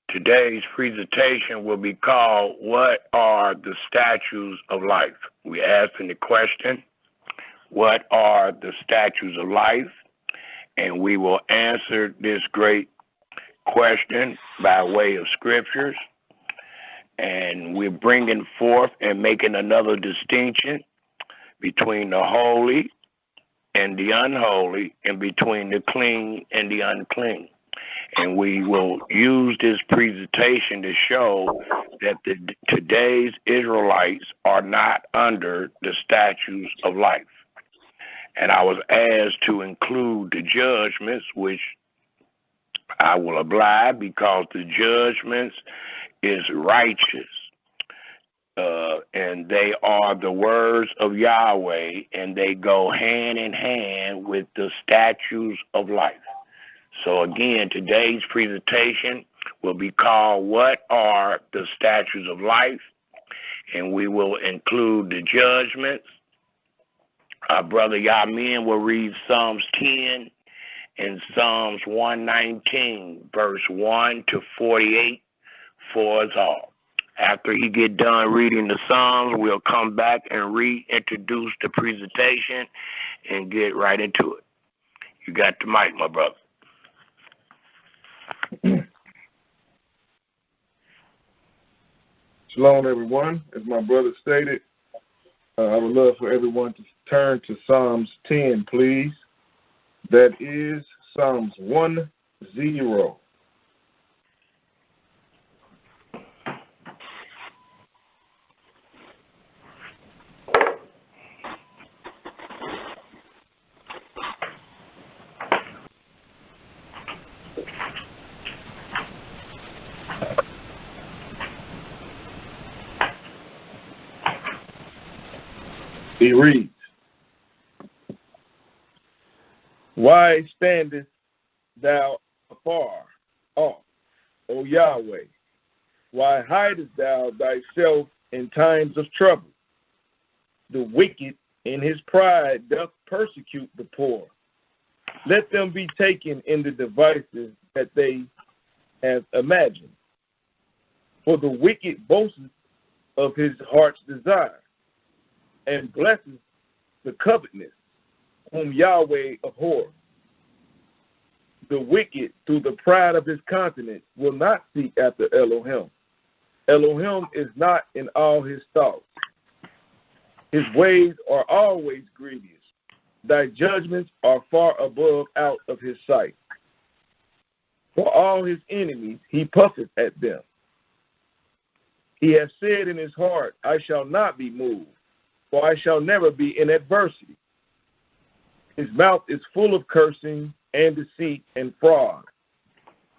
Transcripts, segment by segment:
Today's presentation will be called, What are the Statutes of Life? We're asking the question, what are the statutes of life? And we will answer this great question by way of scriptures. And we're bringing forth and making another distinction between the holy and the unholy, and between the clean and the unclean. And we will use this presentation to show that today's Israelites are not under the statutes of life. And I was asked to include the judgments, which I will oblige, because the judgments is righteous. And they are the words of Yahweh, and they go hand in hand with the statutes of life. So again, today's presentation will be called, What are the Statutes of Life? And we will include the judgments. Our brother Yamin will read Psalms 10 and Psalms 119, verse 1 to 48 for us all. After he get done reading the Psalms, we'll come back and reintroduce the presentation and get right into it. You got the mic, my brother. Shalom, everyone. As my brother stated, I would love for everyone to turn to Psalms 10, please. That is Psalms 10. He reads, Why standest thou afar off, O Yahweh? Why hidest thou thyself in times of trouble? The wicked in his pride doth persecute the poor. Let them be taken in the devices that they have imagined. For the wicked boasts of his heart's desire, and blesses the covetousness, whom Yahweh abhors. The wicked, through the pride of his countenance, will not seek after Elohim. Elohim is not in all his thoughts. His ways are always grievous. Thy judgments are far above out of his sight. For all his enemies he puffeth at them. He hath said in his heart, I shall not be moved, for I shall never be in adversity. His mouth is full of cursing and deceit and fraud.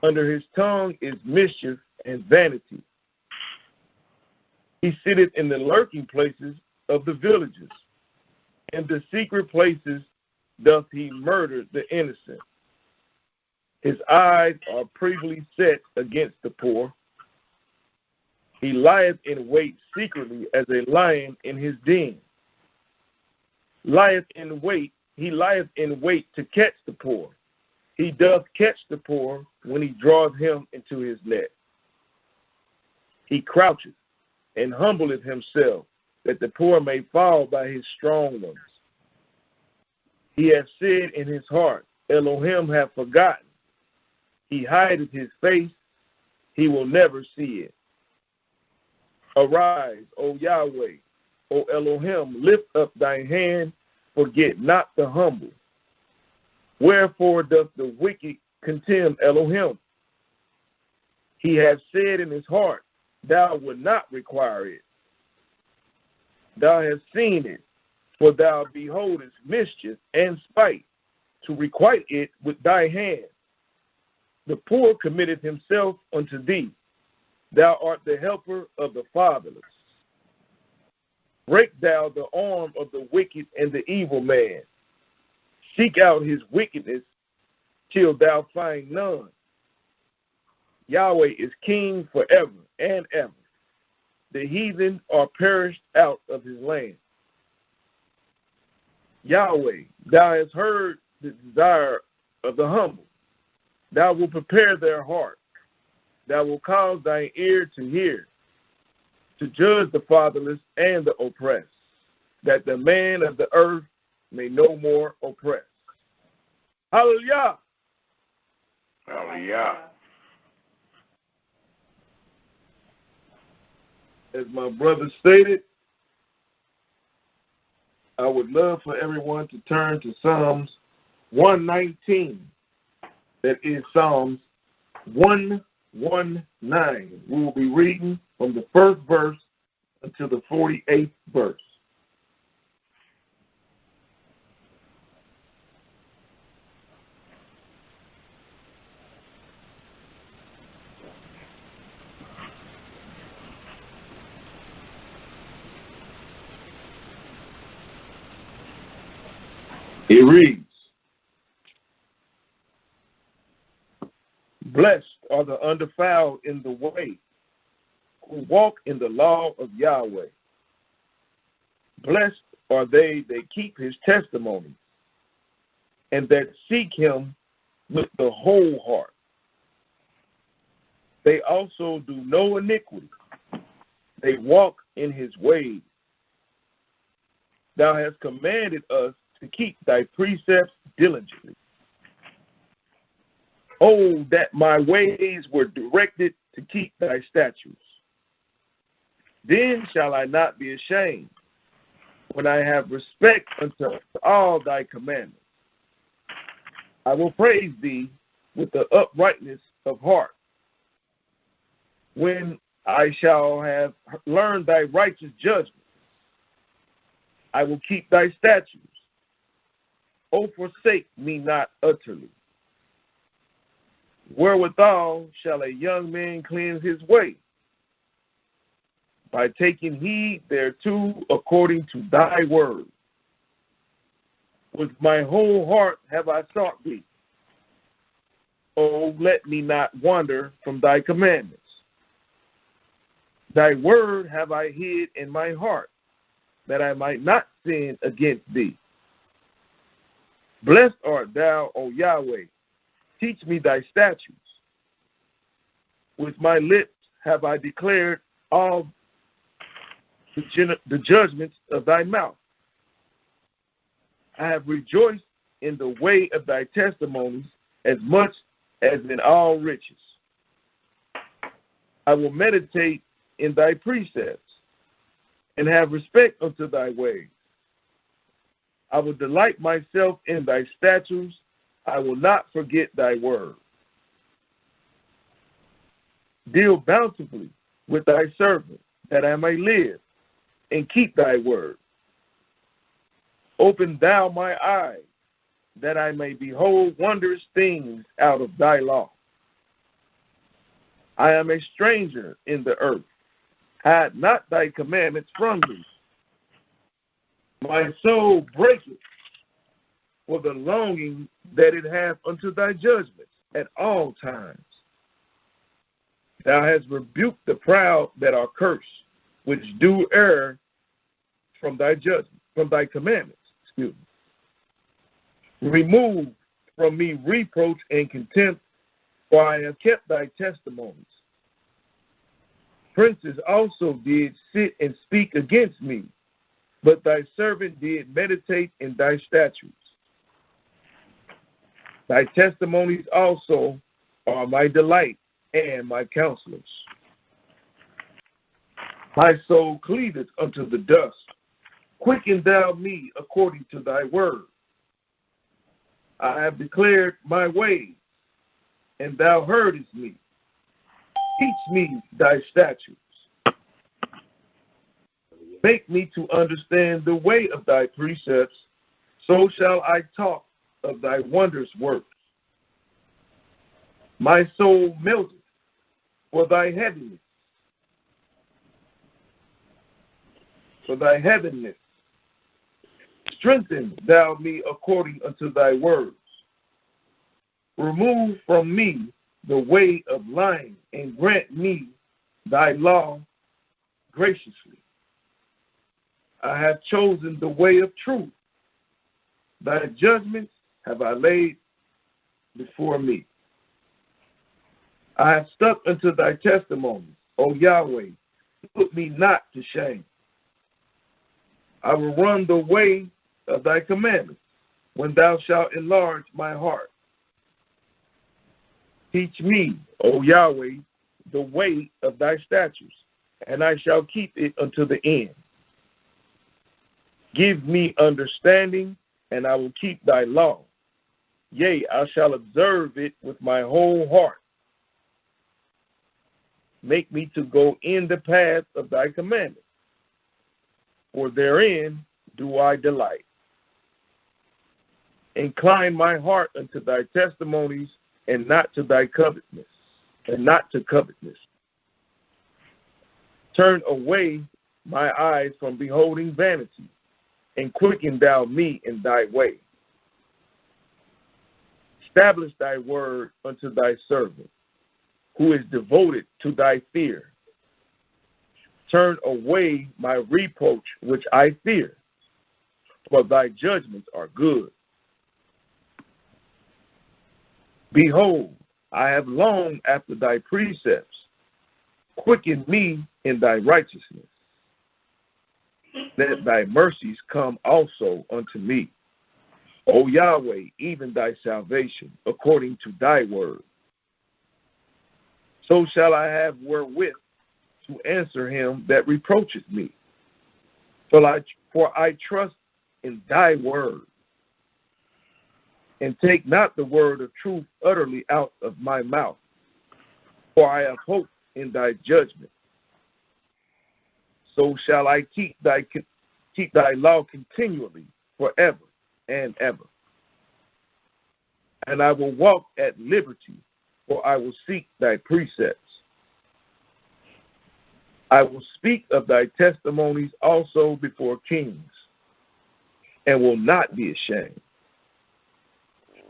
Under his tongue is mischief and vanity. He sitteth in the lurking places of the villages. In the secret places doth he murder the innocent. His eyes are privily set against the poor. He lieth in wait secretly as a lion in his den. He lieth in wait to catch the poor. He doth catch the poor when he draweth him into his net. He croucheth and humbleth himself, that the poor may fall by his strong ones. He hath said in his heart, Elohim hath forgotten. He hideth his face, he will never see it. Arise, O Yahweh, O Elohim, lift up thine hand, forget not the humble. Wherefore doth the wicked contemn Elohim? He hath said in his heart, thou wilt not require it. Thou hast seen it, for thou beholdest mischief and spite, to requite it with thy hand. The poor committeth himself unto thee. Thou art the helper of the fatherless. Break thou the arm of the wicked and the evil man. Seek out his wickedness till thou find none. Yahweh is king forever and ever. The heathen are perished out of his land. Yahweh, thou hast heard the desire of the humble. Thou wilt prepare their heart. thou wilt cause thine ear to hear, to judge the fatherless and the oppressed, that the man of the earth may no more oppress. Hallelujah. Hallelujah. As my brother stated, I would love for everyone to turn to Psalms 119. That is Psalms 119. We will be reading from the first verse until the 48th verse. It reads, "Blessed are the undefiled in the way, who walk in the law of Yahweh. Blessed are they that keep his testimony, and that seek him with the whole heart. They also do no iniquity. They walk in his ways. Thou hast commanded us to keep thy precepts diligently. Oh, that my ways were directed to keep thy statutes. Then shall I not be ashamed, when I have respect unto all thy commandments. I will praise thee with the uprightness of heart, when I shall have learned thy righteous judgment. I will keep thy statutes. O forsake me not utterly. Wherewithal shall a young man cleanse his way? By taking heed thereto according to thy word. With my whole heart have I sought thee. O let me not wander from thy commandments. Thy word have I hid in my heart, that I might not sin against thee. Blessed art thou, O Yahweh. Teach me thy statutes. With my lips have I declared all the judgments of thy mouth. I have rejoiced in the way of thy testimonies as much as in all riches. I will meditate in thy precepts and have respect unto thy ways. I will delight myself in thy statutes. I will not forget thy word. Deal bountifully with thy servant, that I may live, and keep thy word. Open thou my eyes, that I may behold wondrous things out of thy law. I am a stranger in the earth. Hide not thy commandments from me. My soul breaketh for the longing that it hath unto thy judgments at all times. Thou hast rebuked the proud that are cursed, which do err from thy judgment, from thy commandments. Remove from me reproach and contempt, for I have kept thy testimonies. Princes also did sit and speak against me, but thy servant did meditate in thy statutes. Thy testimonies also are my delight and my counselors. My soul cleaveth unto the dust. Quicken thou me according to thy word. I have declared my ways, and thou heardest me. Teach me thy statutes. Make me to understand the way of thy precepts, so shall I talk of thy wondrous works. My soul melteth for thy heaviness. For thy heaviness. Strengthen thou me according unto thy words. Remove from me the way of lying, and grant me thy law graciously. I have chosen the way of truth. Thy judgments have I laid before me. I have stuck unto thy testimonies, O Yahweh, put me not to shame. I will run the way of thy commandments, when thou shalt enlarge my heart. Teach me, O Yahweh, the way of thy statutes, and I shall keep it unto the end. Give me understanding, and I will keep thy law. Yea, I shall observe it with my whole heart. Make me to go in the path of thy commandments, for therein do I delight. Incline my heart unto thy testimonies, and not to thy covetousness, and not to covetousness. Turn away my eyes from beholding vanity, and quicken thou me in thy way. Establish thy word unto thy servant, who is devoted to thy fear. Turn away my reproach which I fear, for thy judgments are good. Behold, I have longed after thy precepts. Quicken me in thy righteousness. Let thy mercies come also unto me, O Yahweh, even thy salvation, according to thy word. So shall I have wherewith to answer him that reproacheth me. For I trust in thy word, and take not the word of truth utterly out of my mouth. For I have hope in thy judgment. So shall I keep thy law continually, forever and ever. And I will walk at liberty, for I will seek thy precepts. I will speak of thy testimonies also before kings, and will not be ashamed.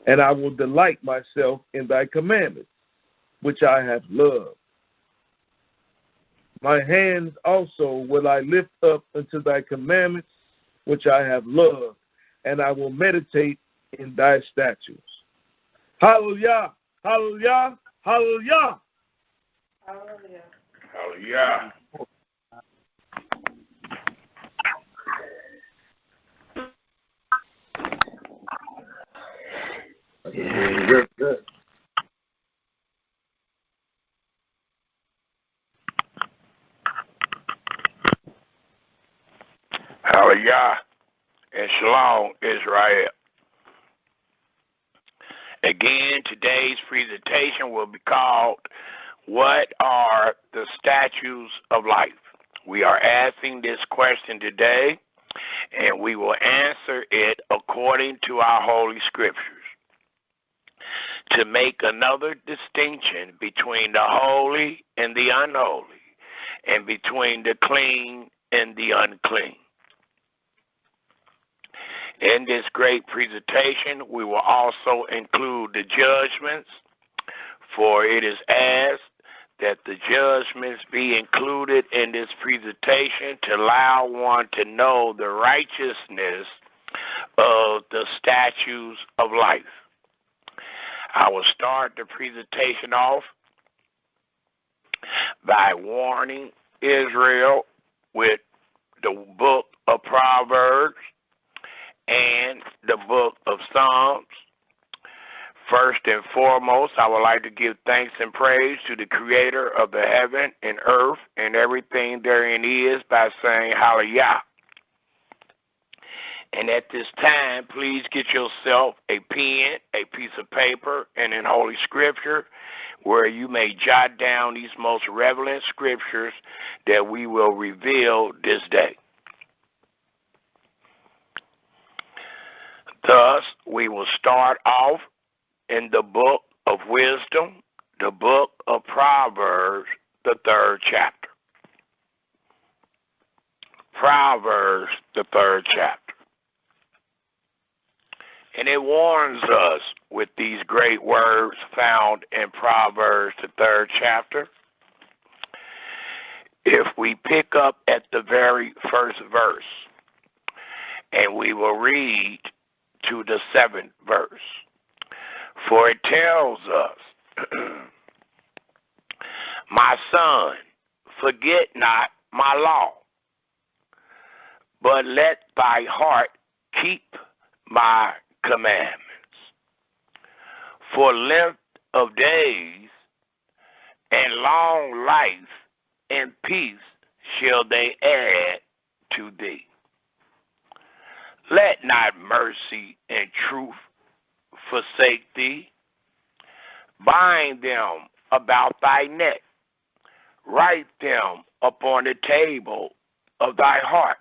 And I will delight myself in thy commandments, which I have loved. My hands also will I lift up unto thy commandments, which I have loved, and I will meditate in thy statutes. Hallelujah! Hallelujah! Hallelujah! Hallelujah. Hallelujah. Good. Hallelujah. And Shalom, Israel. Again, today's presentation will be called, What are the Statutes of Life? We are asking this question today, and we will answer it according to our Holy Scriptures. To make another distinction between the holy and the unholy, and between the clean and the unclean. In this great presentation, we will also include the judgments, for it is asked that the judgments be included in this presentation to allow one to know the righteousness of the statutes of life. I will start the presentation off by warning Israel with the book of Proverbs and the book of Psalms. First and foremost, I would like to give thanks and praise to the Creator of the heaven and earth and everything therein is by saying Hallelujah. And at this time, please get yourself a pen, a piece of paper, and in Holy Scripture, where you may jot down these most relevant scriptures that we will reveal this day. Thus, we will start off in the book of wisdom, the book of Proverbs, the 3rd chapter. Proverbs, the 3rd chapter. And it warns us with these great words found in Proverbs, the 3rd chapter. If we pick up at the very first verse, and we will read to the 7th verse. For it tells us, My son, forget not my law, but let thy heart keep my commandments. For length of days and long life and peace shall they add to thee. Let not mercy and truth forsake thee. Bind them about thy neck. Write them upon the table of thy heart.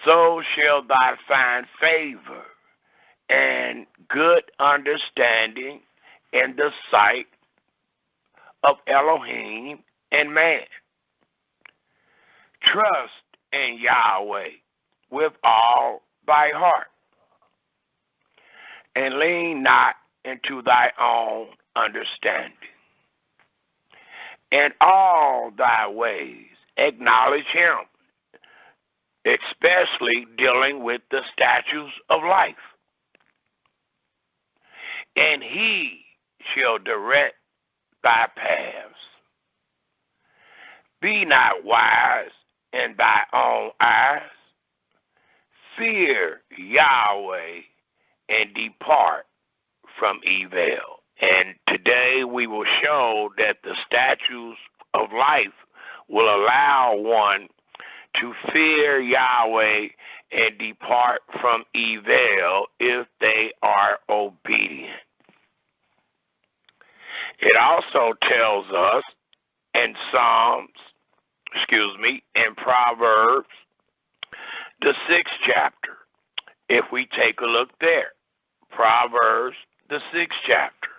So shall thou find favor and good understanding in the sight of Elohim and man. Trust in Yahweh with all thy heart, and lean not into thy own understanding. In all thy ways acknowledge him, especially dealing with the statutes of life, and he shall direct thy paths. Be not wise in thy own eyes. Fear Yahweh and depart from evil. And today we will show that the statutes of life will allow one to fear Yahweh and depart from evil if they are obedient. It also tells us in in Proverbs, the 6th chapter, if we take a look there. Proverbs, the 6th chapter.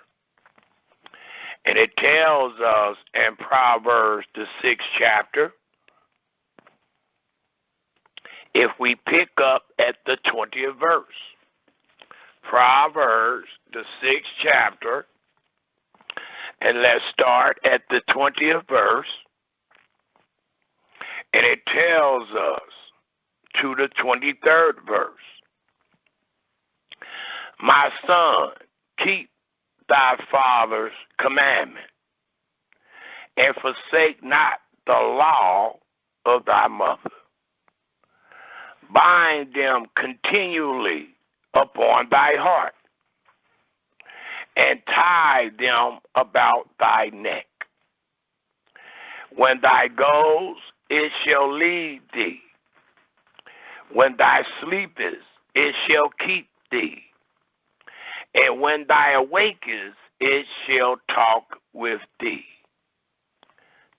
And it tells us in Proverbs, the 6th chapter, if we pick up at the 20th verse. Proverbs, the 6th chapter, and let's start at the 20th verse. And it tells us to the 23rd verse. My son, keep thy father's commandment, and forsake not the law of thy mother. Bind them continually upon thy heart, and tie them about thy neck. When thou goest, it shall lead thee. When thou sleepest, it shall keep thee. And when thou awakest, it shall talk with thee.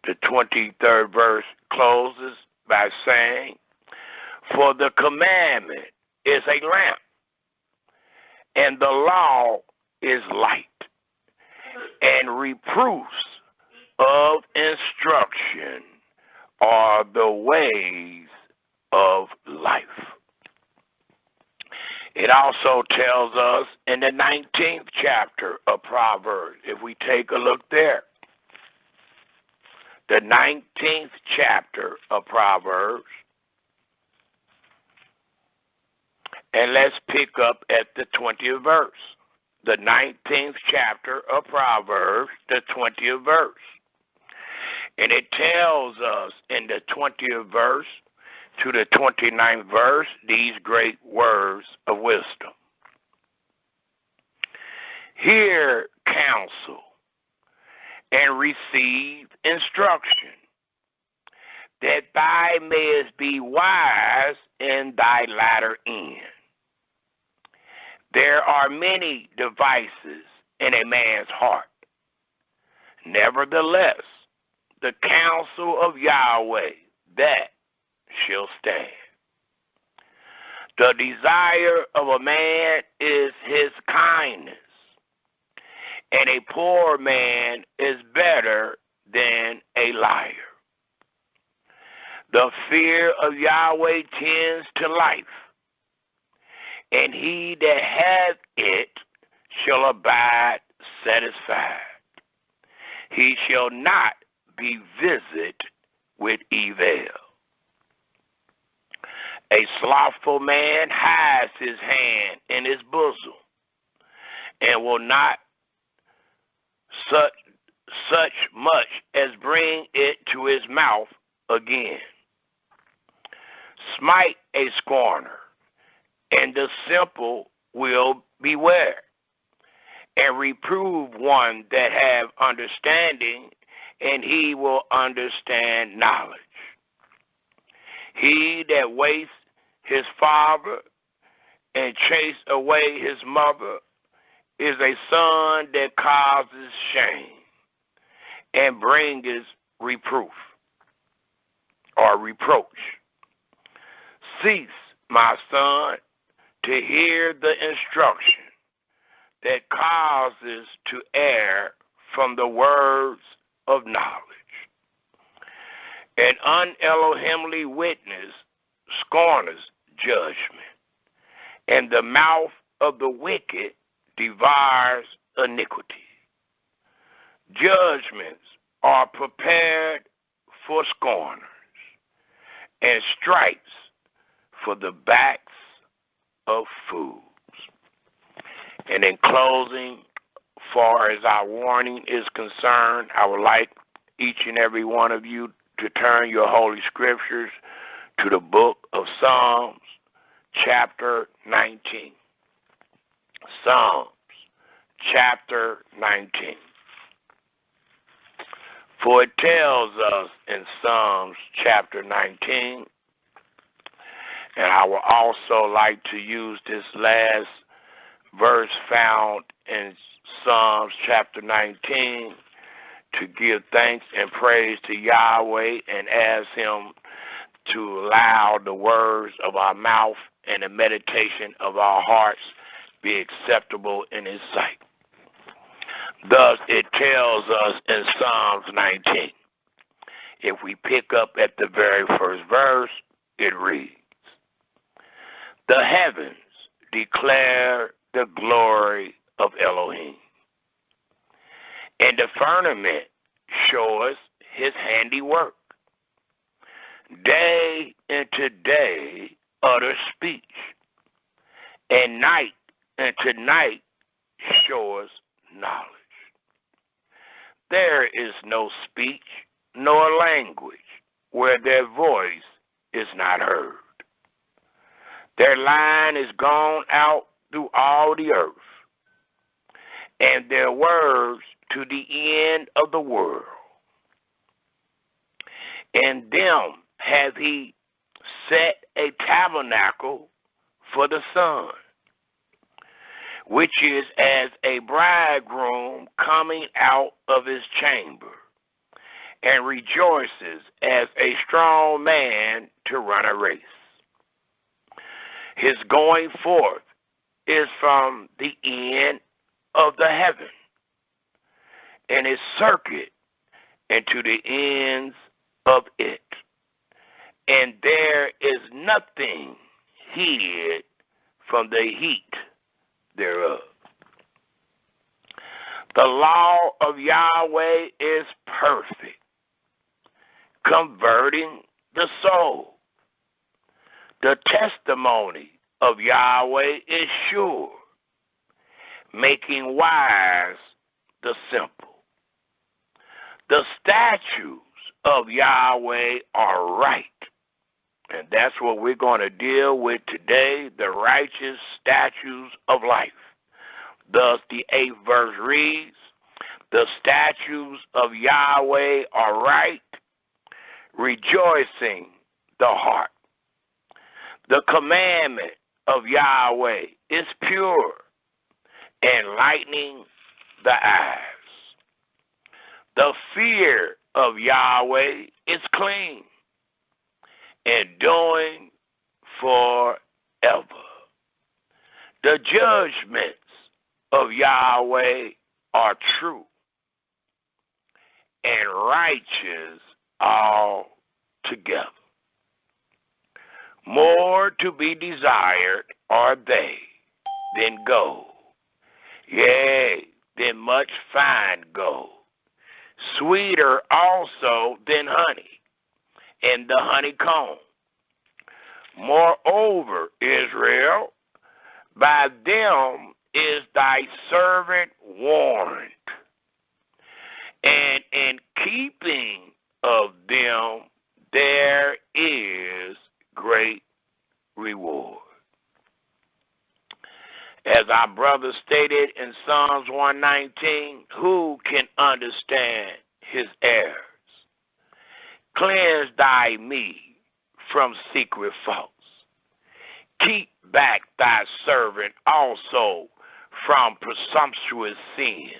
The 23rd verse closes by saying, for the commandment is a lamp, and the law is light, and reproofs of instruction are the ways of life. It also tells us in the 19th chapter of Proverbs, if we take a look there, the 19th chapter of Proverbs, and let's pick up at the 20th verse. The 19th chapter of Proverbs, the 20th verse. And it tells us in the 20th verse to the 29th verse these great words of wisdom. Hear counsel and receive instruction, that thou mayest be wise in thy latter end. There are many devices in a man's heart. Nevertheless, the counsel of Yahweh, that shall stand. The desire of a man is his kindness, and a poor man is better than a liar. The fear of Yahweh tends to life, and he that hath it shall abide satisfied. He shall not be visited with evil. A slothful man hides his hand in his bosom, and will not such much as bring it to his mouth again. Smite a scorner, and the simple will beware, and reprove one that have understanding, and he will understand knowledge. He that wastes his father and chase away his mother is a son that causes shame and bringeth reproof or reproach. Cease, my son, to hear the instruction that causes to err from the words of knowledge. An unelohimly witness scorneth judgment, and the mouth of the wicked devours iniquity. Judgments are prepared for scorners, and stripes for the backs of fools. And in closing, far as our warning is concerned, I would like each and every one of you to turn your holy scriptures to the book of Psalms, chapter 19. Psalms, chapter 19. For it tells us in Psalms, chapter 19, and I would also like to use this last verse found in Psalms, chapter 19, to give thanks and praise to Yahweh and ask him to allow the words of our mouth and the meditation of our hearts be acceptable in his sight. Thus, it tells us in Psalms 19. If we pick up at the very first verse, it reads, "The heavens declare the glory of Elohim, and the firmament showeth his handiwork. Day into day utter speech, and night into night showeth knowledge. There is no speech nor language where their voice is not heard. Their line is gone out through all the earth, and their words to the end of the world. In them hath he set a tabernacle for the sun, which is as a bridegroom coming out of his chamber, and rejoices as a strong man to run a race. His going forth is from the end of the heaven, and his circuit into the ends of it. And there is nothing hid from the heat thereof. The law of Yahweh is perfect, converting the soul. The testimony of Yahweh is sure, making wise the simple. The statutes of Yahweh are right. And that's what we're going to deal with today, the righteous statutes of life. Thus, the 8th verse reads, "The statutes of Yahweh are right, rejoicing the heart. The commandment of Yahweh is pure, enlightening the eyes. The fear of Yahweh is clean, enduring forever. The judgments of Yahweh are true and righteous altogether. More to be desired are they than gold, yea, than much fine gold, sweeter also than honey and the honeycomb. Moreover, Israel, by them is thy servant warned, and in keeping of them there is great reward. As our brother stated in Psalms 119, who can understand his errors? Cleanse thy me from secret faults. Keep back thy servant also from presumptuous sins.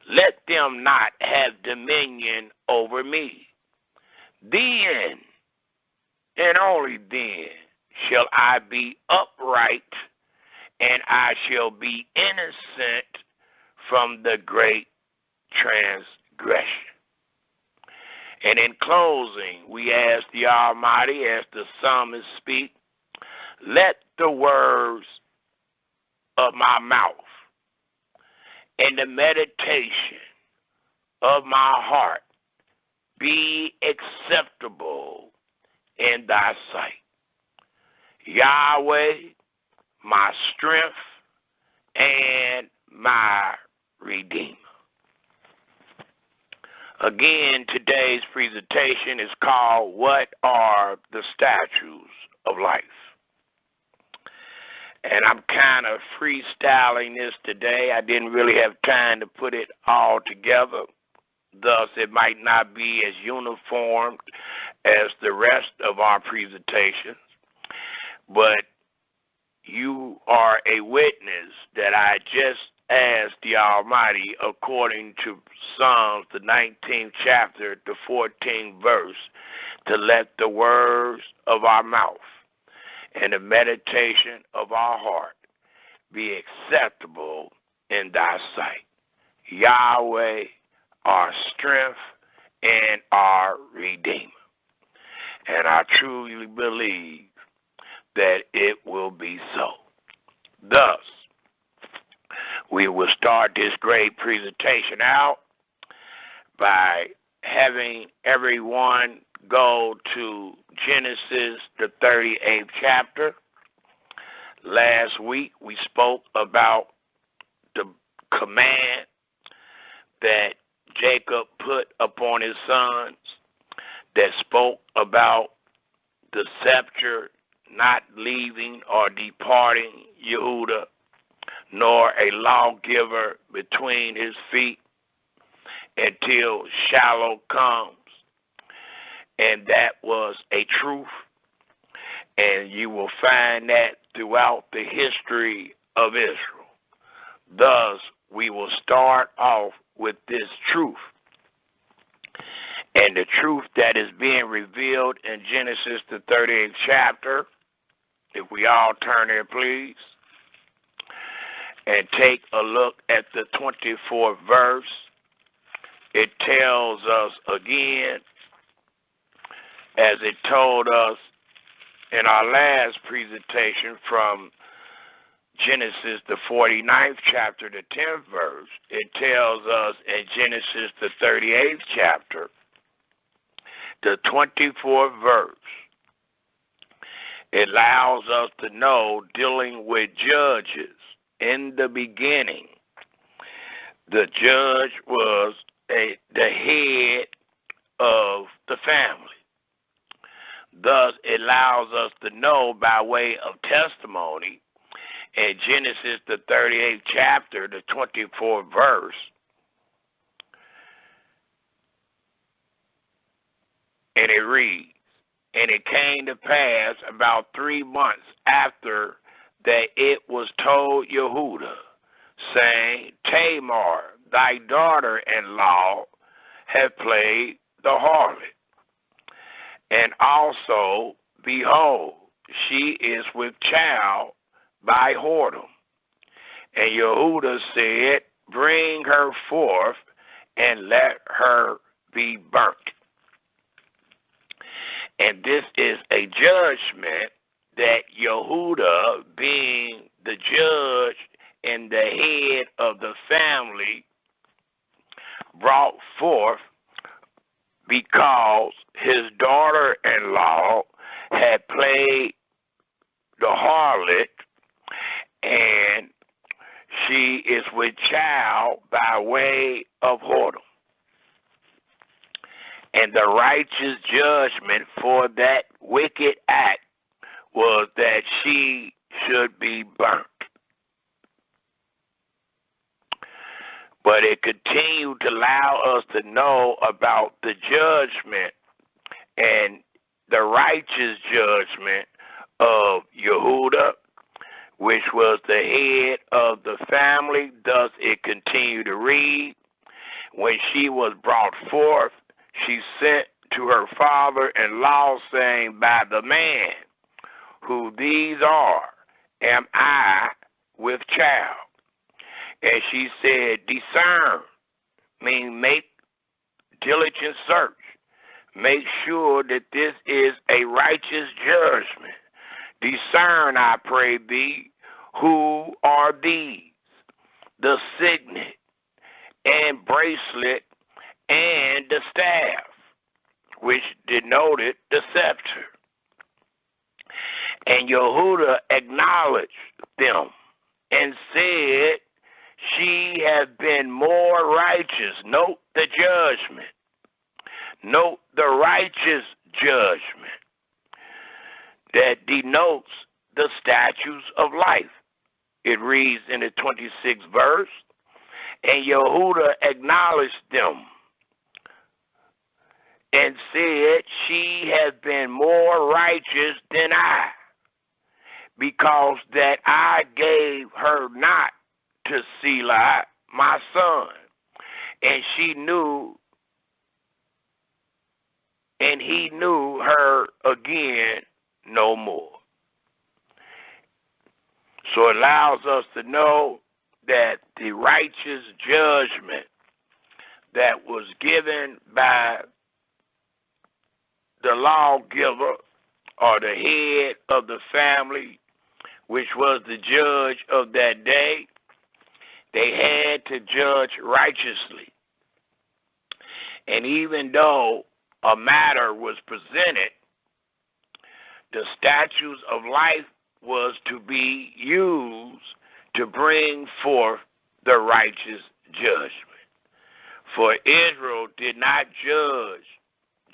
Let them not have dominion over me. Then, and only then, shall I be upright, and I shall be innocent from the great transgression. And in closing, we ask the Almighty, as the psalmist speak, let the words of my mouth and the meditation of my heart be acceptable in thy sight. Yahweh, my strength and my Redeemer. Again, today's presentation is called, What Are the Statutes of Life? And I'm kind of freestyling this today. I didn't really have time to put it all together. Thus, it might not be as uniform as the rest of our presentations. But you are a witness that I just asked the Almighty, according to Psalms, the 19th chapter, the 14th verse, to let the words of our mouth and the meditation of our heart be acceptable in thy sight. Yahweh, our strength and our Redeemer. And I truly believe that it will be so. Thus, we will start this great presentation out by having everyone go to Genesis, the 38th chapter. Last week, we spoke about the command that Jacob put upon his sons that spoke about the scepter not leaving or departing Yehuda, nor a lawgiver between his feet until Shiloh comes. And that was a truth. And you will find that throughout the history of Israel. Thus, we will start off with this truth. And the truth that is being revealed in Genesis, the 38th chapter, if we all turn there, please, and take a look at the 24th verse, it tells us again, as it told us in our last presentation from Genesis, the 49th chapter, the 10th verse, it tells us in Genesis, the 38th chapter, the 24th verse, it allows us to know, dealing with judges, in the beginning, the judge was the head of the family. Thus, it allows us to know by way of testimony in Genesis, the 38th chapter, the 24th verse, and it reads, and it came to pass about 3 months after that it was told Yehuda, saying, Tamar, thy daughter-in-law, hath played the harlot. And also, behold, she is with child by whoredom. And Yehuda said, bring her forth and let her be burnt. And this is a judgment that Yehuda, being the judge and the head of the family, brought forth because his daughter-in-law had played the harlot, and she is with child by way of whoredom. And the righteous judgment for that wicked act was that she should be burnt. But it continued to allow us to know about the judgment and the righteous judgment of Yehuda, which was the head of the family. Thus it continued to read, when she was brought forth, she sent to her father-in-law, saying, by the man who these are, am I with child? And she said, discern, meaning make diligent search. Make sure that this is a righteous judgment. Discern, I pray thee, who are these? The signet and bracelet and the staff, which denoted the scepter. And Yehuda acknowledged them and said, she has been more righteous. Note the judgment. Note the righteous judgment that denotes the statutes of life. It reads in the 26th verse, and Yehuda acknowledged them and said, she has been more righteous than I, because that I gave her not to Selah, my son, and she knew, and he knew her again no more. So it allows us to know that the righteous judgment that was given by the lawgiver or the head of the family, which was the judge of that day, they had to judge righteously. And even though a matter was presented, the statutes of life was to be used to bring forth the righteous judgment. For Israel did not judge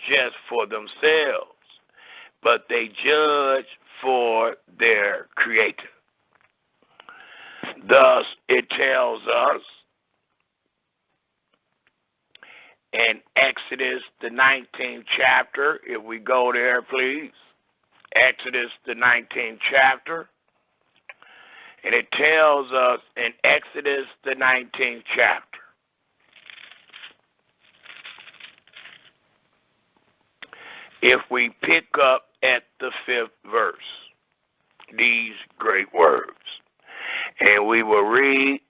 just for themselves, but they judged for their Creator. Thus, it tells us in Exodus, the 19th chapter, if we go there, please. Exodus, the 19th chapter. And it tells us in Exodus, the 19th chapter, if we pick up at the 5th verse, these great words. And we will read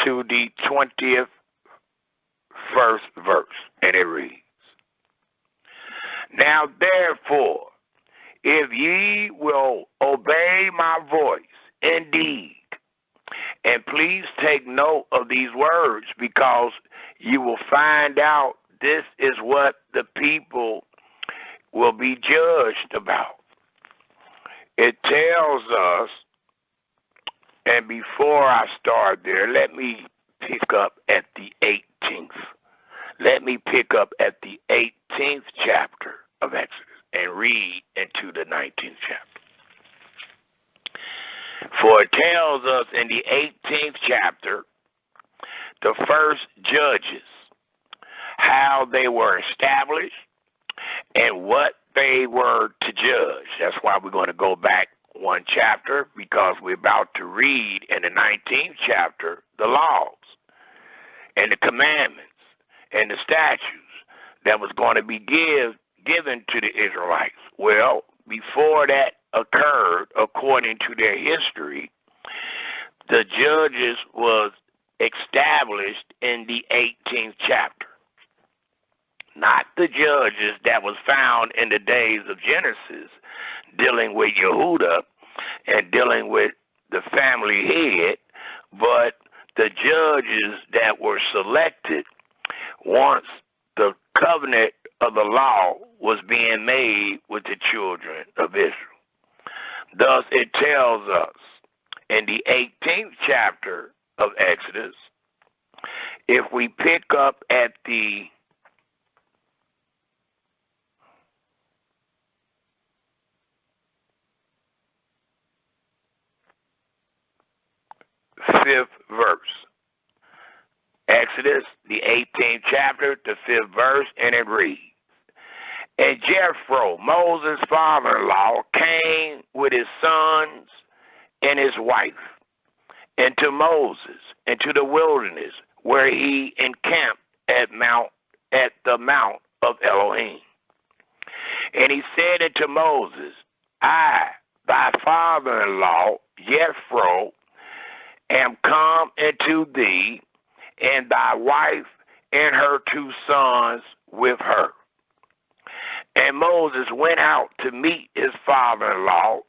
to the 21st verse, and it reads, now therefore, if ye will obey my voice indeed, and please take note of these words, because you will find out this is what the people will be judged about. It tells us, and before I start there, let me pick up at the 18th. Let me pick up at the 18th chapter of Exodus and read into the 19th chapter. For it tells us in the 18th chapter, the first judges, how they were established and what they were to judge. That's why we're going to go back one chapter, because we're about to read in the 19th chapter the laws and the commandments and the statutes that was going to be given to the Israelites. Well, before that occurred, according to their history, the judges was established in the 18th chapter. Not the judges that was found in the days of Genesis, dealing with Yehuda and dealing with the family head, but the judges that were selected once the covenant of the law was being made with the children of Israel. Thus it tells us in the 18th chapter of Exodus, if we pick up at the 5th verse. Exodus, the 18th chapter, the 5th verse, and it reads, And Jethro, Moses' father-in-law, came with his sons and his wife into Moses, into the wilderness, where he encamped at the mount of Elohim. And he said unto Moses, I, thy father-in-law, Jethro, am come into thee, and thy wife and her 2 sons with her. And Moses went out to meet his father-in-law,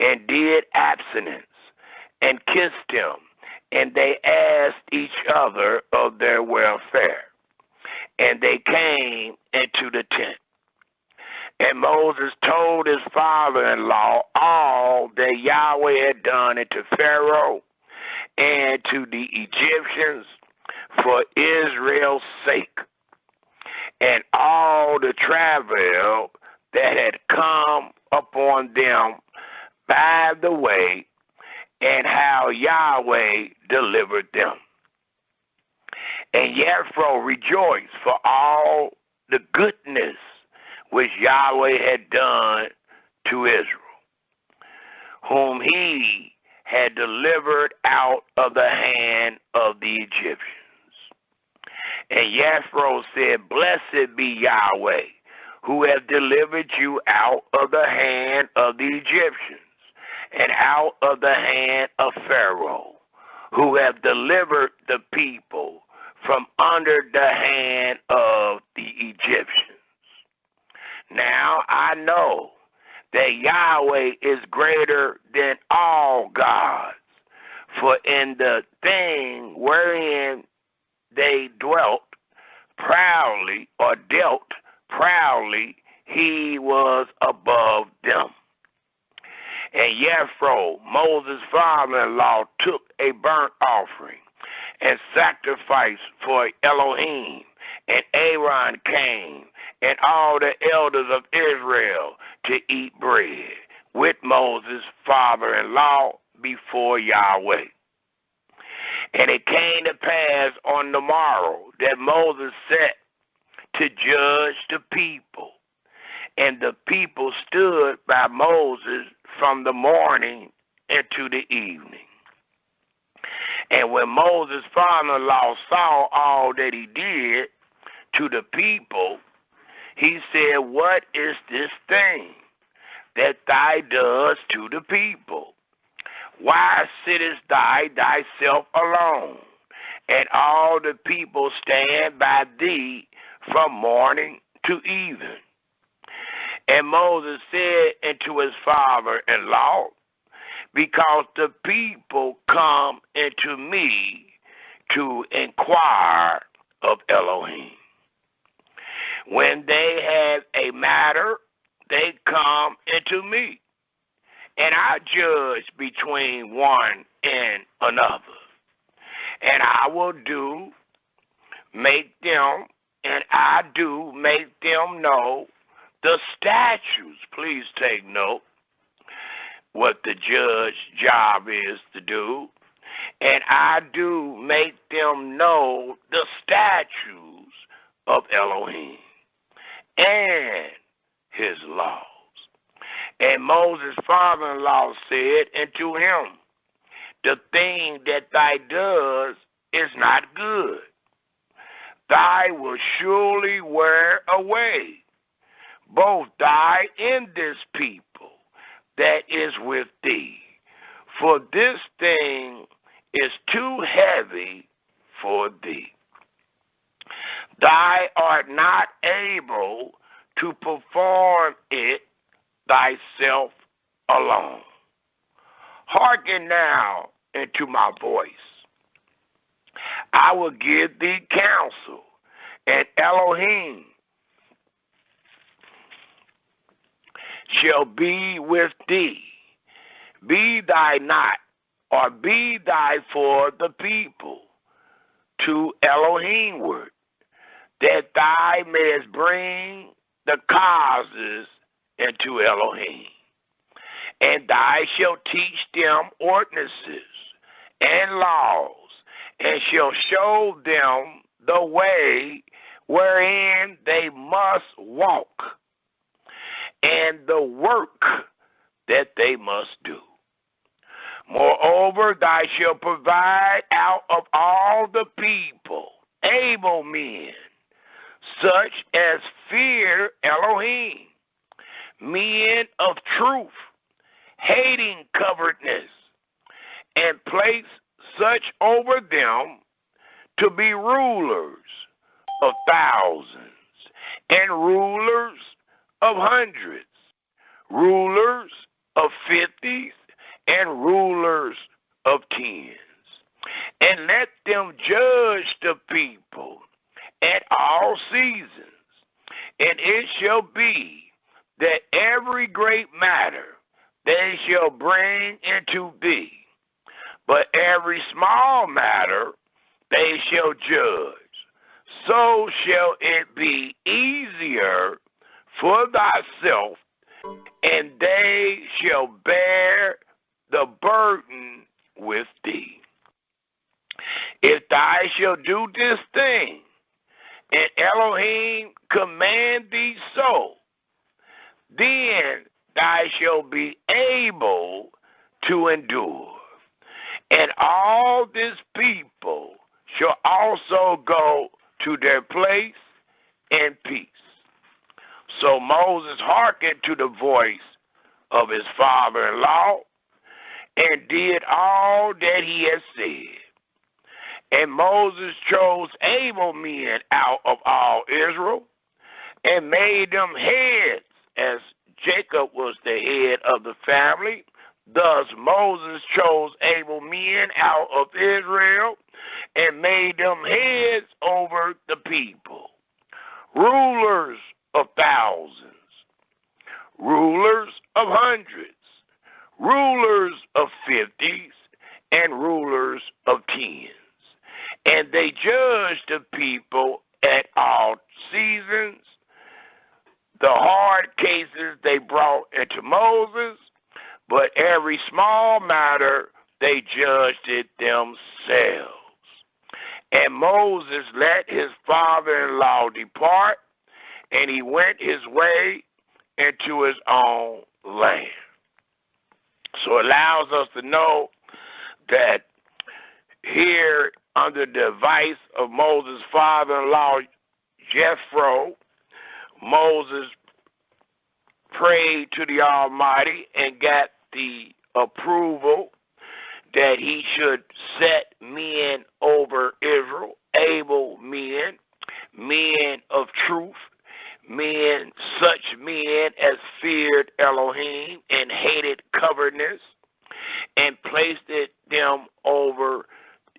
and did abstinence, and kissed him, and they asked each other of their welfare. And they came into the tent. And Moses told his father-in-law all that Yahweh had done unto Pharaoh and to the Egyptians for Israel's sake, and all the travail that had come upon them by the way, and how Yahweh delivered them. And Jethro rejoiced for all the goodness which Yahweh had done to Israel, whom he had delivered out of the hand of the Egyptians. And Jethro said, Blessed be Yahweh, who hath delivered you out of the hand of the Egyptians, and out of the hand of Pharaoh, who hath delivered the people from under the hand of the Egyptians. Now I know that Yahweh is greater than all gods, for in the thing wherein they dwelt proudly, or dealt proudly, he was above them. And Jethro, Moses' father-in-law, took a burnt offering and sacrificed for Elohim. And Aaron came, and all the elders of Israel, to eat bread with Moses' father-in-law before Yahweh. And it came to pass on the morrow that Moses sat to judge the people. And the people stood by Moses from the morning into the evening. And when Moses' father-in-law saw all that he did to the people, he said, What is this thing that thou doest to the people? Why sittest thou thyself alone, and all the people stand by thee from morning to even? And Moses said unto his father-in-law, Because the people come into me to inquire of Elohim. When they have a matter, they come into me, and I judge between one and another. And I do make them know the statutes. Please take note what the judge's job is to do. And I do make them know the statutes of Elohim and his laws. And Moses' father-in-law said unto him, The thing that thou doest is not good. Thou wilt surely wear away both thou and this people that is with thee, for this thing is too heavy for thee. Thou art not able to perform it thyself alone. Hearken now unto my voice. I will give thee counsel, and Elohim shall be with thee. be thy not, or be thy for the people, to Elohimward, that thou mayest bring the causes into Elohim. And thou shalt teach them ordinances and laws, and shalt show them the way wherein they must walk, and the work that they must do. Moreover, thou shalt provide out of all the people able men, such as fear Elohim, men of truth, hating covetousness, and place such over them to be rulers of thousands, and rulers of hundreds, rulers of fifties, and rulers of tens. And let them judge the people at all seasons. And it shall be that every great matter they shall bring into thee, but every small matter they shall judge. So shall it be easier for thyself, and they shall bear the burden with thee. If thou shalt do this thing, and Elohim command thee so, then thou shalt be able to endure. And all this people shall also go to their place in peace. So Moses hearkened to the voice of his father-in-law, and did all that he had said. And Moses chose able men out of all Israel, and made them heads, as Jacob was the head of the family. Thus Moses chose able men out of Israel, and made them heads over the people, rulers of thousands, rulers of hundreds, rulers of fifties, and rulers of tens. And they judged the people at all seasons. The hard cases they brought into Moses, but every small matter they judged it themselves. And Moses let his father-in-law depart, and he went his way into his own land. So it allows us to know that here, under the advice of Moses' father-in-law, Jethro, Moses prayed to the Almighty and got the approval that he should set men over Israel, able men, men of truth, men, such men as feared Elohim and hated covetousness, and placed them over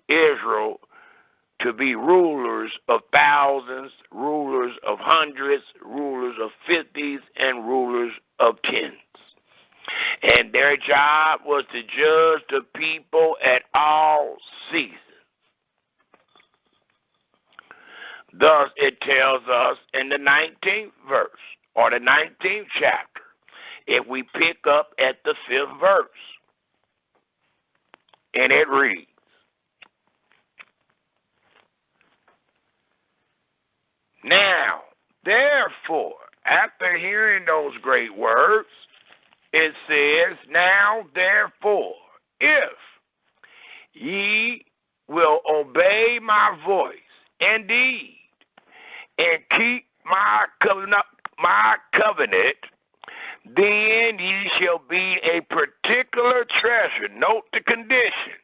Israel to be rulers of thousands, rulers of hundreds, rulers of fifties, and rulers of tens. And their job was to judge the people at all seasons. Thus it tells us in the 19th verse, or the 19th chapter, if we pick up at the 5th verse, and it reads, now, therefore, after hearing those great words, it says, now, therefore, if ye will obey my voice indeed, and keep my covenant, then ye shall be a particular treasure. Note the condition.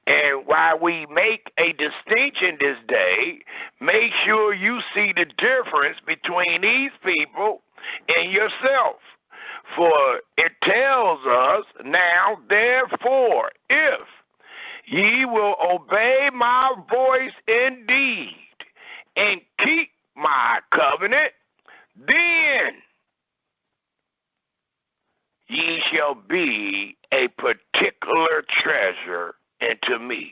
And while we make a distinction this day, make sure you see the difference between these people and yourself. For it tells us, now, therefore, if ye will obey my voice indeed and keep my covenant, then ye shall be a particular treasure unto me,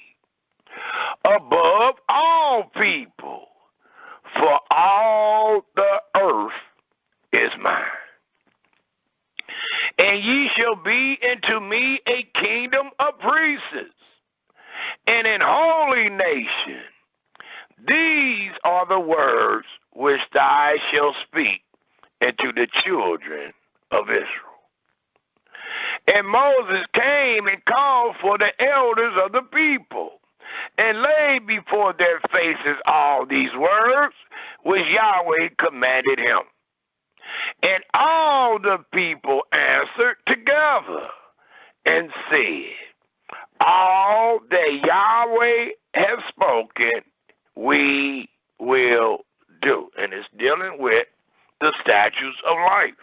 above all people, for all the earth is mine. And ye shall be unto me a kingdom of priests, and an holy nation. These are the words which thou shalt speak unto the children of Israel. And Moses came and called for the elders of the people, and laid before their faces all these words which Yahweh commanded him. And all the people answered together and said, all that Yahweh has spoken, we will do. And it's dealing with the statutes of life.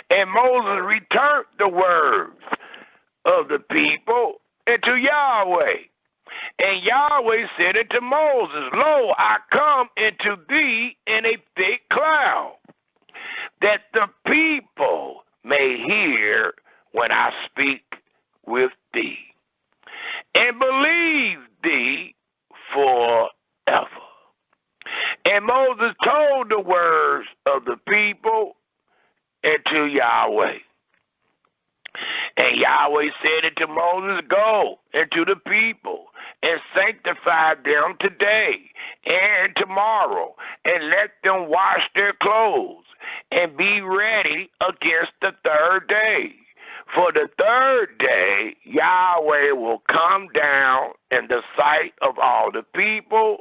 And Moses returned the words of the people unto Yahweh. And Yahweh said unto Moses, lo, I come unto thee in a thick cloud, that the people may hear when I speak with thee, and believe thee forever. And Moses told the words of the people unto Yahweh. And Yahweh said unto Moses, go into the people, and sanctify them today and tomorrow, and let them wash their clothes, and be ready against the third day. For the third day Yahweh will come down in the sight of all the people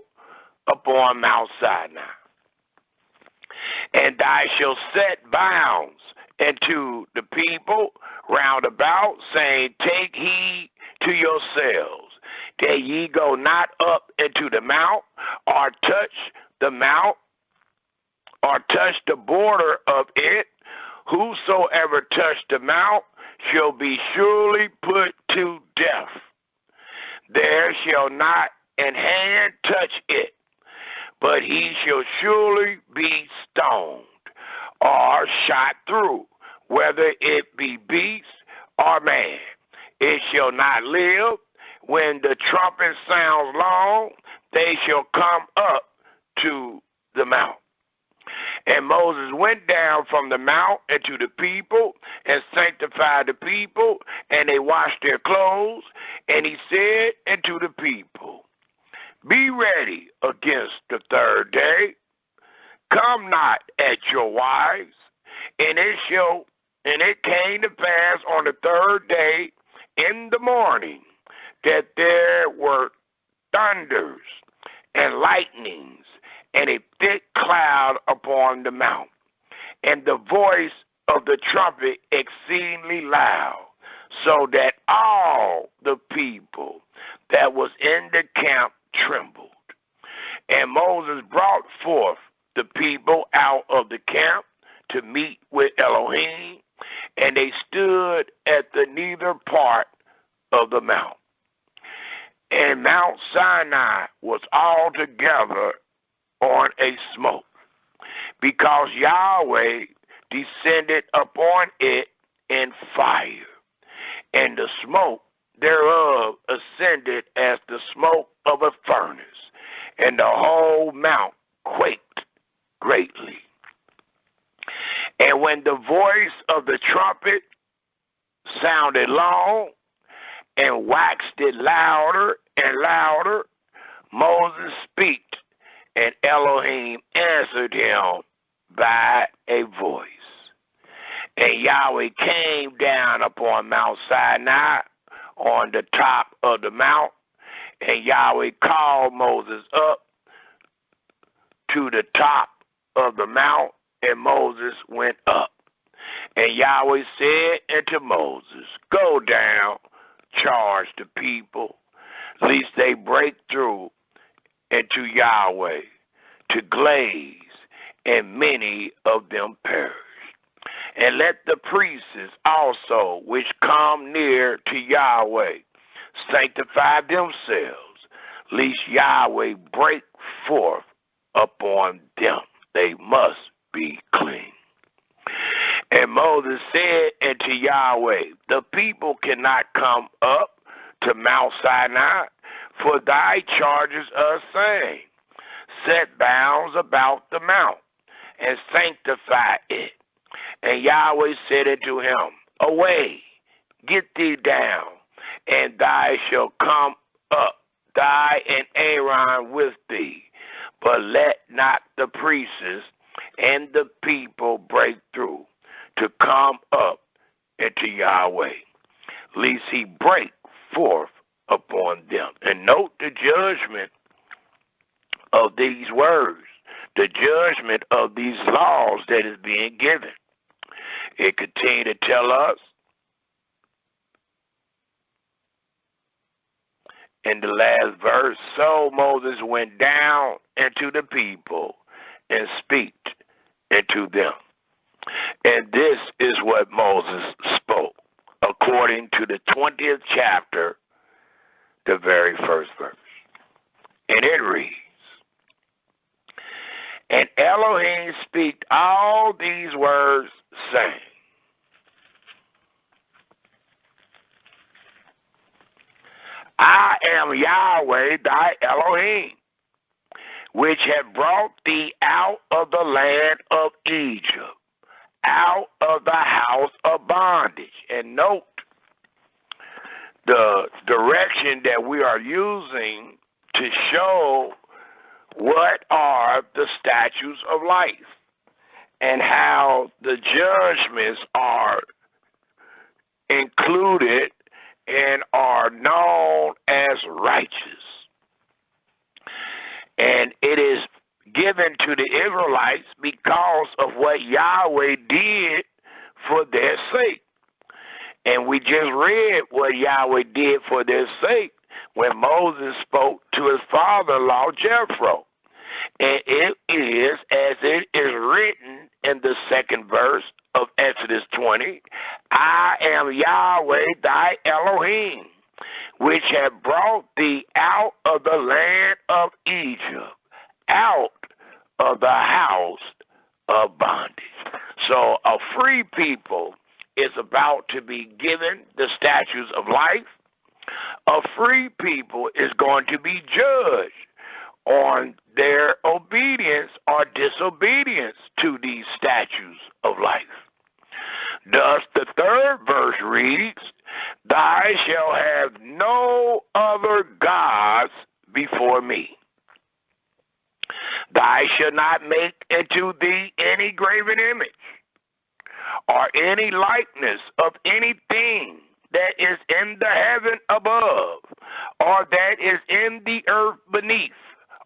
upon Mount Sinai. And thou shalt set bounds unto the people round about, saying, take heed to yourselves, that ye go not up into the mount, or touch the mount, or touch the border of it. Whosoever touch the mount shall be surely put to death. There shall not an hand touch it, but he shall surely be stoned, or shot through, whether it be beast or man. It shall not live. When the trumpet sounds long, they shall come up to the mount. And Moses went down from the mount into the people, and sanctified the people, and they washed their clothes. And he said unto the people, be ready against the third day. Come not at your wives. And it came to pass on the third day in the morning, that there were thunders and lightnings, and a thick cloud upon the mount, and the voice of the trumpet exceedingly loud, so that all the people that was in the camp trembled. And Moses brought forth the people out of the camp to meet with Elohim, and they stood at the nether part of the mount. And Mount Sinai was altogether on a smoke, because Yahweh descended upon it in fire, and the smoke thereof ascended as the smoke of a furnace, and the whole mount quaked greatly. And when the voice of the trumpet sounded long, and waxed it louder and louder, Moses spake, and Elohim answered him by a voice. And Yahweh came down upon Mount Sinai on the top of the mount, and Yahweh called Moses up to the top of the mount, and Moses went up. And Yahweh said unto Moses, go down, charge the people, lest they break through into Yahweh to glaze, and many of them perish. And let the priests also which come near to Yahweh sanctify themselves, lest Yahweh break forth upon them. They must be clean. And Moses said unto Yahweh, the people cannot come up to Mount Sinai, for thy charges us, saying, set bounds about the mount, and sanctify it. And Yahweh said unto him, away, get thee down, and thou shalt come up, thou and Aaron with thee. But let not the priests and the people break through to come up into Yahweh, lest he break forth upon them. And note the judgment of these words, the judgment of these laws that is being given. It continued to tell us in the last verse, so Moses went down into the people and speak into them. And this is what Moses spoke, according to the 20th chapter, the very first verse. And it reads, and Elohim speak all these words, saying, I am Yahweh thy Elohim, which have brought thee out of the land of Egypt, out of the house of bondage. And note the direction that we are using to show what are the statutes of life and how the judgments are included and are known as righteous. And it is given to the Israelites because of what Yahweh did for their sake. And we just read what Yahweh did for their sake when Moses spoke to his father-in-law Jethro. And it is, as it is written in the second verse of Exodus 20, I am Yahweh thy Elohim, which have brought thee out of the land of Egypt, out of the house of bondage. So a free people is about to be given the statutes of life. A free people is going to be judged on their obedience or disobedience to these statutes of life. Thus, the third verse reads, thou shalt have no other gods before me. Thou shalt not make unto thee any graven image, or any likeness of anything that is in the heaven above, or that is in the earth beneath,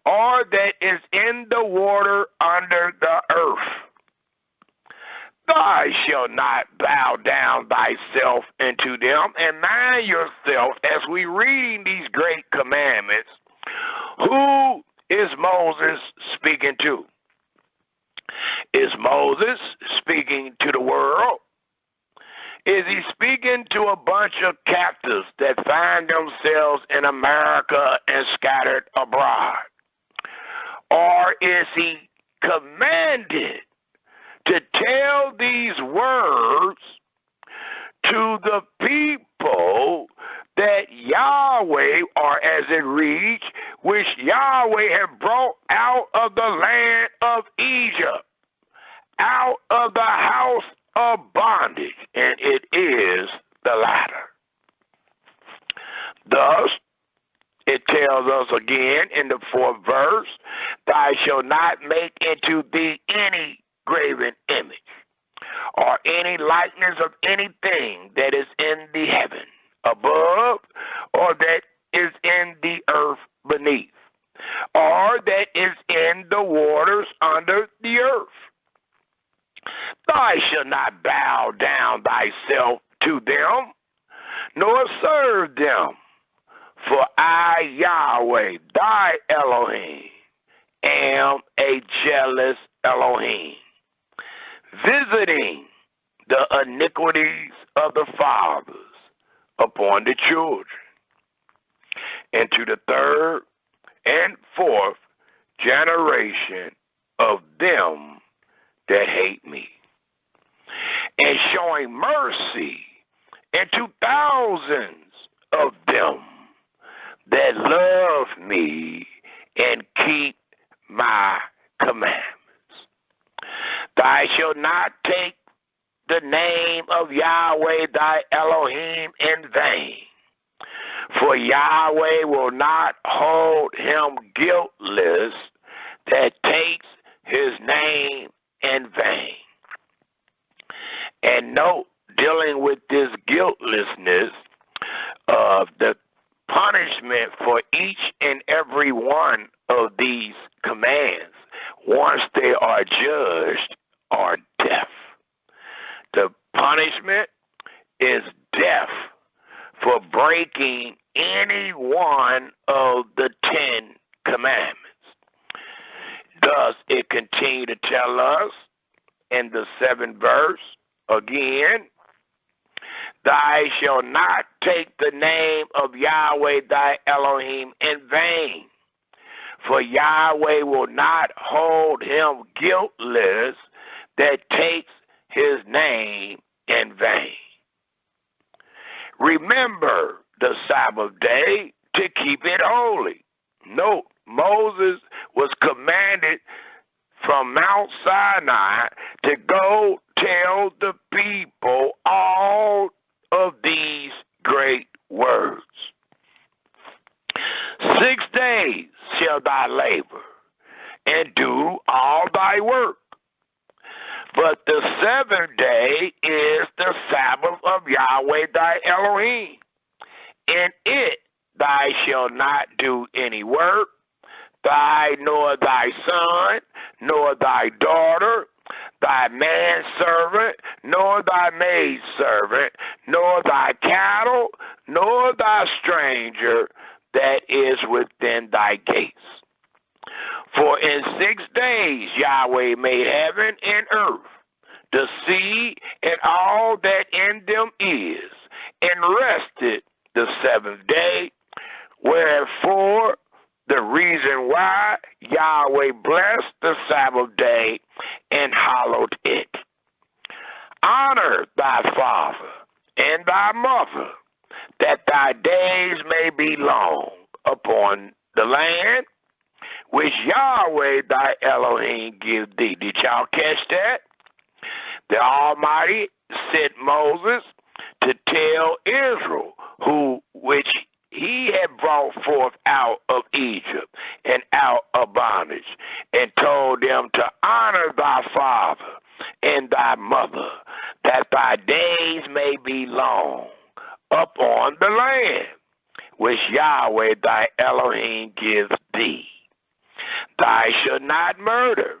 or that is in the water under the earth. Thou shalt not bow down thyself unto them. And mind yourself, as we reading these great commandments, who is Moses speaking to? Is Moses speaking to the world? Is he speaking to a bunch of captives that find themselves in America and scattered abroad? Or is he commanded to tell these words to the people that Yahweh, or as it reads, which Yahweh had brought out of the land of Egypt, out of the house of bondage, and it is the latter. Thus, it tells us again in the fourth verse, thou shalt not make unto thee any graven image, or any likeness of anything that is in the heaven above, or that is in the earth beneath, or that is in the waters under the earth. Thou shalt not bow down thyself to them, nor serve them. For I, Yahweh, thy Elohim, am a jealous Elohim, visiting the iniquities of the fathers upon the children, and to the third and fourth generation of them that hate me. and showing mercy unto thousands of them that love me and keep my commandments. Thou shalt not take the name of Yahweh thy Elohim in vain, for Yahweh will not hold him guiltless that takes his name in vain. And note, dealing with this guiltlessness of the punishment for each and every one of these commands, once they are judged, are death. The punishment is death for breaking any one of the 10 commandments. Thus, it continue to tell us in the 7th verse, again, thou shalt not take the name of Yahweh thy Elohim in vain, for Yahweh will not hold him guiltless that takes his name in vain. Remember the Sabbath day to keep it holy. Note, Moses was commanded from Mount Sinai to go tell the people all of these great words. 6 days shall thou labor and do all thy work, but the 7th day is the Sabbath of Yahweh thy Elohim. In it thou shalt not do any work, nor thy son, nor thy daughter, thy manservant, nor thy maidservant, nor thy cattle, nor thy stranger that is within thy gates. For in 6 days Yahweh made heaven and earth, the sea and all that in them is, and rested the 7th day. Wherefore, the reason why Yahweh blessed the Sabbath day and hallowed it. Honor thy father and thy mother, that thy days may be long upon the land which Yahweh thy Elohim give thee. Did y'all catch that? The Almighty sent Moses to tell Israel which he had brought forth out of Egypt and out of bondage, and told them to honor thy father and thy mother, that thy days may be long upon the land which Yahweh thy Elohim gives thee. Thou shalt not murder.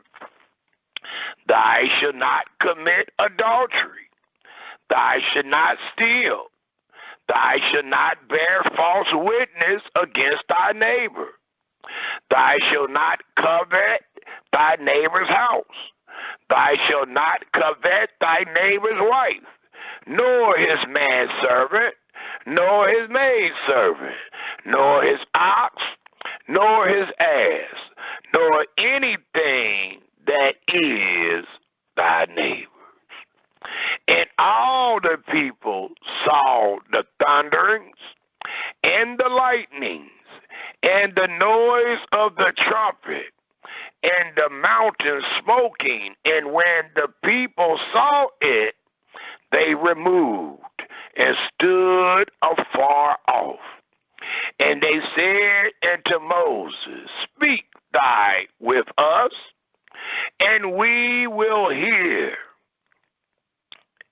Thou shalt not commit adultery. Thou shalt not steal. Thou shalt not bear false witness against thy neighbor. Thou shalt not covet thy neighbor's house. Thou shalt not covet thy neighbor's wife, nor his manservant, nor his maidservant, nor his ox, nor his ass, nor anything that is thy neighbor. And all the people saw the thunderings and the lightnings and the noise of the trumpet and the mountain smoking. And when the people saw it, they removed and stood afar off. And they said unto Moses, Speak thou with us, and we will hear.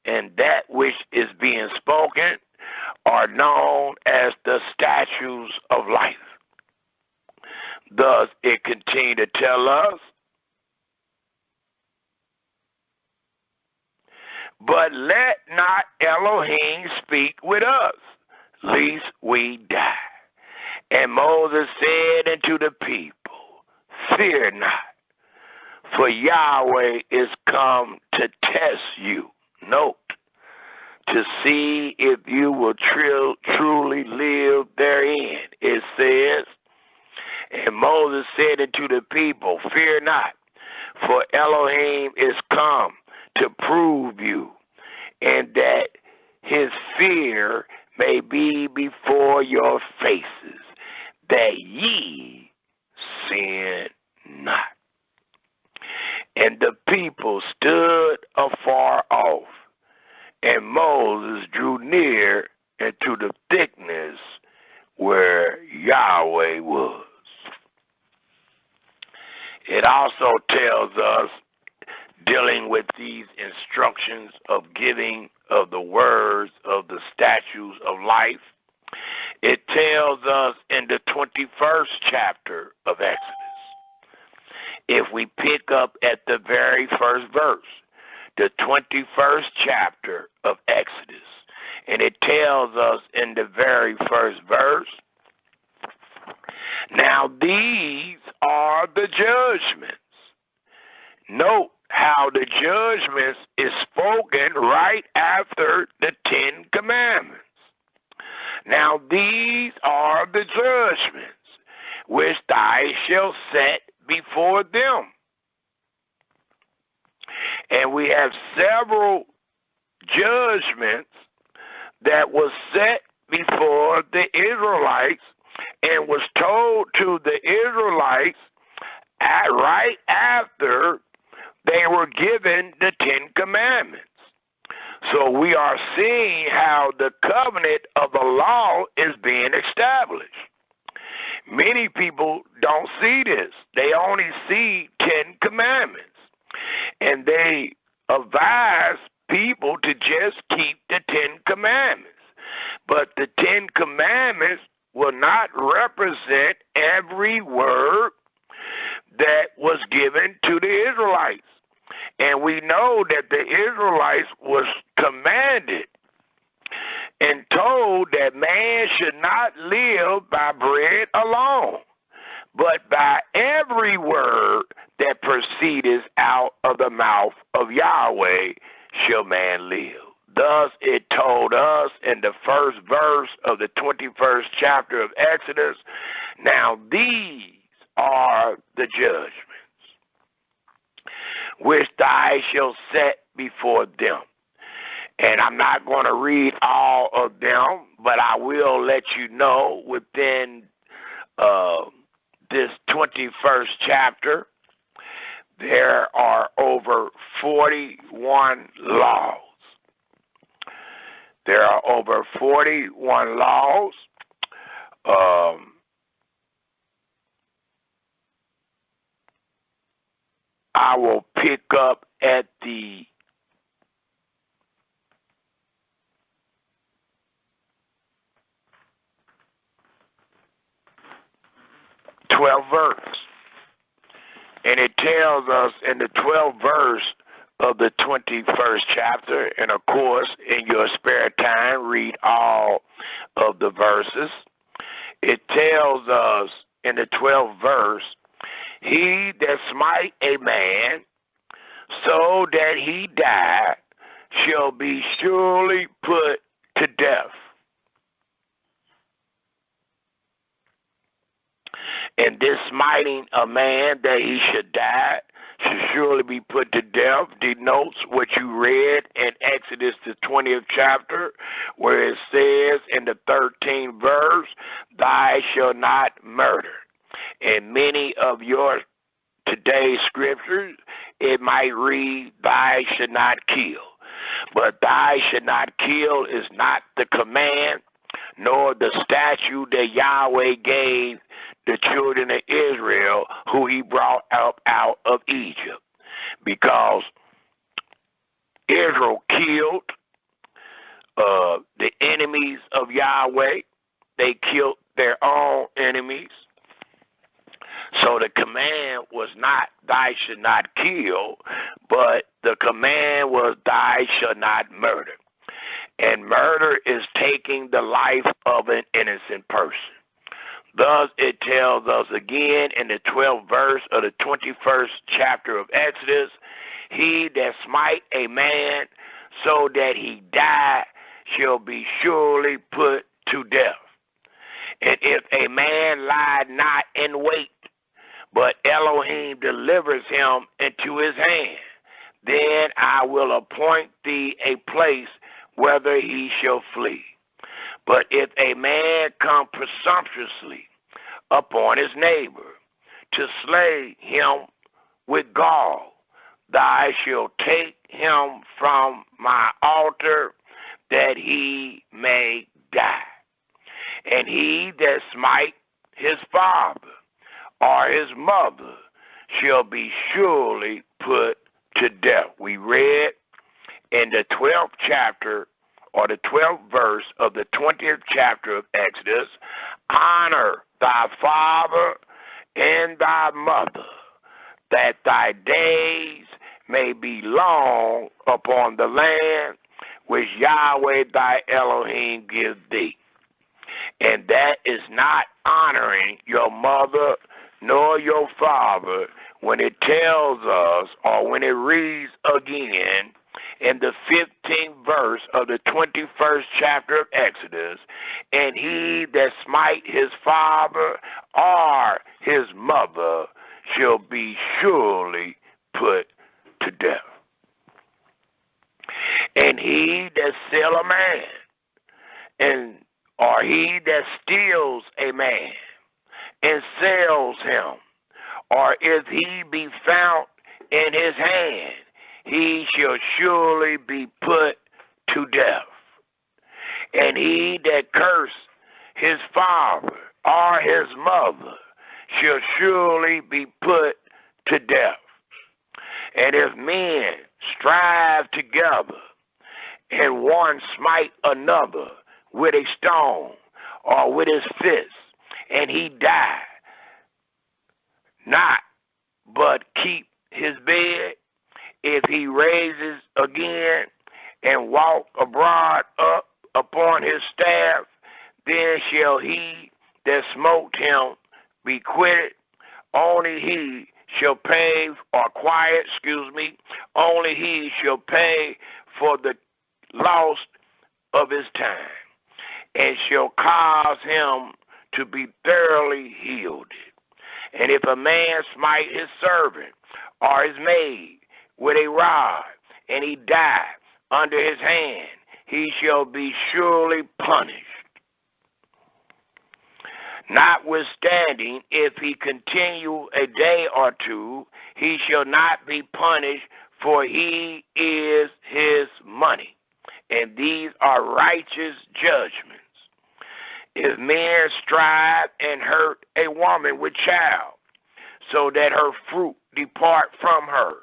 And that which is being spoken are known as the statutes of life. Thus it continued to tell us, but let not Elohim speak with us, lest we die. And Moses said unto the people, Fear not, for Yahweh is come to test you. Note, to see if you will truly live therein. It says, and Moses said unto the people, Fear not, for Elohim is come to prove you, and that his fear may be before your faces, that ye sin not. And the people stood afar off, and Moses drew near into the thickness where Yahweh was. It also tells us, dealing with these instructions of giving of the words of the statutes of life, it tells us in the 21st chapter of Exodus. If we pick up at the very first verse, the 21st chapter of Exodus, and it tells us in the very first verse, now these are the judgments. Note how the judgments is spoken right after the 10 Commandments. Now these are the judgments which thou shalt set before them. And we have several judgments that was set before the Israelites and was told to the Israelites right after they were given the 10 Commandments. So we are seeing how the covenant of the law is being established. Many people don't see this. They only see 10 Commandments. And they advise people to just keep the 10 Commandments. But the 10 Commandments will not represent every word that was given to the Israelites. And we know that the Israelites was commanded and told that man should not live by bread alone, but by every word that proceedeth out of the mouth of Yahweh shall man live. Thus it told us in the first verse of the 21st chapter of Exodus, now these are the judgments which thou shalt set before them. And I'm not going to read all of them, but I will let you know within this 21st chapter, there are over 41 laws. There are over 41 laws. I will pick up at the 12th verse. And it tells us in the 12th verse of the 21st chapter, and of course, in your spare time, read all of the verses. It tells us in the 12th verse, he that smite a man so that he die shall be surely put to death. And this smiting a man that he should die should surely be put to death denotes what you read in Exodus the 20th chapter, where it says in the 13th verse, thou shalt not murder. In many of your today's scriptures, it might read, thou should not kill. But thou should not kill is not the command, nor the statute that Yahweh gave the children of Israel who he brought up out of Egypt. Because Israel killed the enemies of Yahweh. They killed their own enemies. So the command was not, thou should not kill, but the command was, thou shalt not murder. And murder is taking the life of an innocent person. Thus, it tells us again in the 12th verse of the 21st chapter of Exodus, he that smite a man so that he die shall be surely put to death. And if a man lie not in wait, but Elohim delivers him into his hand, then I will appoint thee a place whither he shall flee. But if a man come presumptuously upon his neighbor to slay him with gall, thou shalt take him from my altar, that he may die. And he that smite his father or his mother shall be surely put to death. We read in the 12th chapter, or the 12th verse of the 20th chapter of Exodus, honor thy father and thy mother, that thy days may be long upon the land which Yahweh thy Elohim give thee. And that is not honoring your mother nor your father when it tells us, or when it reads again in the 15th verse of the 21st chapter of Exodus, and he that smite his father or his mother shall be surely put to death. And he that sell a man, or he that steals a man and sells him, or if he be found in his hand, he shall surely be put to death. And he that curse his father or his mother shall surely be put to death. And if men strive together, and one smite another with a stone or with his fist, and he die not, but keep his bed, if he raises again and walk abroad up upon his staff, then shall he that smote him be quitted. Only he shall pay, or only he shall pay for the loss of his time, and shall cause him to be thoroughly healed. And if a man smite his servant or his maid with a rod, and he die under his hand, he shall be surely punished. Notwithstanding, if he continue a day or two, he shall not be punished, for he is his money. And these are righteous judgments. If men strive and hurt a woman with child, so that her fruit depart from her,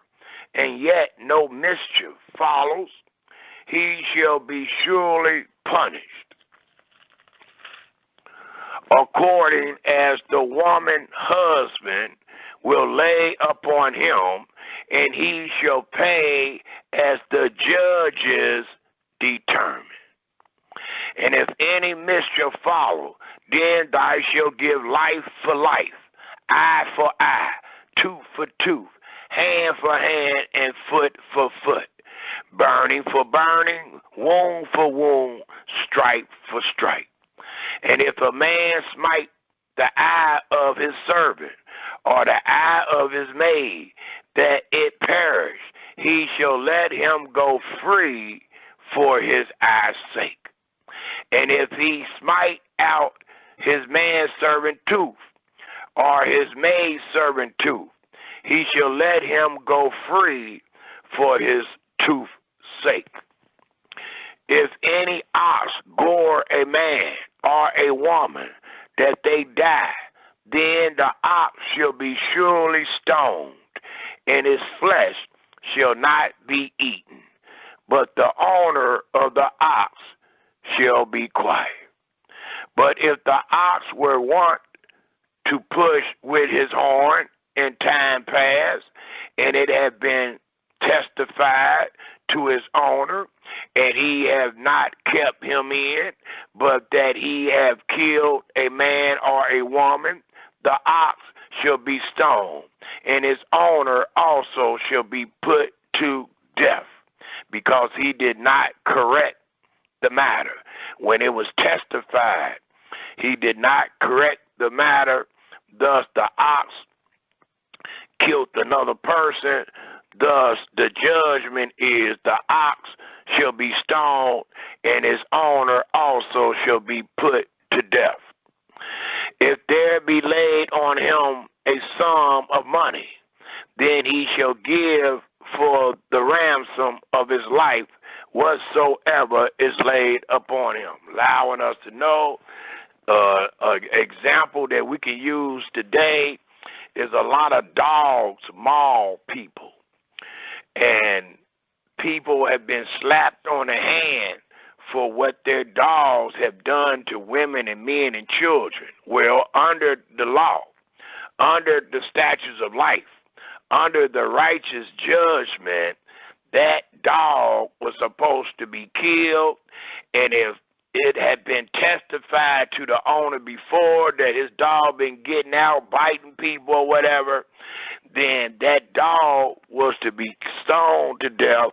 and yet no mischief follows, he shall be surely punished, according as the woman husband will lay upon him, and he shall pay as the judges determine. And if any mischief follow, then thou shalt give life for life, eye for eye, tooth for tooth, hand for hand, and foot for foot, burning for burning, wound for wound, stripe for stripe. And if a man smite the eye of his servant, or the eye of his maid, that it perish, he shall let him go free for his eye's sake. And if he smite out his manservant tooth, or his maidservant tooth, he shall let him go free for his tooth's sake. If any ox gore a man or a woman, that they die, then the ox shall be surely stoned, and his flesh shall not be eaten, but the owner of the ox shall be quiet. But if the ox were wont to push with his horn in time past, and it had been testified to his owner, and he have not kept him in, but that he have killed a man or a woman, the ox shall be stoned, and his owner also shall be put to death, because he did not correct the matter. When it was testified, he did not correct the matter, thus the ox killed another person, Thus, the judgment is the ox shall be stoned, and his owner also shall be put to death. If there be laid on him a sum of money, then he shall give for the ransom of his life whatsoever is laid upon him. Allowing us to know an example that we can use today is a lot of dogs maul people. And people have been slapped on the hand for what their dogs have done to women and men and children. Well, under the law, under the statutes of life, under the righteous judgment, that dog was supposed to be killed, and if it had been testified to the owner before that his dog been getting out, biting people or whatever, then that dog was to be stoned to death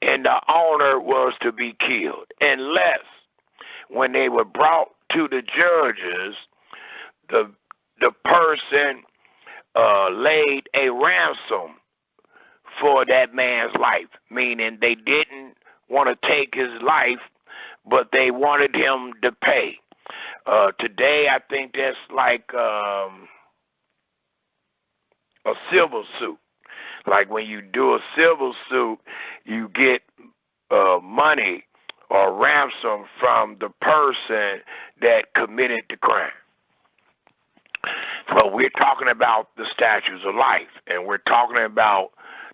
and the owner was to be killed. Unless when they were brought to the judges, the person laid a ransom for that man's life, meaning they didn't want to take his life, but they wanted him to pay. Today, I think that's like a civil suit. Like when you do a civil suit, you get money or ransom from the person that committed the crime. But we're talking about the statutes of life, and we're talking about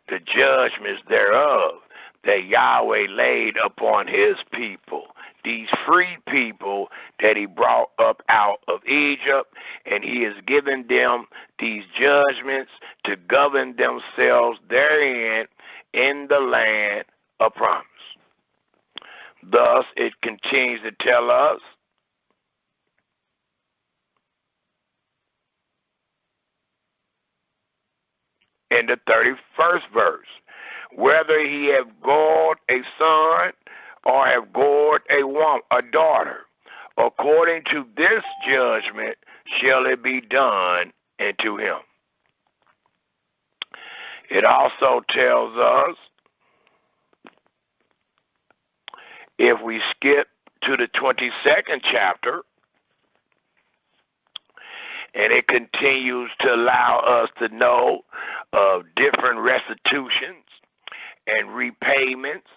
the judgments thereof that Yahweh laid upon his people, these free people that he brought up out of Egypt, and he has given them these judgments to govern themselves therein in the land of promise. Thus, it continues to tell us, in the 31st verse, whether he have gored a son or have gored a daughter, according to this judgment shall it be done unto him. It also tells us, if we skip to the 22nd chapter, and it continues to allow us to know of different restitutions and repayments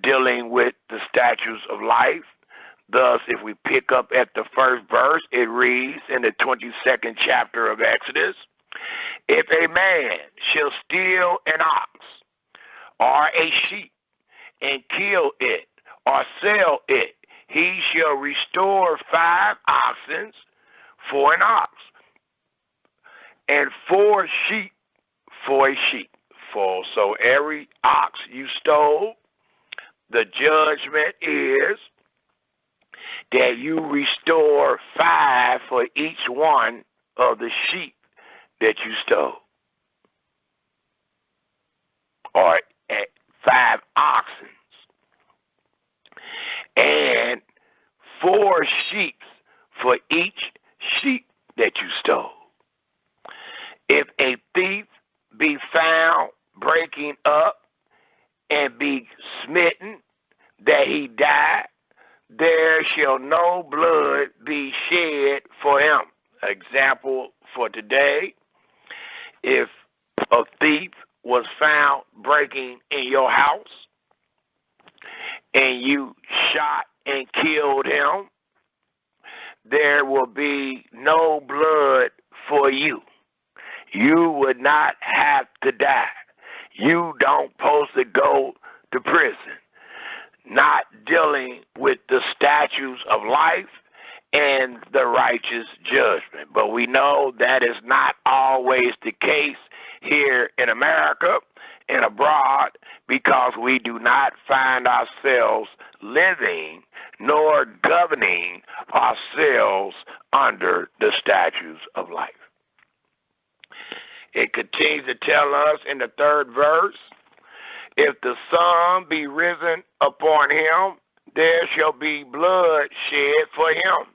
dealing with the statutes of life. Thus, if we pick up at the first verse, it reads in the 22nd chapter of Exodus, if a man shall steal an ox or a sheep and kill it or sell it, he shall restore 5 oxen for an ox, and 4 sheep for a sheep. So every ox you stole, the judgment is that you restore 5 for each one of the sheep that you stole, or 5 oxen, and 4 sheep for each sheep that you stole. If a thief be found breaking up and be smitten that he die, there shall no blood be shed for him. Example for today, if a thief was found breaking in your house and you shot and killed him, there will be no blood for you. You would not have to die. You don't supposed to go to prison. Not dealing with the statutes of life and the righteous judgment. But we know that is not always the case here in America and abroad, because we do not find ourselves living nor governing ourselves under the statutes of life. It continues to tell us in the 3rd verse, if the sun be risen upon him, there shall be blood shed for him,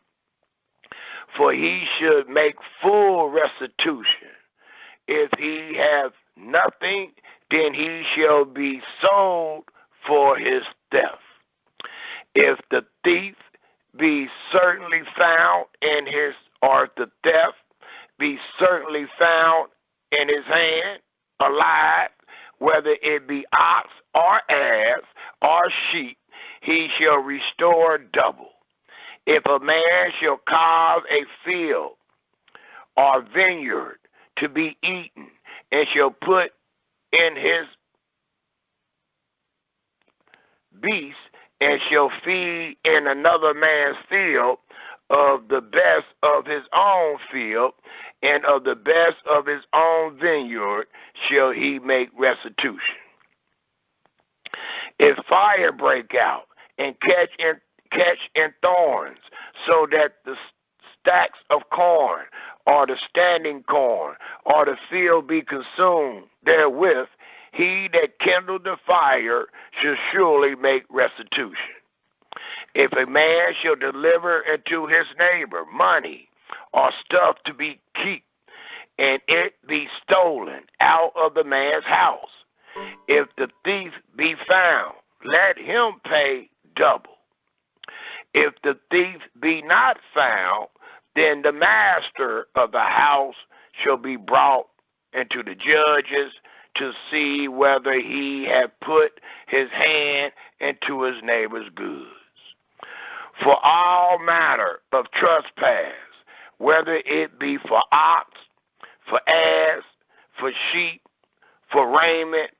for he should make full restitution. If he have nothing then he shall be sold for his theft. If the thief be certainly found in his, or if the theft be certainly found in his hand, alive, whether it be ox or ass or sheep, he shall restore double. If a man shall cause a field or vineyard to be eaten, and shall put in his beast, and shall feed in another man's field of the best of his own field, and of the best of his own vineyard shall he make restitution. If fire break out and catch in thorns, so that the stacks of corn, or the standing corn, or the field be consumed therewith, he that kindled the fire shall surely make restitution. If a man shall deliver unto his neighbor money or stuff to be kept, and it be stolen out of the man's house, if the thief be found, let him pay double. If the thief be not found, then the master of the house shall be brought into the judges to see whether he have put his hand into his neighbor's goods. For all matter of trespass, whether it be for ox, for ass, for sheep, for raiment,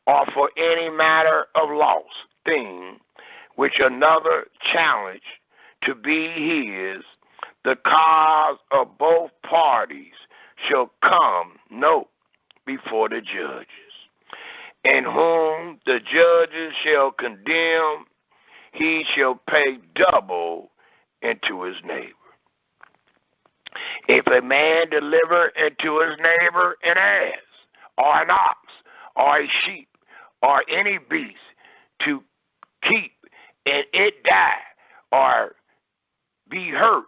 or for any matter of lost thing, which another challenge to be his, the cause of both parties shall come, before the judges, and whom the judges shall condemn, he shall pay double into his neighbor. If a man deliver into his neighbor an ass, or an ox, or a sheep, or any beast to keep, and it die, or be hurt,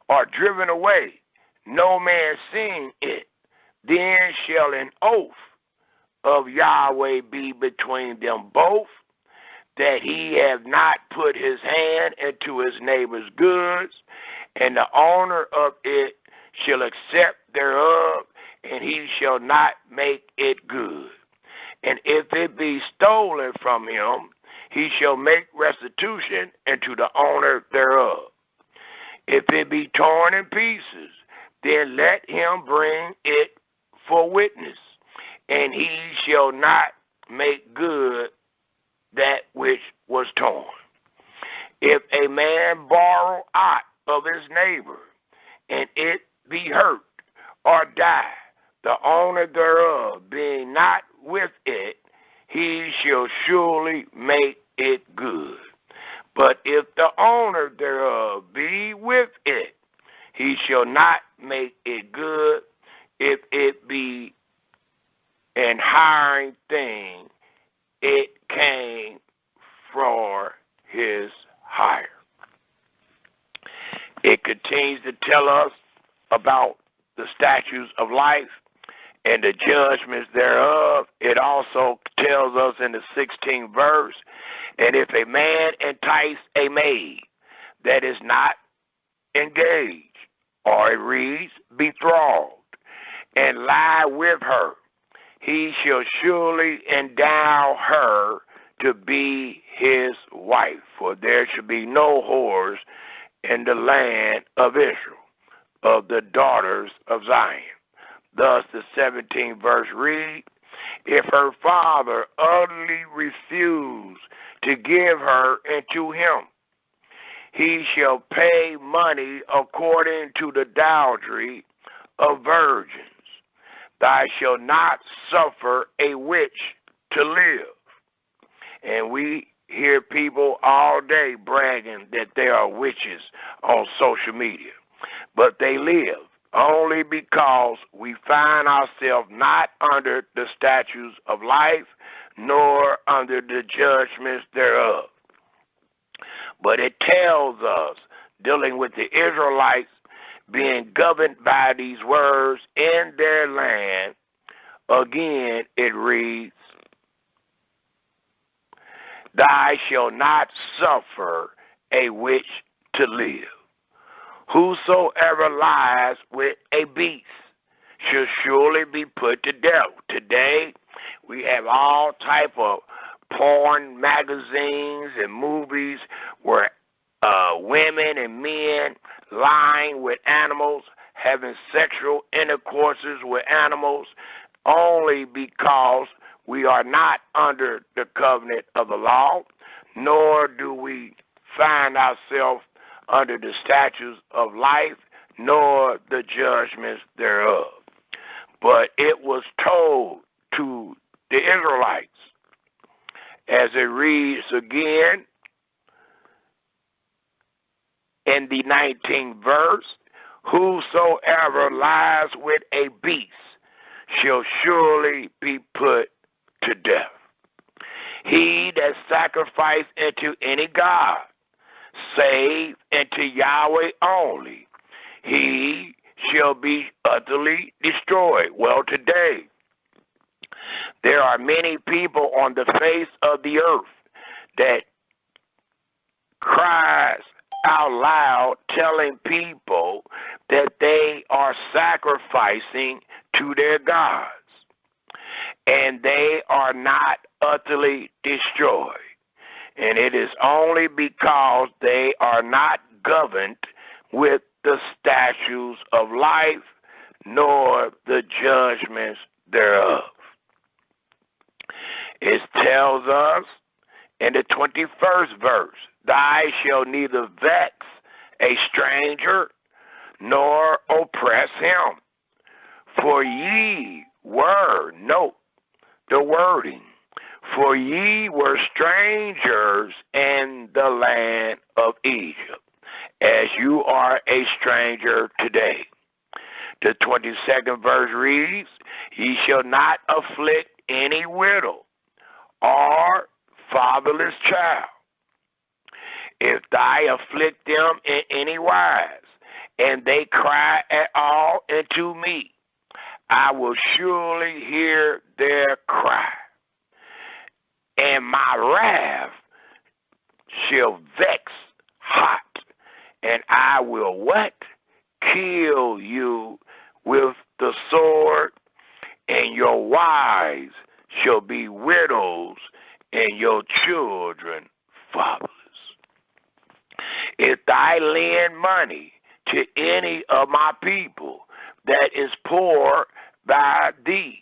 or driven away, no man seeing it, then shall an oath of Yahweh be between them both, that he have not put his hand into his neighbor's goods, and the owner of it shall accept thereof, and he shall not make it good. And if it be stolen from him, he shall make restitution unto the owner thereof. If it be torn in pieces, then let him bring it for witness, and he shall not make good that which was torn. If a man borrow aught of his neighbor, and it be hurt or die, the owner thereof being not with it, he shall surely make it good. But if the owner thereof be with it, he shall not make it good. If it be an hiring thing, it came for his hire. It continues to tell us about the statutes of life and the judgments thereof. It also tells us in the 16th verse, and if a man entice a maid that is not engaged, or it reads, betrothed, and lie with her, he shall surely endow her to be his wife, for there shall be no whores in the land of Israel, of the daughters of Zion. Thus the 17th verse reads, if her father utterly refuse to give her into him, he shall pay money according to the dowry of virgins. Thou shalt not suffer a witch to live. And we hear people all day bragging that they are witches on social media. But they live only because we find ourselves not under the statutes of life, nor under the judgments thereof. But it tells us, dealing with the Israelites being governed by these words in their land, again it reads, Thou shalt not suffer a witch to live. Whosoever lies with a beast shall surely be put to death. Today, we have all type of porn magazines and movies where women and men lying with animals, having sexual intercourses with animals, only because we are not under the covenant of the law, nor do we find ourselves under the statutes of life, nor the judgments thereof. But it was told to the Israelites, as it reads again in the 19th verse, whosoever lies with a beast shall surely be put to death. He that sacrifice unto any god, save unto Yahweh only, he shall be utterly destroyed. Well, today, there are many people on the face of the earth that cries out loud telling people that they are sacrificing to their gods, and they are not utterly destroyed. And it is only because they are not governed with the statutes of life, nor the judgments thereof. It tells us in the 21st verse, thou shalt neither vex a stranger, nor oppress him. For ye were, note the wording, for ye were strangers in the land of Egypt, as you are a stranger today. The 22nd verse reads, ye shall not afflict any widow or fatherless child. If thou afflict them in any wise, and they cry at all unto me, I will surely hear their cry, and my wrath shall vex hot, and I will what? Kill you with the sword, and your wives shall be widows, and your children fatherless. If thou lend money to any of my people that is poor by thee,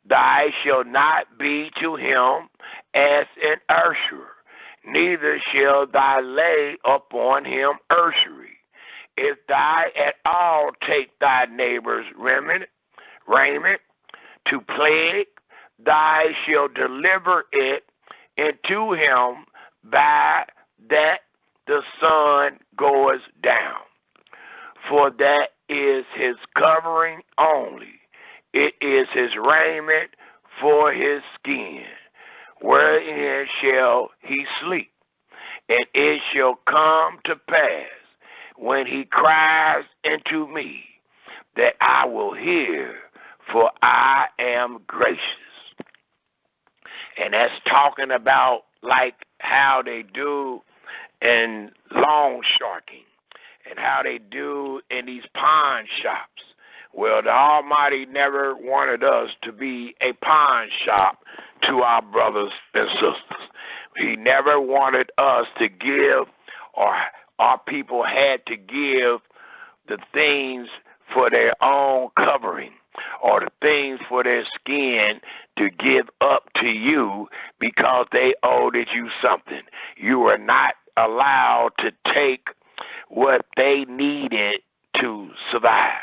thou shalt not be to him as an usurer, neither shall thou lay upon him usury. If thou at all take thy neighbor's raiment to plague, thou shalt deliver it into him by that the sun goes down. For that is his covering only. It is his raiment for his skin, wherein shall he sleep. And it shall come to pass, when he cries unto me, that I will hear, for I am gracious. And that's talking about like how they do in loan sharking and how they do in these pawn shops. Well, the Almighty never wanted us to be a pawn shop to our brothers and sisters. He never wanted us to give, or our people had to give the things for their own covering or the things for their skin to give up to you because they owed you something. You were not allowed to take what they needed to survive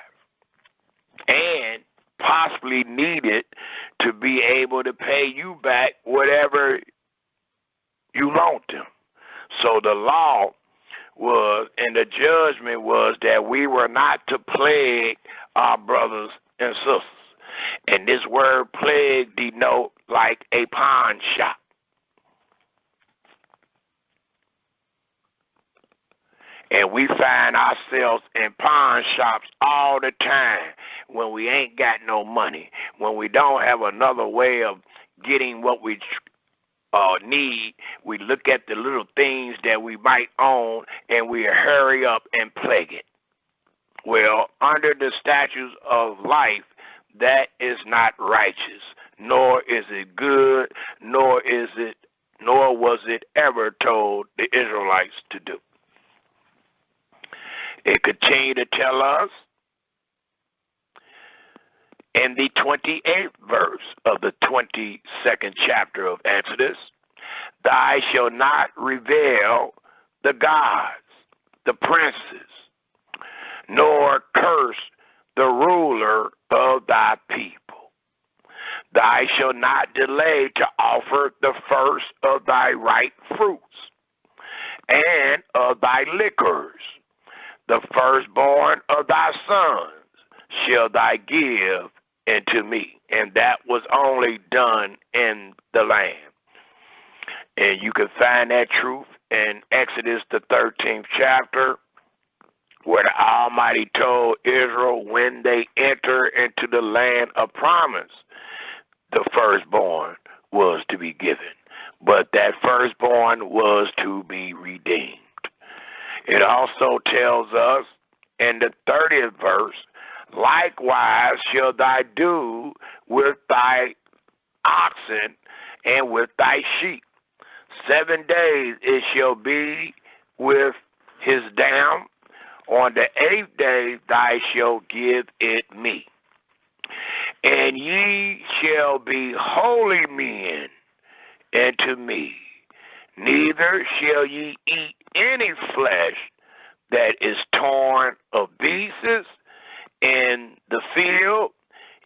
and possibly needed to be able to pay you back whatever you loaned them. So the law was, and the judgment was, that we were not to plague our brothers and sisters. And this word plague denote like a pawn shop. And we find ourselves in pawn shops all the time when we ain't got no money, when we don't have another way of getting what we need, we look at the little things that we might own and we hurry up and plague it. Well, under the statutes of life, that is not righteous, nor is it good, nor was it ever told the Israelites to do. It continued to tell us in the 28th verse of the 22nd chapter of Exodus, thou shalt not revile the gods, the princes, nor curse the ruler of thy people. Thou shalt not delay to offer the first of thy ripe fruits, and of thy liquors, the firstborn of thy sons shall thou give unto me. And that was only done in the land. And you can find that truth in Exodus, the 13th chapter, where the Almighty told Israel when they enter into the land of promise, the firstborn was to be given. But that firstborn was to be redeemed. It also tells us in the 30th verse, likewise shall thou do with thy oxen and with thy sheep. 7 days it shall be with his dam. On the 8th day thou shalt give it me. And ye shall be holy men unto me. Neither shall ye eat any flesh that is torn of beasts in the field.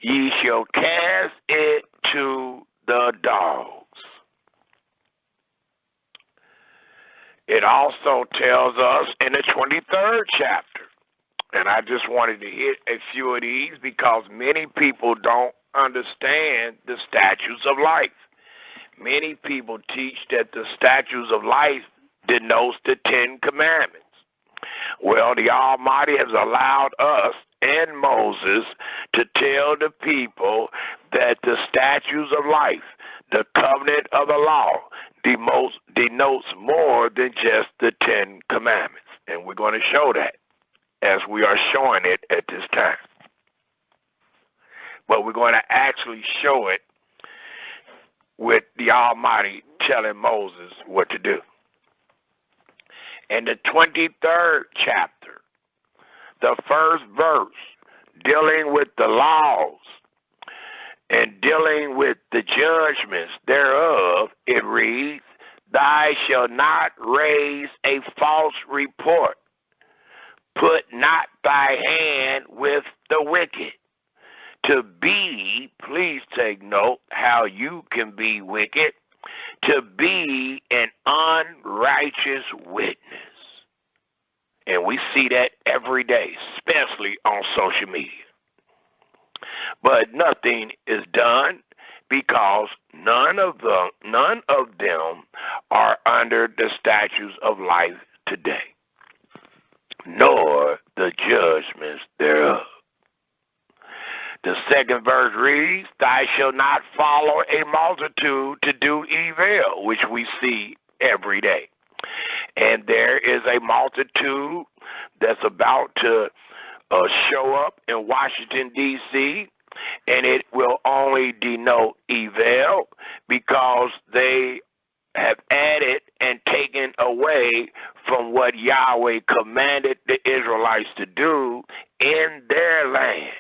Ye shall cast it to the dogs. It also tells us in the 23rd chapter, and I just wanted to hit a few of these because many people don't understand the statutes of life. Many people teach that the statutes of life denotes the 10 commandments. Well, the Almighty has allowed us and Moses to tell the people that the statutes of life, the covenant of the law, denotes more than just the 10 commandments. And we're going to show that as we are showing it at this time. But we're going to actually show it with the Almighty telling Moses what to do. In the 23rd chapter, the first verse, dealing with the laws and dealing with the judgments thereof, it reads, thou shalt not raise a false report. Put not thy hand with the wicked. To be, please take note how you can be wicked, to be an unrighteous witness. And we see that every day, especially on social media. But nothing is done because none of them are under the statutes of life today, nor the judgments thereof. The second verse reads, thou shalt not follow a multitude to do evil, which we see every day. And there is a multitude that's about to show up in Washington, D.C., and it will only denote evil because they have added and taken away from what Yahweh commanded the Israelites to do in their land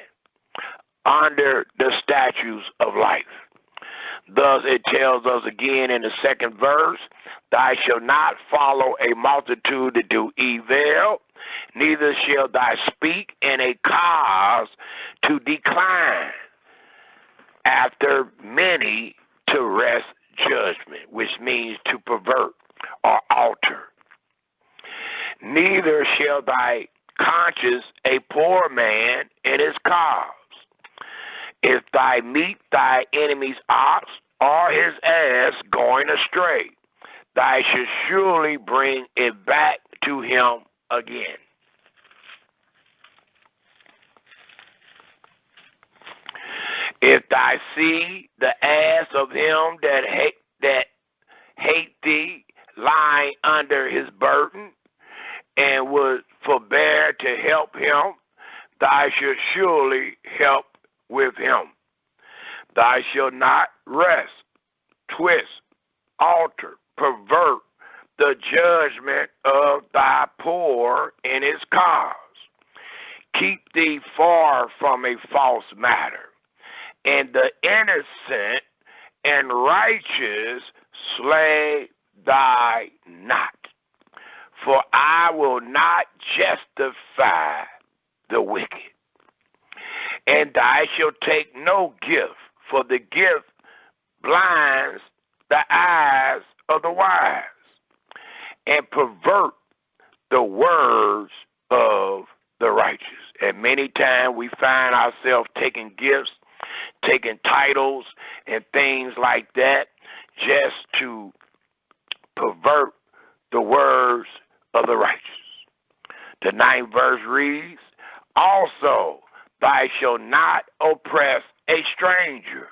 under the statutes of life. Thus it tells us again in the second verse, thou shalt not follow a multitude to do evil, neither shalt thou speak in a cause to decline after many to wrest judgment, which means to pervert or alter. Neither shall thy conscience a poor man in his cause. If thou meet thy enemy's ox or his ass going astray, thou shalt surely bring it back to him again. If thou see the ass of him that hate thee, lying under his burden, and would forbear to help him, thou shalt surely help with him. Thou shalt not wrest, twist, alter, pervert the judgment of thy poor in his cause. Keep thee far from a false matter, and the innocent and righteous slay thy not. For I will not justify the wicked. And thou shalt take no gift, for the gift blinds the eyes of the wise, and pervert the words of the righteous. And many times we find ourselves taking gifts, taking titles, and things like that just to pervert the words of the righteous. The 9th verse reads, also thou shalt not oppress a stranger.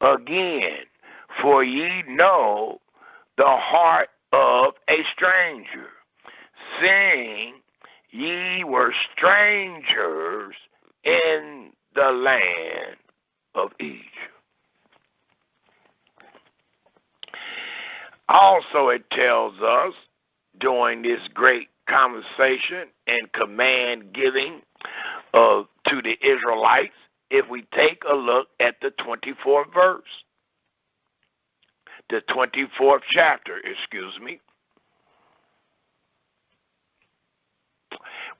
Again, for ye know the heart of a stranger, seeing ye were strangers in the land of Egypt. Also, it tells us during this great conversation and command giving to the Israelites, if we take a look at the 24th verse, the 24th chapter,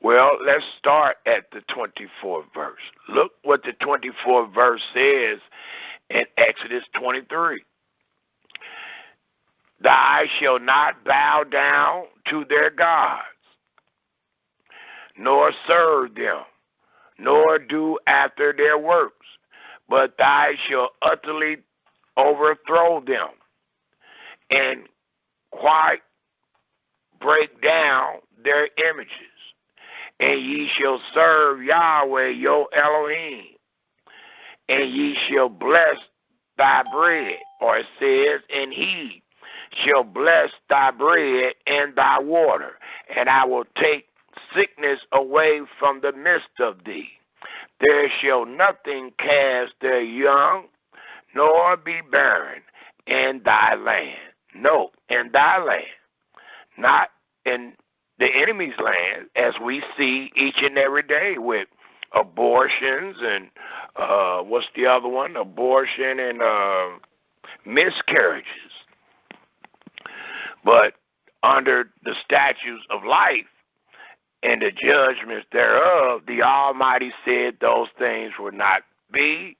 Well, let's start at the 24th verse. Look what the 24th verse says in Exodus 23. Thou shalt not bow down to their gods, nor serve them, nor do after their works, but thou shalt utterly overthrow them, and quite break down their images. And ye shall serve Yahweh your Elohim, and ye shall bless thy bread, or it says, and he shall bless thy bread and thy water, and I will take sickness away from the midst of thee. There shall nothing cast their young, nor be barren in thy land. No, in thy land, not in the enemy's land, as we see each and every day with abortions and what's the other one? Abortion and miscarriages. But under the statutes of life and the judgments thereof, the Almighty said those things would not be.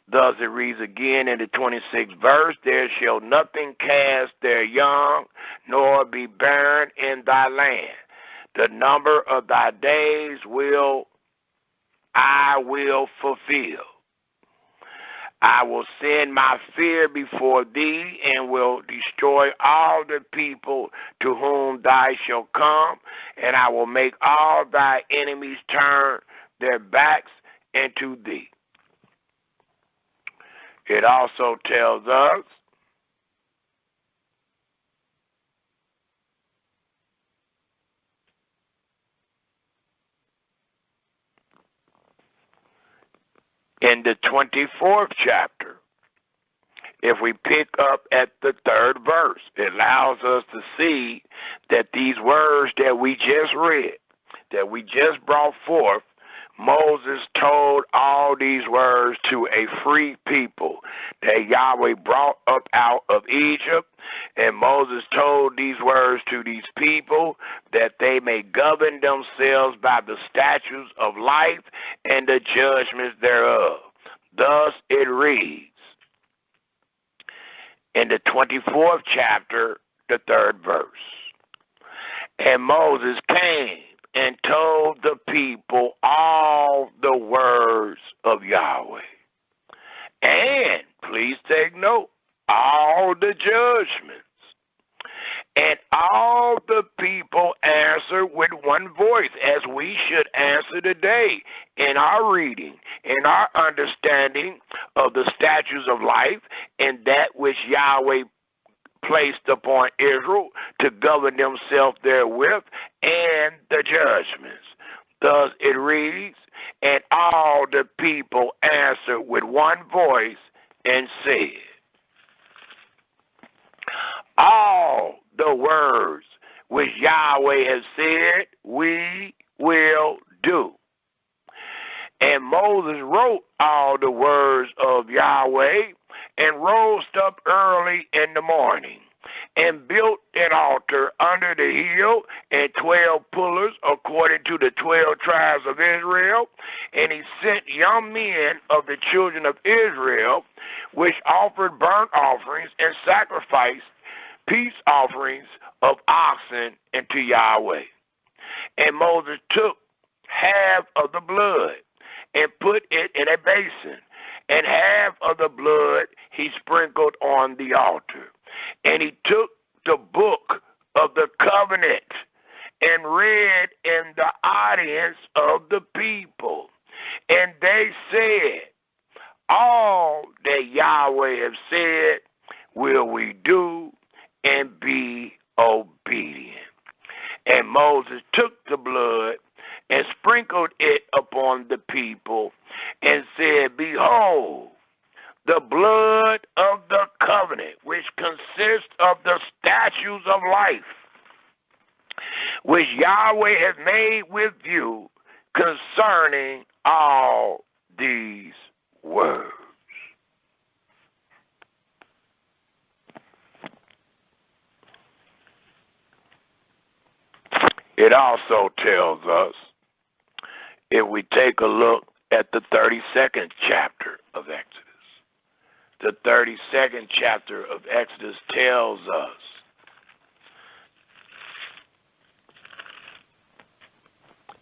Thus it reads again in the 26th verse, there shall nothing cast their young, nor be barren in thy land. The number of thy days I will fulfill. I will send my fear before thee, and will destroy all the people to whom thou shalt come, and I will make all thy enemies turn their backs into thee. It also tells us in the 24th chapter, if we pick up at the 3rd verse, it allows us to see that these words that we just read, that we just brought forth, Moses told all these words to a free people that Yahweh brought up out of Egypt, and Moses told these words to these people that they may govern themselves by the statutes of life and the judgments thereof. Thus it reads in the 24th chapter, the 3rd verse. And Moses came and told the people all the words of Yahweh. And, please take note, all the judgments. And all the people answered with one voice, as we should answer today in our reading, in our understanding of the statutes of life and that which Yahweh placed upon Israel to govern themselves therewith, and the judgments. Thus it reads, and all the people answered with one voice and said, all the words which Yahweh has said, we will do. And Moses wrote all the words of Yahweh and rose up early in the morning and built an altar under the hill and 12 pillars according to the 12 tribes of Israel. And he sent young men of the children of Israel, which offered burnt offerings and sacrificed peace offerings of oxen unto Yahweh. And Moses took half of the blood and put it in a basin, and half of the blood he sprinkled on the altar. And he took the book of the covenant and read in the audience of the people. And they said, all that Yahweh has said will we do and be obedient. And Moses took the blood and sprinkled it upon the people and said, behold, the blood of the covenant, which consists of the statutes of life, which Yahweh has made with you concerning all these words. It also tells us, if we take a look at the 32nd chapter of Exodus, the 32nd chapter of Exodus tells us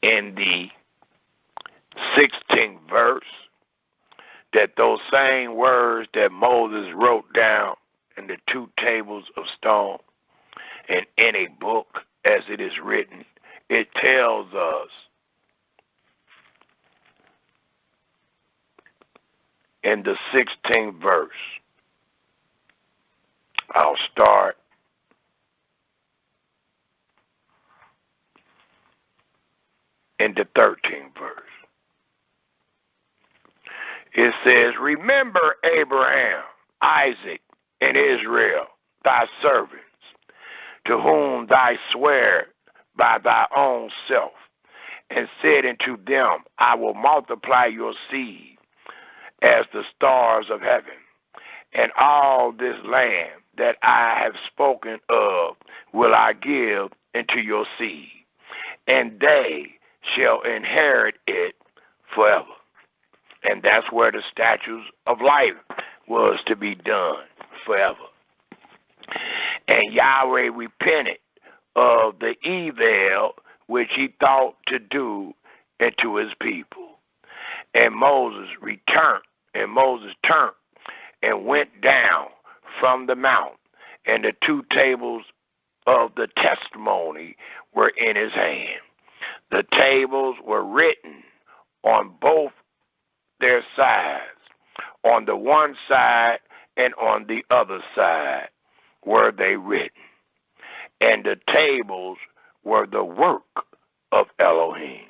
in the 16th verse that those same words that Moses wrote down in the 2 tables of stone and in a book as it is written, it tells us in the 16th verse, I'll start in the 13th verse. It says, remember Abraham, Isaac, and Israel, thy servants, to whom thou swear by thy own self, and said unto them, I will multiply your seed as the stars of heaven, and all this land that I have spoken of will I give into your seed, and they shall inherit it forever. And that's where the statutes of life was to be done forever. And Yahweh repented of the evil which he thought to do unto his people. And Moses turned and went down from the mount, and the 2 tables of the testimony were in his hand. The tables were written on both their sides, on the one side and on the other side were they written. And the tables were the work of Elohim,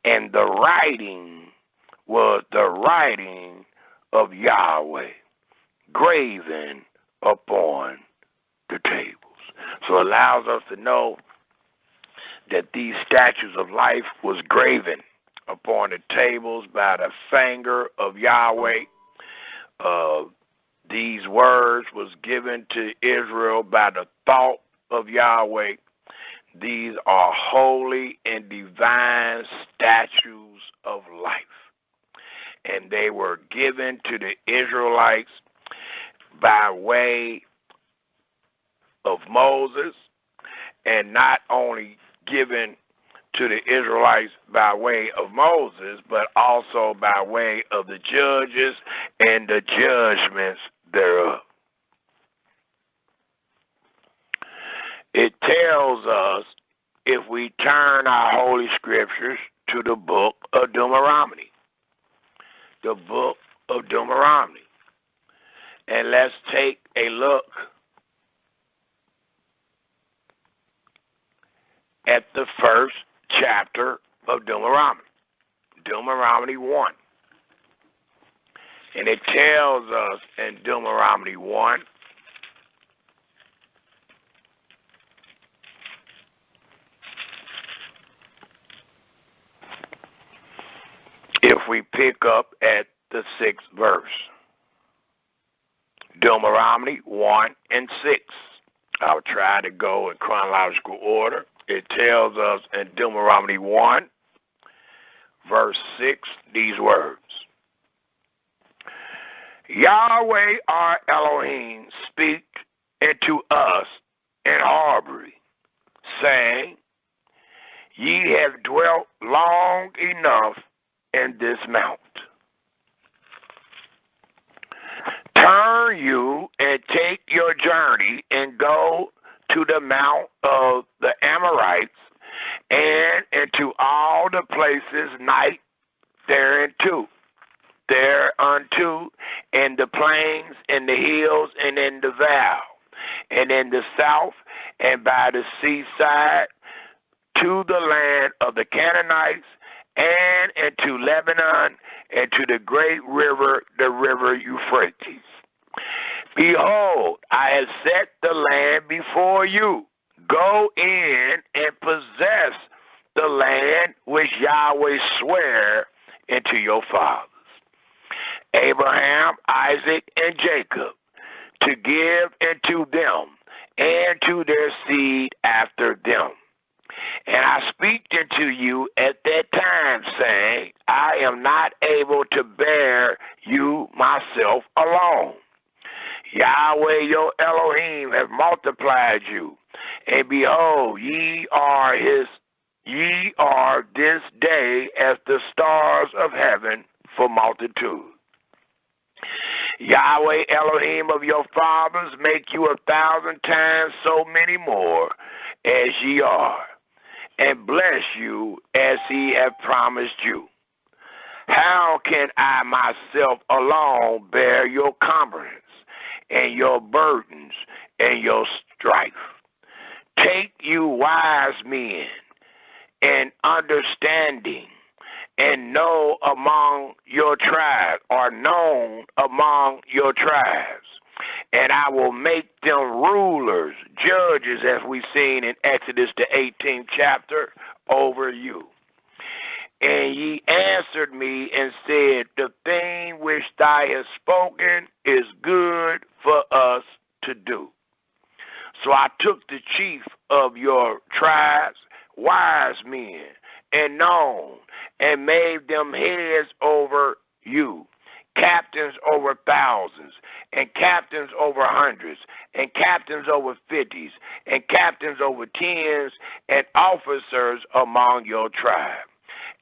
and the writing was the writing of Yahweh, graven upon the tables. So it allows us to know that these statutes of life was graven upon the tables by the finger of Yahweh. These words was given to Israel by the thought of Yahweh. These are holy and divine statutes of life. And they were given to the Israelites by way of Moses, and not only given to the Israelites by way of Moses, but also by way of the judges and the judgments thereof. It tells us, if we turn our holy scriptures to the book of Deuteronomy, the book of Deuteronomy, and let's take a look at the first chapter of Deuteronomy, Deuteronomy 1. And it tells us in Deuteronomy 1, if we pick up at the 6th verse, Deuteronomy 1 and 6. I'll try to go in chronological order. It tells us in Deuteronomy 1, verse 6, these words. Yahweh our Elohim speak unto us in Hebrew, saying, Ye have dwelt long enough in this mount. Turn you and take your journey and go to the mount of the Amorites and into all the places night thereunto, in the plains, in the hills, and in the vale, and in the south, and by the seaside, to the land of the Canaanites, and into Lebanon, and to the great river, the river Euphrates. Behold, I have set the land before you. Go in and possess the land which Yahweh sware unto your fathers, Abraham, Isaac, and Jacob, to give unto them and to their seed after them. And I speak unto you at that time, saying, I am not able to bear you myself alone. Yahweh your Elohim hath multiplied you, and behold, ye are this day as the stars of heaven for multitude. Yahweh Elohim of your fathers make you 1,000 times so many more as ye are, and bless you as he hath promised you. How can I myself alone bear your cumbrance and your burdens and your strife? Take you wise men and understanding, and know among your tribes, or known among your tribes, and I will make them rulers, judges, as we've seen in Exodus the 18th chapter, over you. And ye answered me and said, the thing which thou hast spoken is good for us to do. So I took the chief of your tribes, wise men, and known, and made them heads over you, captains over thousands, and captains over hundreds, and captains over 50s, and captains over 10s, and officers among your tribe.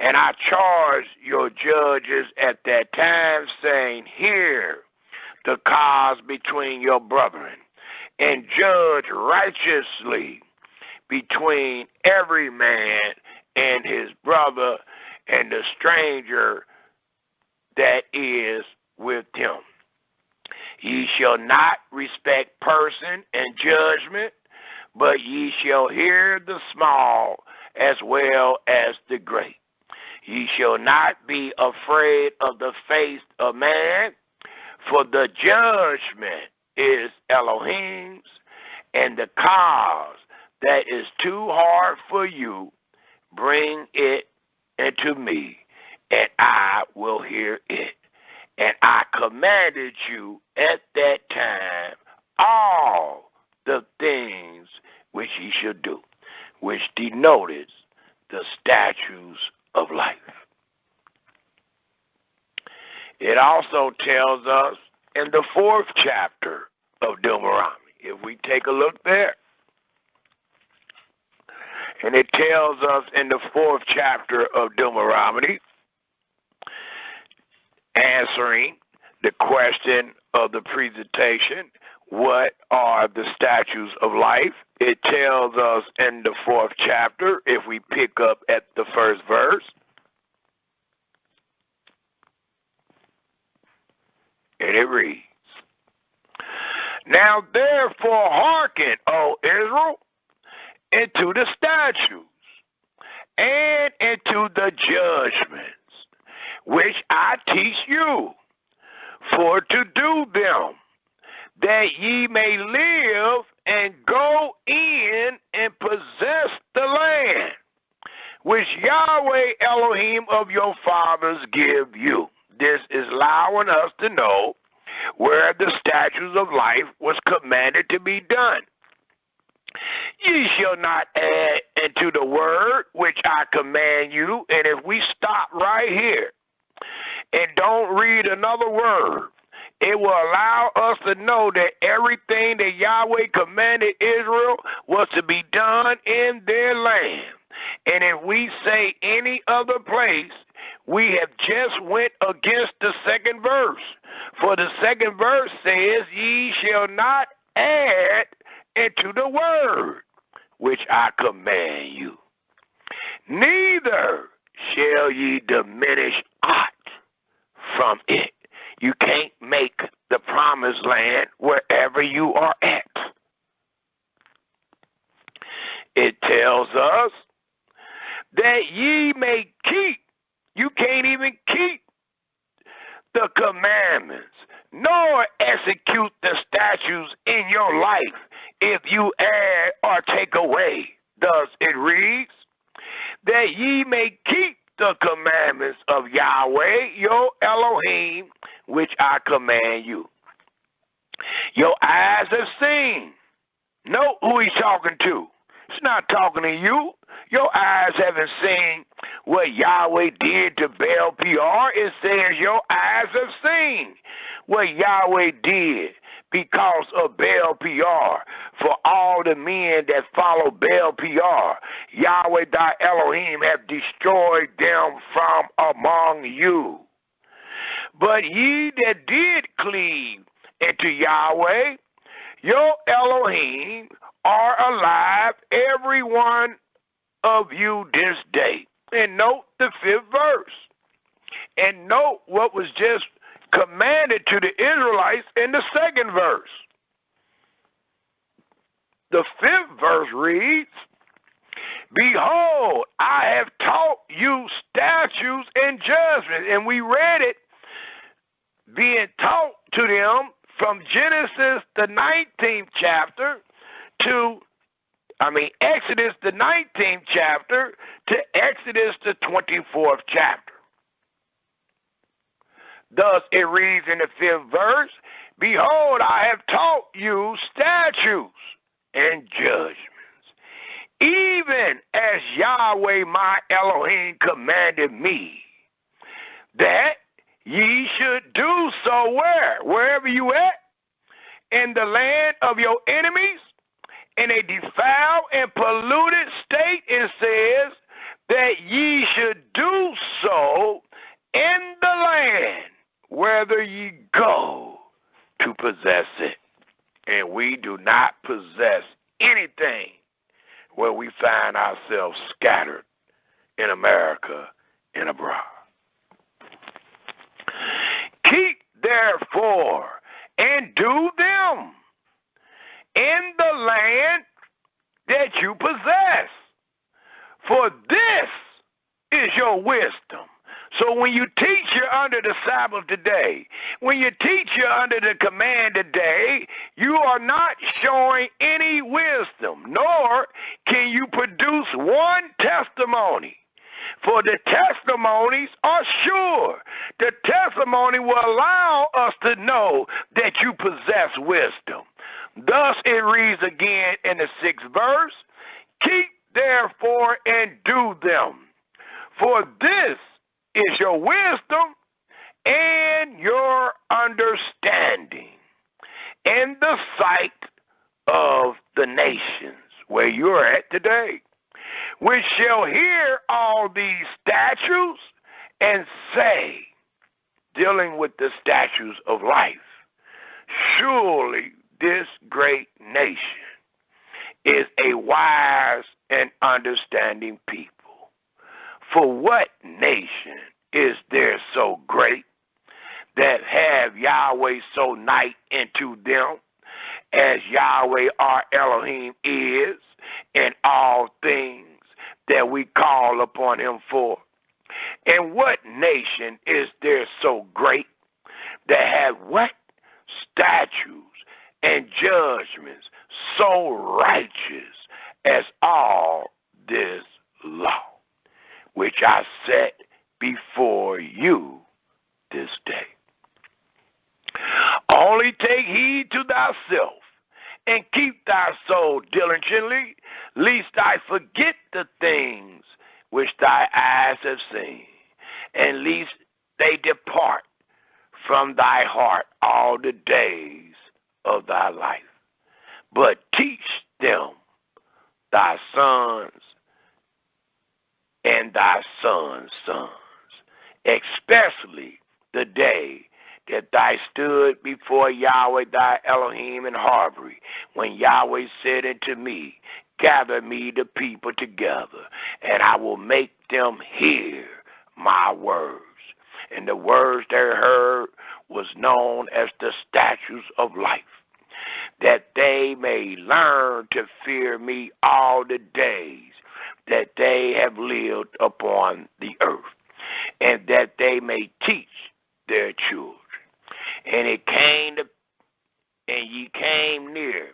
And I charged your judges at that time, saying, hear the cause between your brethren, and judge righteously between every man and his brother and the stranger that is with him. Ye shall not respect person and judgment, but ye shall hear the small as well as the great. Ye shall not be afraid of the face of man, for the judgment is Elohim's, and the cause that is too hard for you, bring it unto me, and I will hear it. And I commanded you at that time all the things which ye should do, which denoted the statutes of life. It also tells us in the 4th chapter of Deuteronomy, if we take a look there, and it tells us in the 4th chapter of Deuteronomy, answering the question of the presentation, what are the statutes of life? It tells us in the 4th chapter, if we pick up at the 1st verse, and it reads, Now therefore hearken, O Israel, into the statutes and into the judgments which I teach you, for to do them, that ye may live and go in and possess the land which Yahweh Elohim of your fathers give you. This is allowing us to know where the statutes of life was commanded to be done. Ye shall not add into the word which I command you. And if we stop right here and don't read another word, it will allow us to know that everything that Yahweh commanded Israel was to be done in their land. And if we say any other place, we have just went against the second verse. For the second verse says, ye shall not add into the word which I command you, neither shall ye diminish aught from it. You can't make the promised land wherever you are at. It tells us that ye may keep. You can't even keep the commandments, nor execute the statutes in your life if you add or take away. Thus it reads, that ye may keep the commandments of Yahweh, your Elohim, which I command you. Your eyes have seen. Note who he's talking to. It's not talking to you. Your eyes haven't seen what Yahweh did to Baal Peor. It says your eyes have seen what Yahweh did because of Baal Peor. For all the men that follow Baal Peor, Yahweh thy Elohim have destroyed them from among you. But ye that did cleave into Yahweh, your Elohim, are alive, every one of you this day. And note the 5th verse. And note what was just commanded to the Israelites in the 2nd verse. The 5th verse reads, behold, I have taught you statutes and judgments. And we read it being taught to them from Genesis the 19th chapter to Exodus the 19th chapter to Exodus the 24th chapter. Thus it reads in the 5th verse, behold, I have taught you statutes and judgments, even as Yahweh my Elohim commanded me, that ye should do so where? Wherever you at, in the land of your enemies, in a defiled and polluted state, it says that ye should do so in the land, whether ye go to possess it. And we do not possess anything where we find ourselves scattered in America and abroad. Keep therefore and do them in the land that you possess, for this is your wisdom. So when you teach you're under the Sabbath today, when you teach you're under the command today, you are not showing any wisdom, nor can you produce one testimony. For the testimonies are sure. The testimony will allow us to know that you possess wisdom. Thus it reads again in the 6th verse, keep therefore and do them, for this is your wisdom and your understanding in the sight of the nations where you're at today, which shall hear all these statutes and say, dealing with the statutes of life, surely this great nation is a wise and understanding people. For what nation is there so great that have Yahweh so nigh into them as Yahweh our Elohim is in all things that we call upon him for? And what nation is there so great that have what? Statutes and judgments so righteous as all this law, which I set before you this day. Only take heed to thyself, and keep thy soul diligently, lest I forget the things which thy eyes have seen, and lest they depart from thy heart all the days of thy life. But teach them thy sons and thy sons' sons, especially the day that thou stood before Yahweh thy Elohim in Horeb, when Yahweh said unto me, gather me the people together, and I will make them hear my words. And the words they heard was known as the statutes of life, that they may learn to fear me all the days that they have lived upon the earth, and that they may teach their children. And ye came near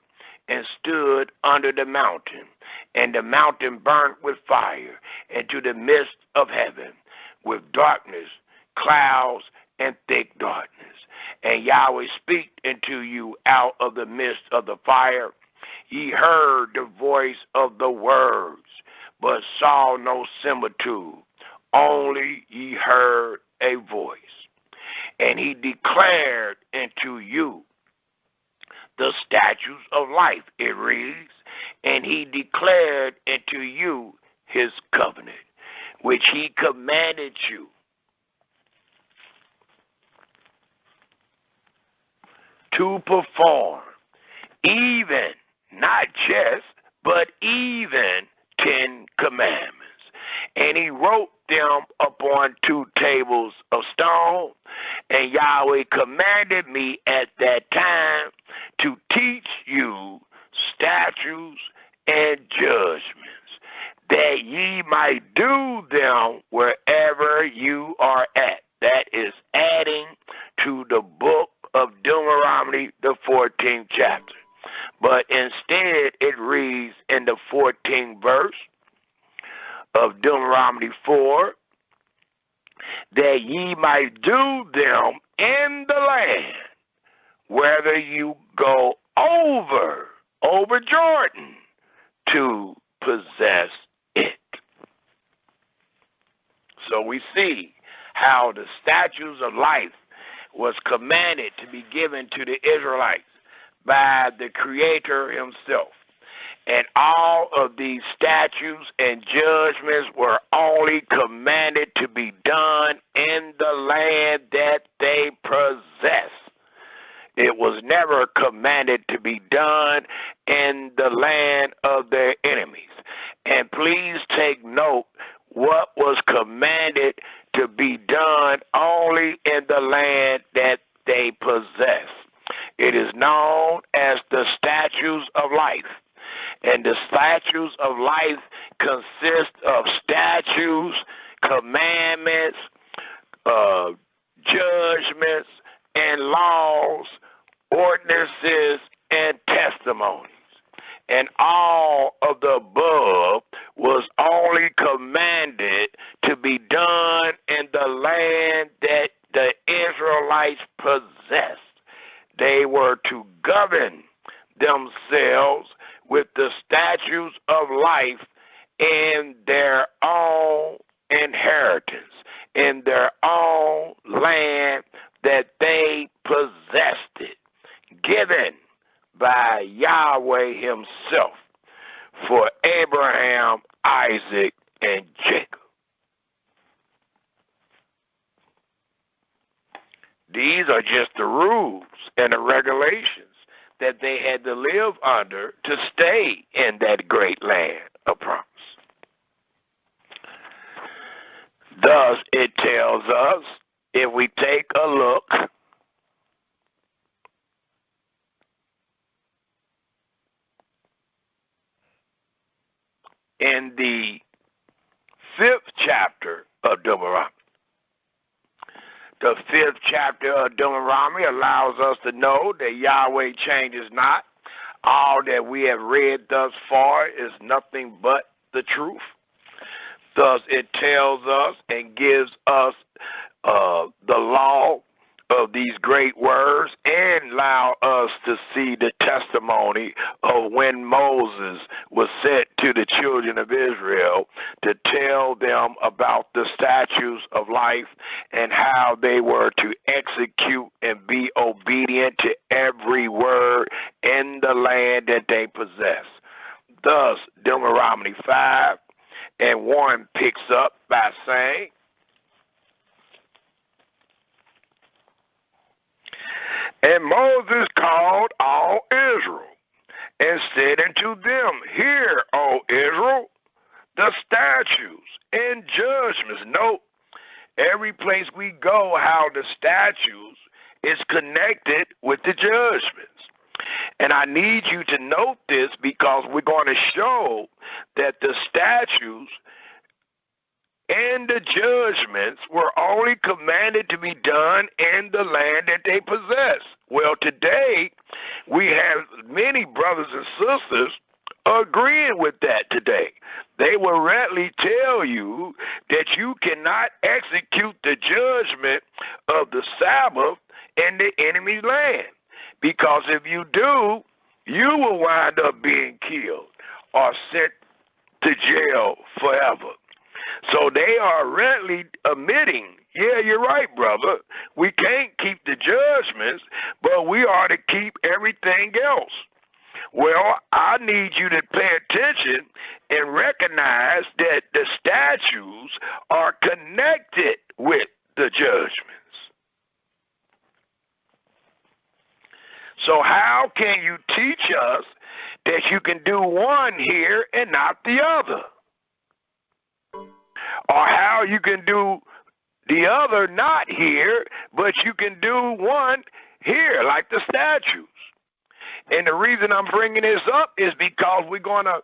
and stood under the mountain, and the mountain burnt with fire, and to the midst of heaven with darkness, clouds, and thick darkness. And Yahweh speak unto you out of the midst of the fire. Ye heard the voice of the words, but saw no similitude, only ye heard a voice. And he declared unto you the statutes of life, it reads, and he declared unto you his covenant, which he commanded you to perform, even, not just, but even 10 commandments. And he wrote them upon 2 tables of stone, and Yahweh commanded me at that time to teach you statutes and judgments, that ye might do them wherever you are at. That is adding to the book of Deuteronomy, the 14th chapter. But instead it reads in the 14th verse of Deuteronomy 4, that ye might do them in the land, whether you go over Jordan to possess it. So we see how the statutes of life was commanded to be given to the Israelites by the Creator himself. And all of these statutes and judgments were only commanded to be done in the land that they possess. It was never commanded to be done in the land of their enemies. And please take note, what was commanded to be done only in the land that they possess. It is known as the statutes of life. And the statutes of life consist of statutes, commandments, judgments, and laws, ordinances, and testimonies. And all of the above was only commanded to be done in the land that the Israelites possessed. They were to govern themselves with the statutes of life in their own inheritance, in their own land that they possessed it, given by Yahweh himself for Abraham, Isaac, and Jacob. These are just the rules and the regulations that they had to live under to stay in that great land of promise. Thus, it tells us, if we take a look in the 5th chapter of Deuteronomy. The 5th chapter of Deuteronomy allows us to know that Yahweh changes not. All that we have read thus far is nothing but the truth. Thus, it tells us and gives us the law of these great words and allow us to see the testimony of when Moses was sent to the children of Israel to tell them about the statutes of life and how they were to execute and be obedient to every word in the land that they possess. Thus, Deuteronomy 5:1 picks up by saying, "And Moses called all Israel, and said unto them, Hear, O Israel, the statutes and judgments." Note, every place we go, how the statutes is connected with the judgments. And I need you to note this because we're going to show that the statutes and the judgments were only commanded to be done in the land that they possess. Well, today, we have many brothers and sisters agreeing with that today. They will readily tell you that you cannot execute the judgment of the Sabbath in the enemy's land, because if you do, you will wind up being killed or sent to jail forever. So they are readily admitting, yeah, you're right, brother. We can't keep the judgments, but we are to keep everything else. Well, I need you to pay attention and recognize that the statutes are connected with the judgments. So how can you teach us that you can do one here and not the other? Or how you can do the other not here, but you can do one here, like the statutes. And the reason I'm bringing this up is because we're going to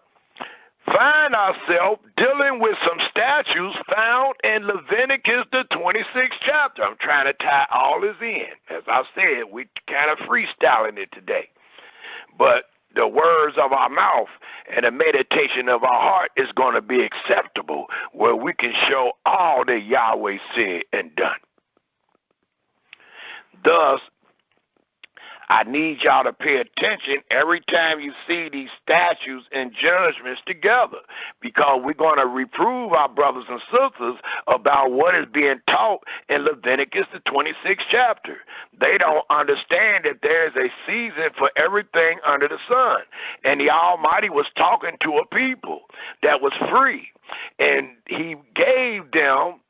find ourselves dealing with some statutes found in Leviticus, the 26th chapter. I'm trying to tie all this in. As I said, we kind of freestyling it today. But the words of our mouth and the meditation of our heart is going to be acceptable, where we can show all that Yahweh said and done. Thus, I need y'all to pay attention every time you see these statutes and judgments together, because we're going to reprove our brothers and sisters about what is being taught in Leviticus, the 26th chapter. They don't understand that there is a season for everything under the sun. And the Almighty was talking to a people that was free, and he gave them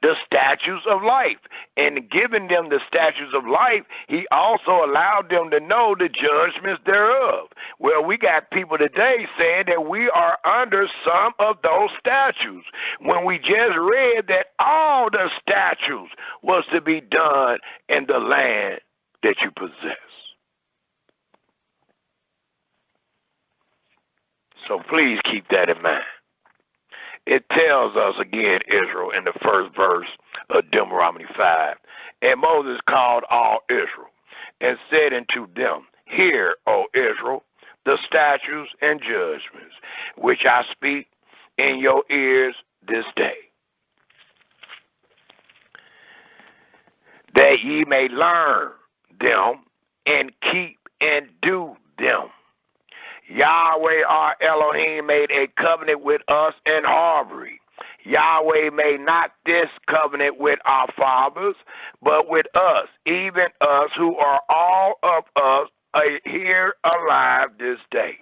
the statutes of life. And giving them the statutes of life, he also allowed them to know the judgments thereof. Well, we got people today saying that we are under some of those statutes, when we just read that all the statutes was to be done in the land that you possess. So please keep that in mind. It tells us again, Israel, in the first verse of Deuteronomy 5, "And Moses called all Israel, and said unto them, Hear, O Israel, the statutes and judgments, which I speak in your ears this day, that ye may learn them, and keep and do them. Yahweh our Elohim made a covenant with us in Horeb. Yahweh made not this covenant with our fathers, but with us, even us who are all of us here alive this day.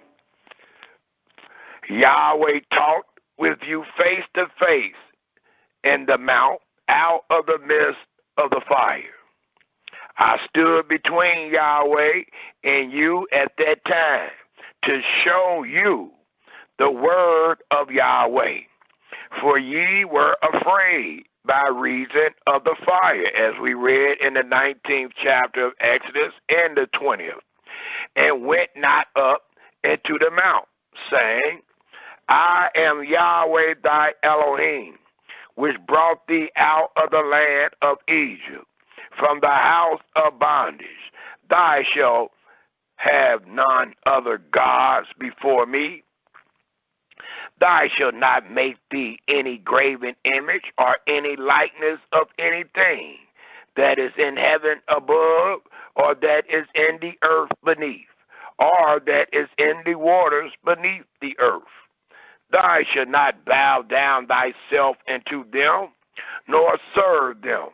Yahweh talked with you face to face in the mount, out of the midst of the fire. I stood between Yahweh and you at that time, to show you the word of Yahweh. For ye were afraid by reason of the fire, as we read in the 19th chapter of Exodus and the 20th, and went not up into the mount, saying, I am Yahweh thy Elohim, which brought thee out of the land of Egypt, from the house of bondage. Thou shalt have none other gods before me. Thou shalt not make thee any graven image or any likeness of anything that is in heaven above, or that is in the earth beneath, or that is in the waters beneath the earth. Thou shalt not bow down thyself unto them, nor serve them.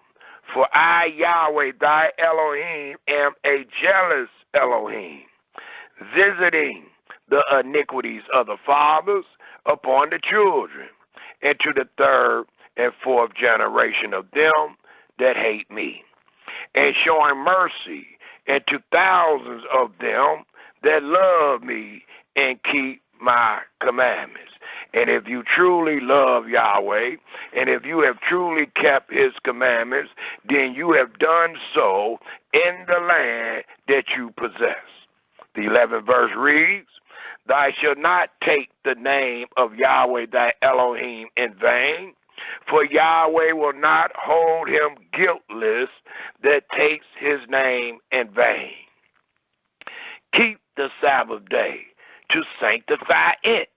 For I, Yahweh, thy Elohim, am a jealous Elohim, visiting the iniquities of the fathers upon the children, and to the third and fourth generation of them that hate me, and showing mercy unto thousands of them that love me and keep my commandments. And if you truly love Yahweh, and if you have truly kept his commandments, then you have done so in the land that you possess. The 11th verse reads, Thou shalt not take the name of Yahweh thy Elohim in vain, for Yahweh will not hold him guiltless that takes his name in vain. Keep the Sabbath day to sanctify it,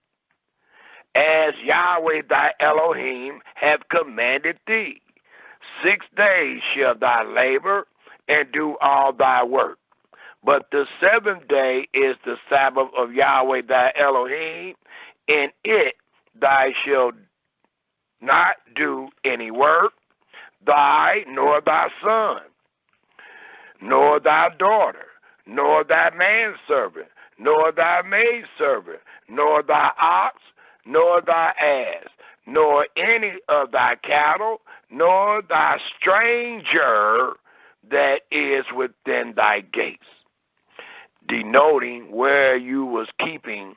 as Yahweh thy Elohim have commanded thee. 6 days shalt thou labor and do all thy work. But the 7th day is the Sabbath of Yahweh thy Elohim. In it thou shalt not do any work, thou nor thy son, nor thy daughter, nor thy manservant, nor thy maidservant, nor thy ox, nor thy ass, nor any of thy cattle, nor thy stranger that is within thy gates. Denoting where you was keeping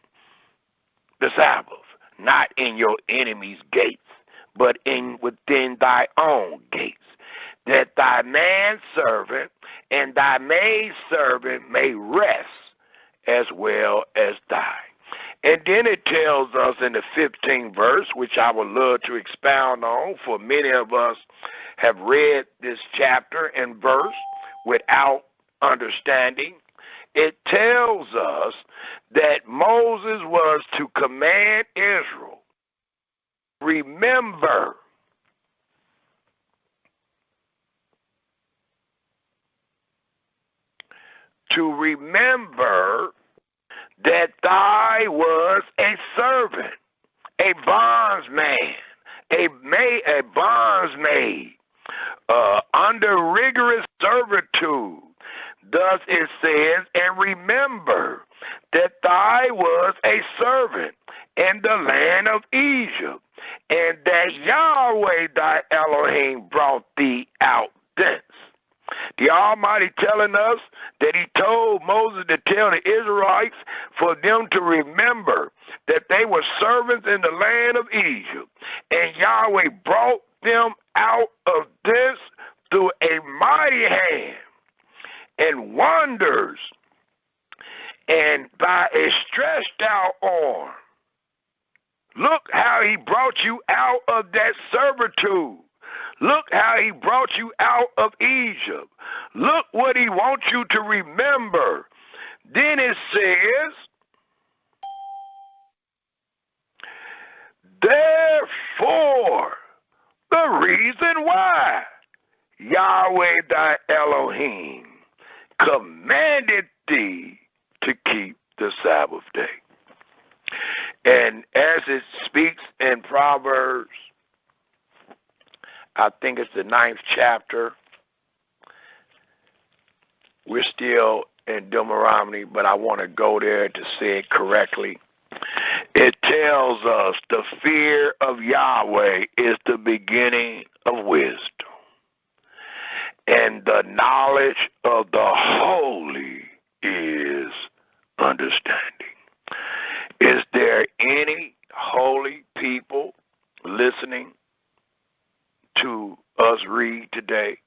the Sabbath, not in your enemy's gates, but within thy own gates, that thy manservant and thy maidservant may rest as well as thine. And then it tells us in the 15th verse, which I would love to expound on, for many of us have read this chapter and verse without understanding. It tells us that Moses was to command Israel, remember that thou was a servant, a bondsman, a bondsmaid, under rigorous servitude. Thus it says, and remember that thou was a servant in the land of Egypt, and that Yahweh thy Elohim brought thee out thence. The Almighty telling us that he told Moses to tell the Israelites for them to remember that they were servants in the land of Egypt, and Yahweh brought them out of this through a mighty hand and wonders, and by a stretched out arm. Look how he brought you out of that servitude. Look how he brought you out of Egypt. Look what he wants you to remember. Then it says, therefore, the reason why Yahweh thy Elohim commanded thee to keep the Sabbath day. And as it speaks in Proverbs, I think it's the 9th chapter. We're still in Deuteronomy, but I want to go there to say it correctly. It tells us the fear of Yahweh is the beginning of wisdom, and the knowledge of the holy is understanding. Is there any holy people listening to us read today?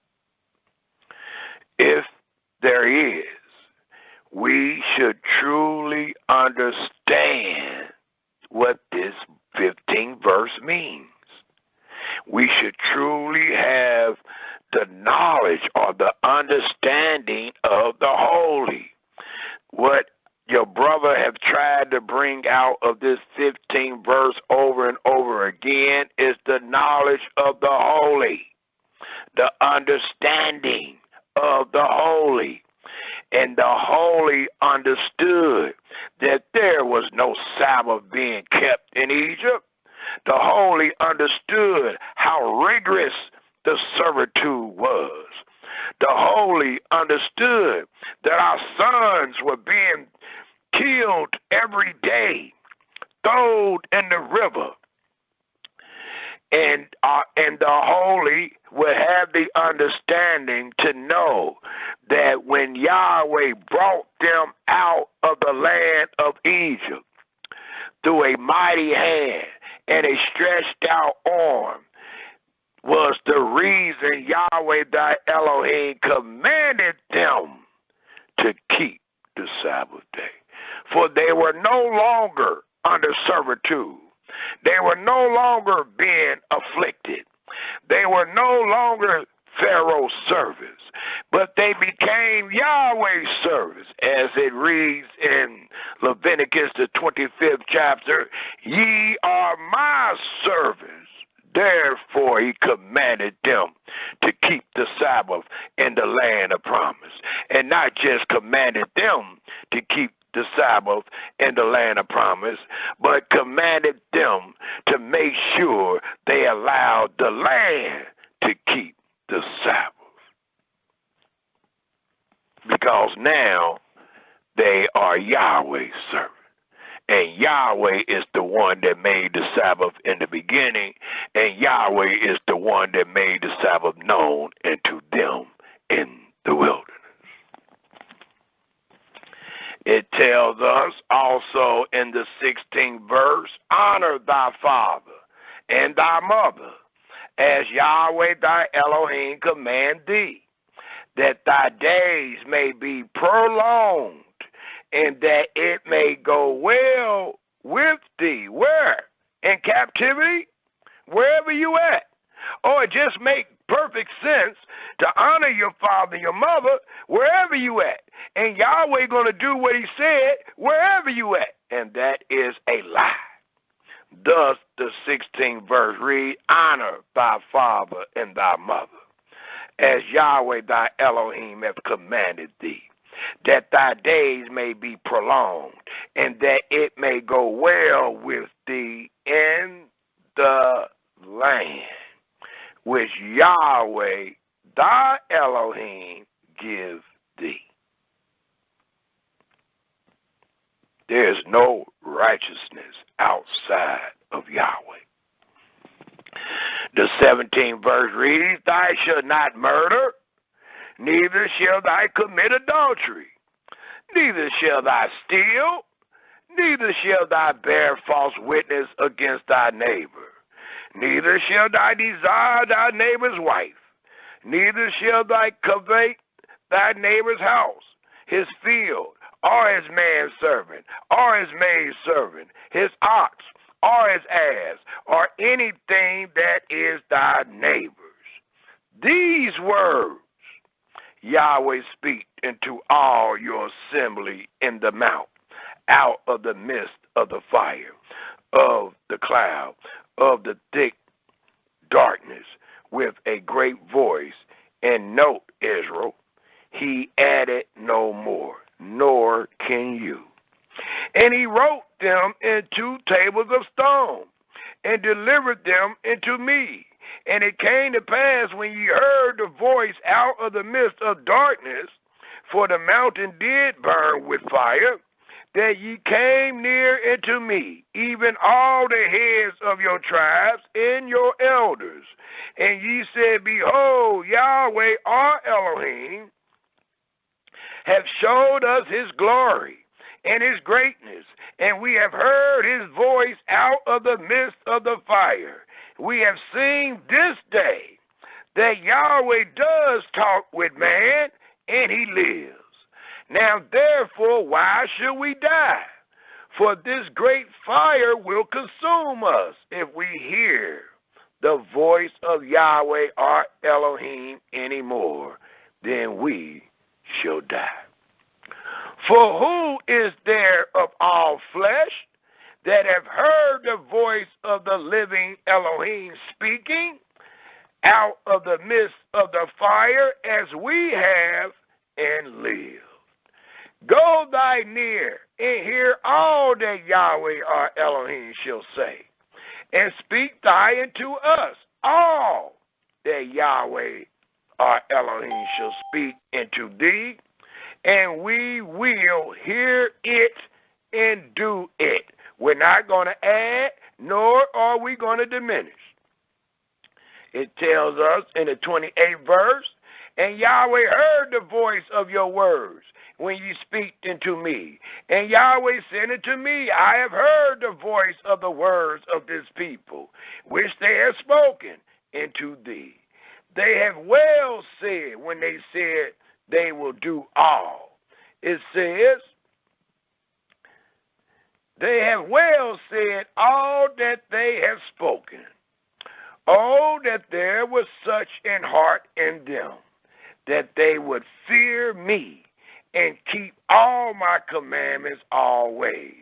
If there is, we should truly understand what this 15th verse means. We should truly have the knowledge or the understanding of the holy. What your brother have tried to bring out of this 15th verse over and over again is the knowledge of the holy, the understanding of the holy. And the holy understood that there was no Sabbath being kept in Egypt. The holy understood how rigorous the servitude was. The holy understood that our sons were being killed every day, thrown in the river. And the holy would have the understanding to know that when Yahweh brought them out of the land of Egypt through a mighty hand and a stretched out arm, was the reason Yahweh thy Elohim commanded them to keep the Sabbath day. For they were no longer under servitude. They were no longer being afflicted. They were no longer Pharaoh's servants, but they became Yahweh's servants, as it reads in Leviticus, the 25th chapter, ye are my servants. Therefore he commanded them to keep the Sabbath in the land of promise, and not just commanded them to keep the Sabbath in the land of promise, but commanded them to make sure they allowed the land to keep the Sabbath. Because now they are Yahweh's servants. And Yahweh is the one that made the Sabbath in the beginning, and Yahweh is the one that made the Sabbath known unto them in the wilderness. It tells us also in the 16th verse, honor thy father and thy mother, as Yahweh thy Elohim command thee, that thy days may be prolonged, and that it may go well with thee. Where? In captivity? Wherever you at. Or it just make perfect sense to honor your father and your mother wherever you at. And Yahweh going to do what he said wherever you at. And that is a lie. Thus the 16th verse read, honor thy father and thy mother, as Yahweh thy Elohim hath commanded thee, that thy days may be prolonged, and that it may go well with thee in the land which Yahweh thy Elohim give thee. There is no righteousness outside of Yahweh. The 17th verse reads, thou shalt not murder, neither shall thou commit adultery, neither shall thou steal, neither shall thou bear false witness against thy neighbor, neither shall thou desire thy neighbor's wife, neither shall thou covet thy neighbor's house, his field, or his manservant, or his maidservant, his ox, or his ass, or anything that is thy neighbor's. These words Yahweh speak into all your assembly in the mount, out of the midst of the fire, of the cloud, of the thick darkness, with a great voice. And note, Israel, he added no more, nor can you. And he wrote them into tables of stone, and delivered them into me. And it came to pass, when ye heard the voice out of the midst of darkness, for the mountain did burn with fire, that ye came near unto me, even all the heads of your tribes and your elders. And ye said, behold, Yahweh our Elohim hath showed us his glory and his greatness, and we have heard his voice out of the midst of the fire. We have seen this day that Yahweh does talk with man, and he lives. Now therefore, why should we die? For this great fire will consume us if we hear the voice of Yahweh our Elohim anymore, then we shall die. For who is there of all flesh that have heard the voice of the living Elohim speaking out of the midst of the fire as we have and lived? Go thy near and hear all that Yahweh our Elohim shall say, and speak thy unto us all that Yahweh our Elohim shall speak unto thee, and we will hear it and do it. We're not going to add, nor are we going to diminish. It tells us in the 28th verse, and Yahweh heard the voice of your words when you speak unto me. And Yahweh said unto me, I have heard the voice of the words of this people, which they have spoken unto thee. They have well said when they said they will do all. It says, they have well said all that they have spoken. Oh, that there was such an heart in them, that they would fear me and keep all my commandments always,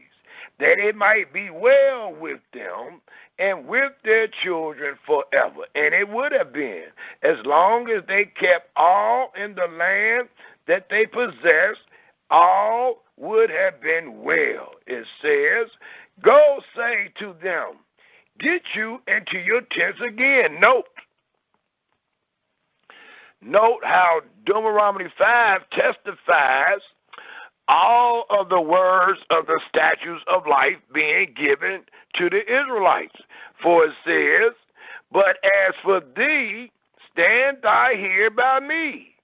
that it might be well with them and with their children forever. And it would have been, as long as they kept all in the land that they possessed, all would have been well. It says, go say to them, get you into your tents again. Note how Deuteronomy 5 testifies all of the words of the statutes of life being given to the Israelites. For it says, but as for thee, stand thou here by me,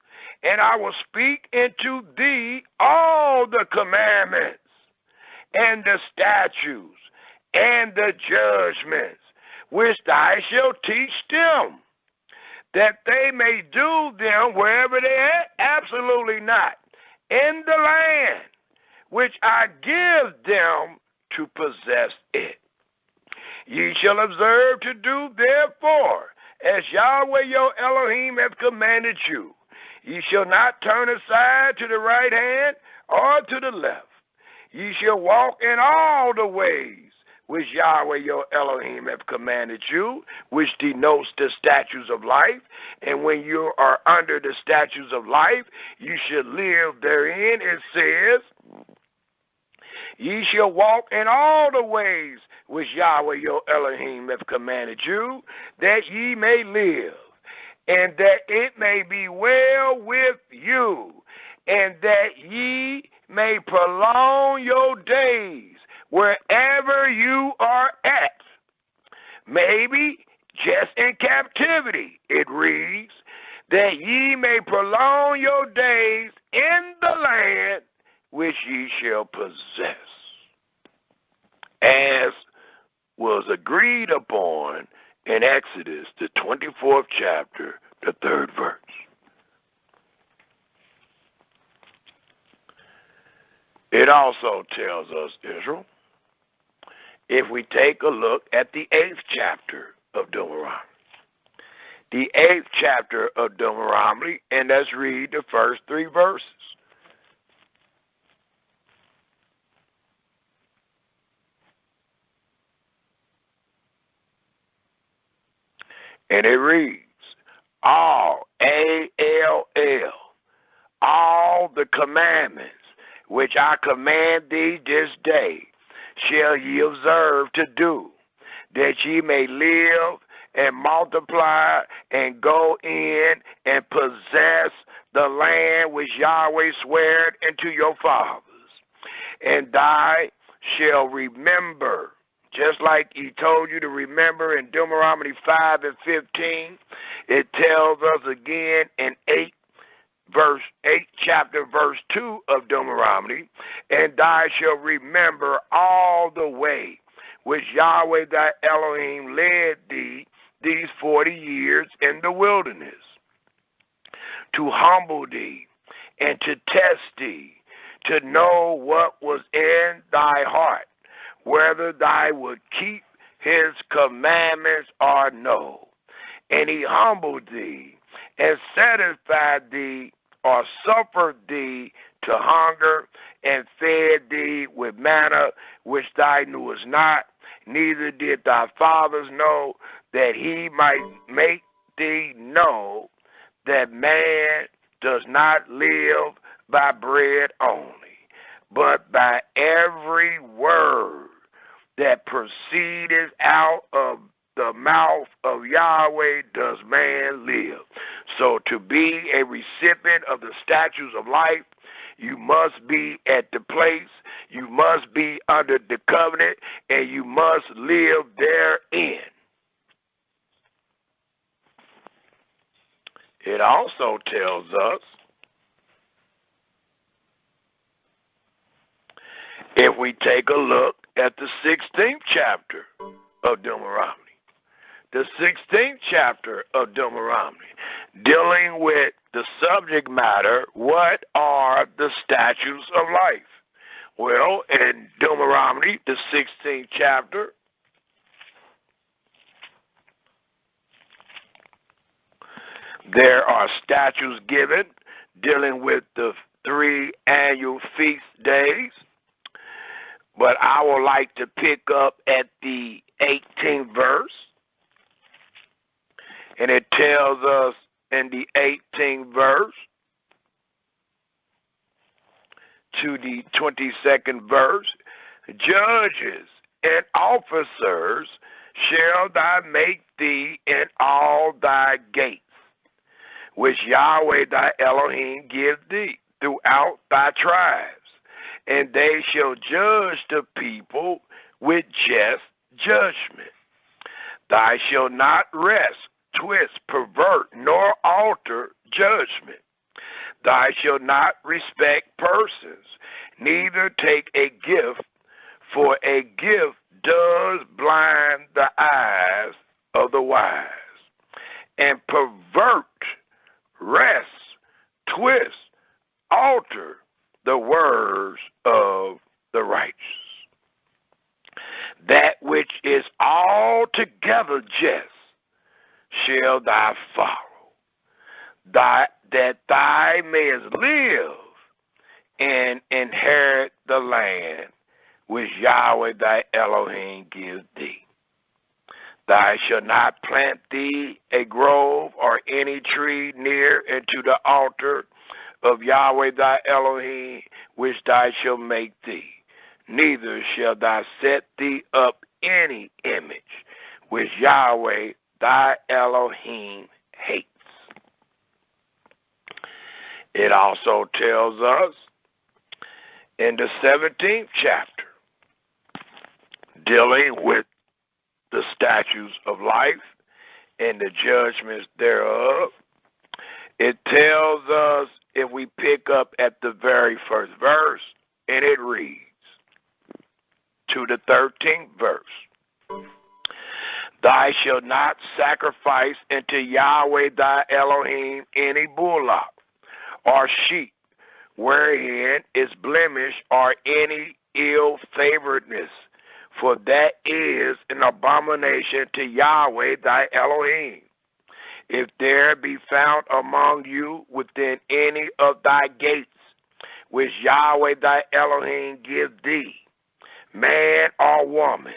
and I will speak unto thee all the commandments and the statutes and the judgments, which thou shalt teach them, that they may do them wherever they are. Absolutely not. In the land which I give them to possess it. Ye shall observe to do therefore as Yahweh your Elohim hath commanded you. Ye shall not turn aside to the right hand or to the left. Ye shall walk in all the ways which Yahweh your Elohim hath commanded you, which denotes the statutes of life. And when you are under the statutes of life, you shall live therein. It says, ye shall walk in all the ways which Yahweh your Elohim hath commanded you, that ye may live, and that it may be well with you, and that ye may prolong your days wherever you are at. Maybe just in captivity, it reads, that ye may prolong your days in the land which ye shall possess, as was agreed upon in Exodus, the 24th chapter, the 3rd verse. It also tells us, Israel, if we take a look at the 8th chapter of Deuteronomy. The 8th chapter of Deuteronomy, and let's read the first 3 verses. And it reads, all, A-L-L, all the commandments which I command thee this day shall ye observe to do, that ye may live and multiply and go in and possess the land which Yahweh sware unto your fathers. And thou shall remember, just like he told you to remember in Deuteronomy 5 and 15, it tells us again in 8 chapter verse 2 of Deuteronomy, and thou shalt remember all the way which Yahweh thy Elohim led thee these 40 years in the wilderness, to humble thee and to test thee, to know what was in thy heart, whether thou would keep his commandments or no. And he humbled thee, and satisfied thee, or suffered thee to hunger, and fed thee with manna which thou knewest not, neither did thy fathers know, that he might make thee know that man does not live by bread only, but by every word that proceedeth out of the mouth of Yahweh does man live. So to be a recipient of the statutes of life, you must be at the place, you must be under the covenant, and you must live therein. It also tells us, if we take a look at the 16th chapter of Deuteronomy, the 16th chapter of Deuteronomy, dealing with the subject matter, what are the statutes of life? Well, in Deuteronomy, the 16th chapter, there are statutes given dealing with the 3 annual feast days, but I would like to pick up at the 18th verse, and it tells us in the 18th verse to the 22nd verse, judges and officers shall thou make thee in all thy gates, which Yahweh thy Elohim give thee throughout thy tribes, and they shall judge the people with just judgment. Thou shalt not wrest, twist, pervert, nor alter judgment. Thou shalt not respect persons, neither take a gift, for a gift does blind the eyes of the wise, and pervert, wrest, twist, alter the words of the righteous. That which is altogether just shall thou follow, that thou mayest live and inherit the land which Yahweh thy Elohim gives thee. Thou shalt not plant thee a grove or any tree near unto the altar of Yahweh thy Elohim, which thou shalt make thee. Neither shalt thou set thee up any image which Yahweh thy Elohim hates. It also tells us in the 17th chapter, dealing with the statutes of life and the judgments thereof, it tells us, if we pick up at the very first verse, and it reads to the 13th verse, thou shalt not sacrifice unto Yahweh thy Elohim any bullock or sheep, wherein is blemish or any ill-favoredness, for that is an abomination to Yahweh thy Elohim. If there be found among you within any of thy gates, which Yahweh thy Elohim give thee, man or woman,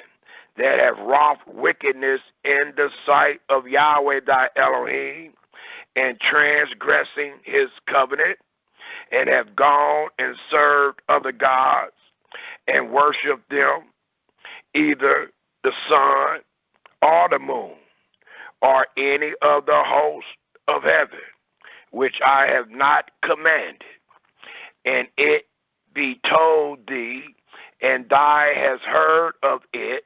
that have wrought wickedness in the sight of Yahweh thy Elohim, and transgressing his covenant, and have gone and served other gods, and worshiped them, either the sun or the moon, or any of the hosts of heaven, which I have not commanded, and it be told thee, and thou hast heard of it,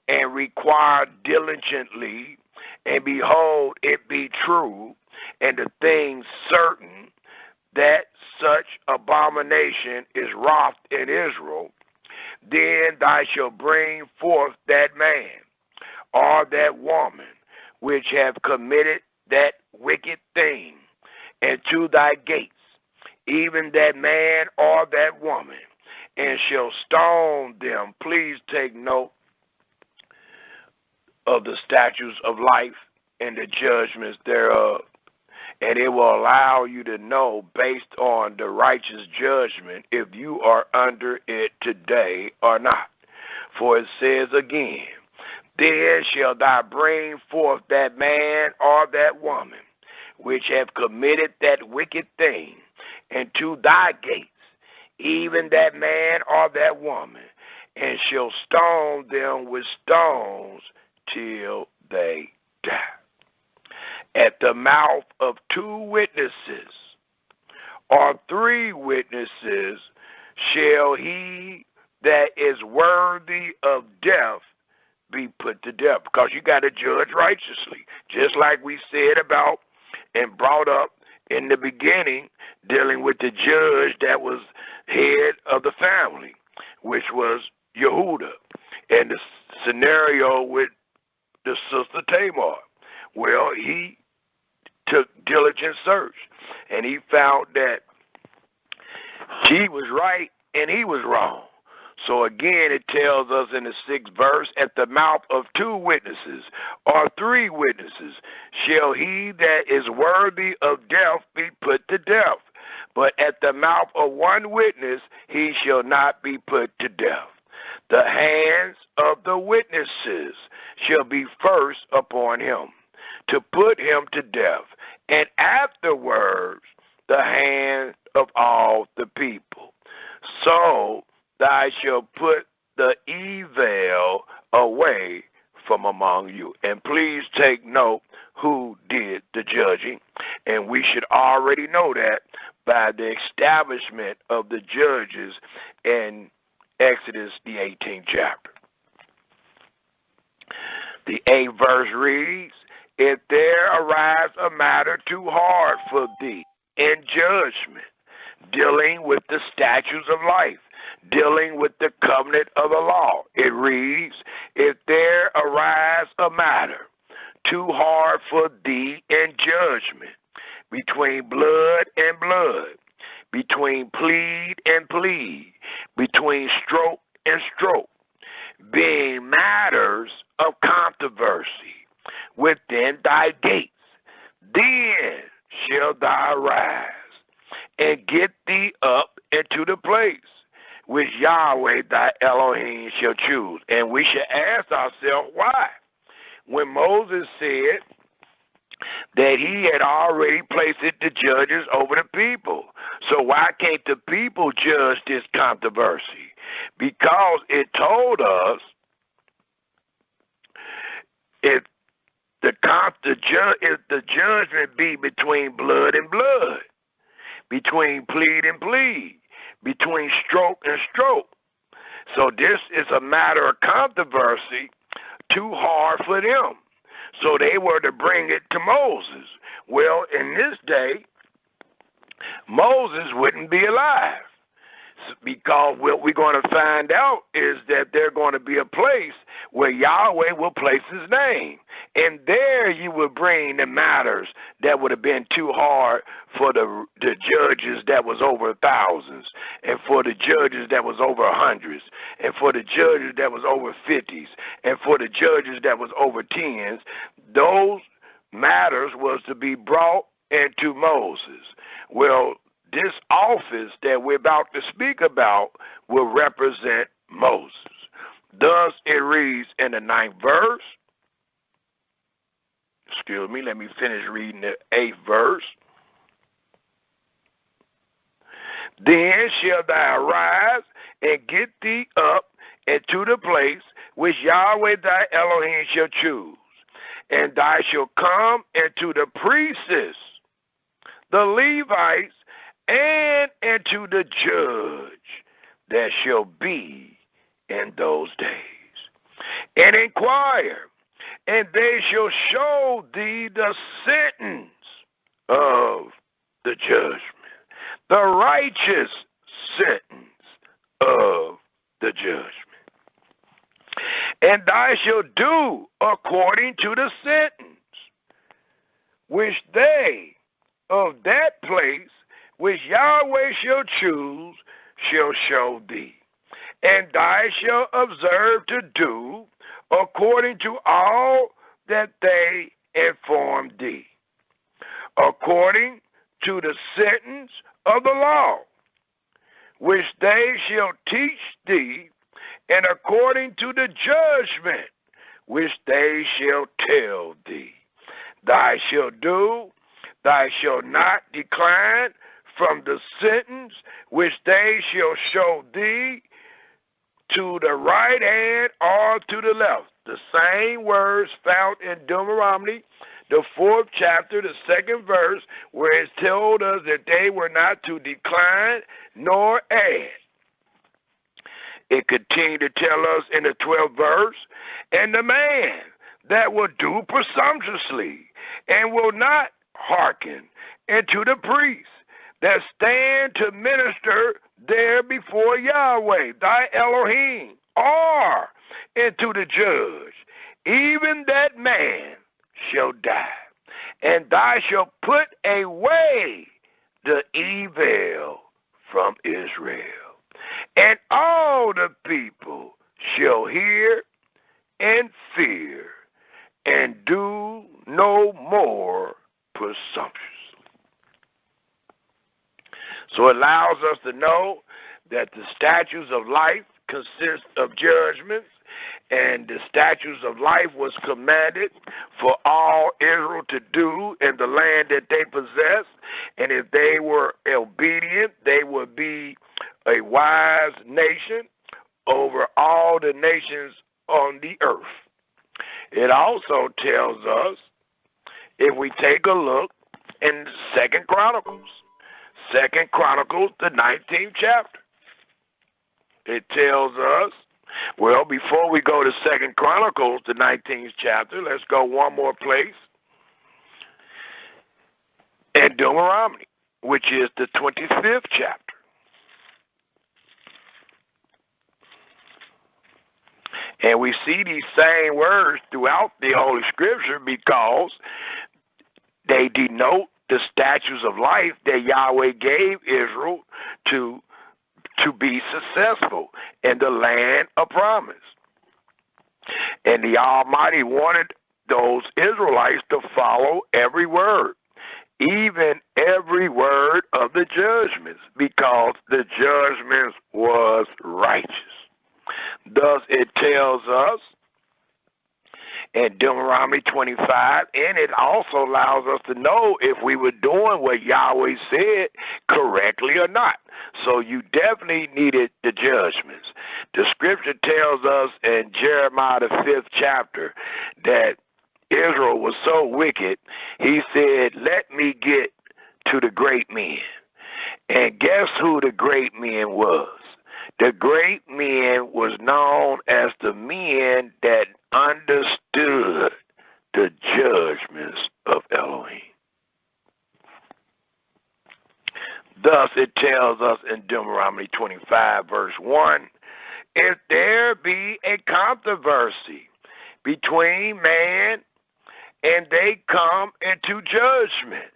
and required diligently, and behold, it be true, and the thing certain, that such abomination is wrought in Israel, then thou shalt bring forth that man or that woman which have committed that wicked thing into thy gates, even that man or that woman, and shall stone them. Please take note of the statutes of life and the judgments thereof. And it will allow you to know, based on the righteous judgment, if you are under it today or not. For it says again, then shall thou bring forth that man or that woman which have committed that wicked thing into thy gates, even that man or that woman, and shall stone them with stones till they die. At the mouth of 2 witnesses or 3 witnesses shall he that is worthy of death be put to death. Because you got to judge righteously. Just like we said about and brought up in the beginning, dealing with the judge that was head of the family, which was Yehuda, and the scenario with the sister Tamar. Well, he took diligent search, and he found that she was right and he was wrong. So again, it tells us in the 6th verse, at the mouth of 2 witnesses or 3 witnesses shall he that is worthy of death be put to death. But at the mouth of 1 witness he shall not be put to death. The hands of the witnesses shall be first upon him, to put him to death, and afterwards the hand of all the people. So thou shalt put the evil away from among you. And please take note who did the judging. And we should already know that by the establishment of the judges in Exodus, the 18th chapter. The 8th verse reads, if there arise a matter too hard for thee in judgment, dealing with the statutes of life, dealing with the covenant of the law, it reads, if there arise a matter too hard for thee in judgment, between blood and blood, between plead and plead, between stroke and stroke, being matters of controversy within thy gates, then shalt thou rise and get thee up into the place which Yahweh thy Elohim shall choose. And we should ask ourselves why. When Moses said that he had already placed the judges over the people, so why can't the people judge this controversy? Because it told us if the judgment be between blood and blood, between plead and plead, between stroke and stroke. So this is a matter of controversy too hard for them. So they were to bring it to Moses. Well, in this day, Moses wouldn't be alive, because what we're going to find out is that there's going to be a place where Yahweh will place his name. And there you will bring the matters that would have been too hard for the judges that was over thousands, and for the judges that was over hundreds, and for the judges that was over 50s, and for the judges that was over 10s. Those matters was to be brought into Moses. Well, this office that we're about to speak about will represent Moses. Thus it reads in the 9th verse. Excuse me, let me finish reading the 8th verse. Then shalt thou arise and get thee up into the place which Yahweh thy Elohim shall choose, and thou shalt come into the priests, the Levites, and into the judge that shall be in those days, and inquire, and they shall show thee the sentence of the judgment, the righteous sentence of the judgment. And thou shalt do according to the sentence which they of that place which Yahweh shall choose shall show thee. and thou shalt observe to do according to all that they inform thee, according to the sentence of the law, which they shall teach thee, and according to the judgment which they shall tell thee. Thou shalt do, thou shalt not decline from the sentence which they shall show thee, to the right hand or to the left. The same words found in Deuteronomy, the 4th chapter, the 2nd verse, where it told us that they were not to decline nor add. It continued to tell us in the 12th verse, and the man that will do presumptuously and will not hearken unto the priest that stand to minister there before Yahweh, thy Elohim, or into the judge, even that man shall die, and thou shalt put away the evil from Israel. And all the people shall hear and fear, and do no more presumptuously. So it allows us to know that the statutes of life consist of judgments, and the statutes of life was commanded for all Israel to do in the land that they possessed. And if they were obedient, they would be a wise nation over all the nations on the earth. It also tells us, if we take a look in 2nd Chronicles, the 19th chapter, it tells us, well, before we go to 2nd Chronicles, the 19th chapter, let's go one more place. In Deuteronomy, which is the 25th chapter. And we see these same words throughout the Holy Scripture because they denote the statutes of life that Yahweh gave Israel to be successful in the land of promise. And the Almighty wanted those Israelites to follow every word, even every word of the judgments, because the judgments was righteous. Thus it tells us in Deuteronomy 25, and it also allows us to know if we were doing what Yahweh said correctly or not. So you definitely needed the judgments. The scripture tells us in Jeremiah the 5th chapter that Israel was so wicked, he said, let me get to the great men. And guess who the great men was? The great men was known as the men that understood the judgments of Elohim. Thus it tells us in Deuteronomy 25 verse 1, if there be a controversy between man and they come into judgment,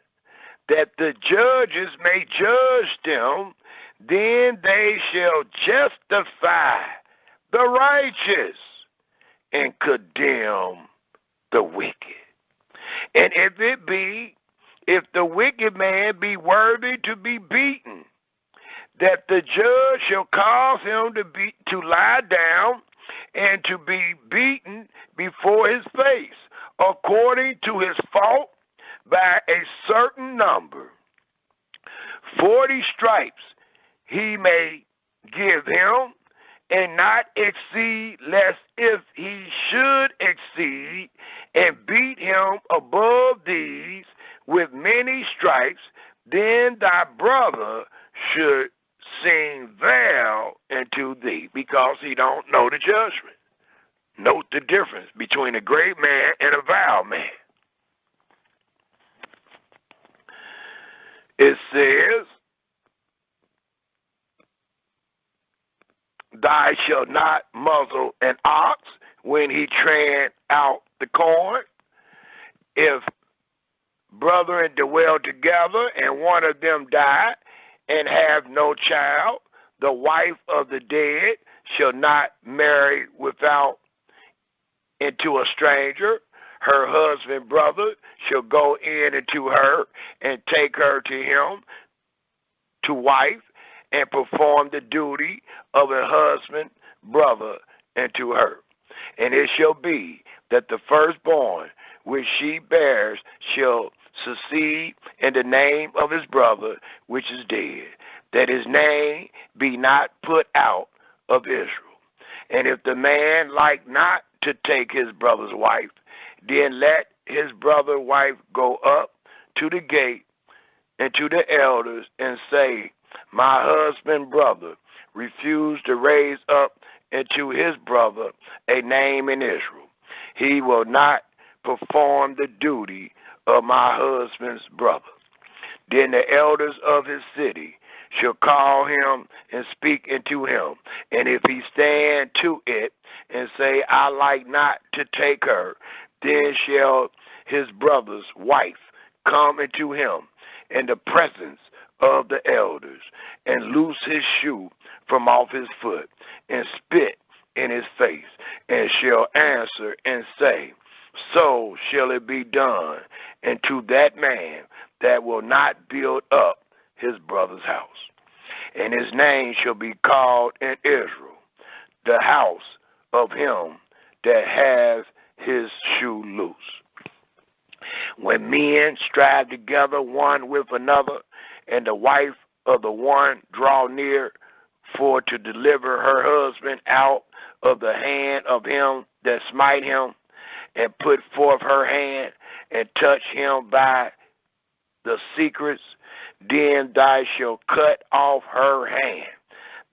that the judges may judge them, then they shall justify the righteous and condemn the wicked. And if the wicked man be worthy to be beaten, that the judge shall cause him to lie down and to be beaten before his face, according to his fault, by a certain number. 40 stripes he may give him, and not exceed, lest if he should exceed and beat him above these with many stripes, then thy brother should sing vow unto thee, because he don't know the judgment. Note the difference between a great man and a vile man. It says, thou shalt not muzzle an ox when he tread out the corn. If brethren dwell together and one of them die and have no child, the wife of the dead shall not marry without into a stranger. Her husband brother shall go in into her and take her to him to wife, and perform the duty of a husband brother unto her. And it shall be that the firstborn which she bears shall succeed in the name of his brother which is dead, that his name be not put out of Israel. And if the man like not to take his brother's wife, then let his brother's wife go up to the gate and to the elders and say, my husband brother refused to raise up into his brother a name in Israel. He will not perform the duty of my husband's brother. Then the elders of his city shall call him and speak unto him. And if he stand to it and say, I like not to take her, then shall his brother's wife come into him in the presence of the elders, and loose his shoe from off his foot, and spit in his face, and shall answer and say, so shall it be done unto that man that will not build up his brother's house. And his name shall be called in Israel, the house of him that has his shoe loose. When men strive together one with another, and the wife of the one draw near for to deliver her husband out of the hand of him that smite him, and put forth her hand and touch him by the secrets, then thou shalt cut off her hand.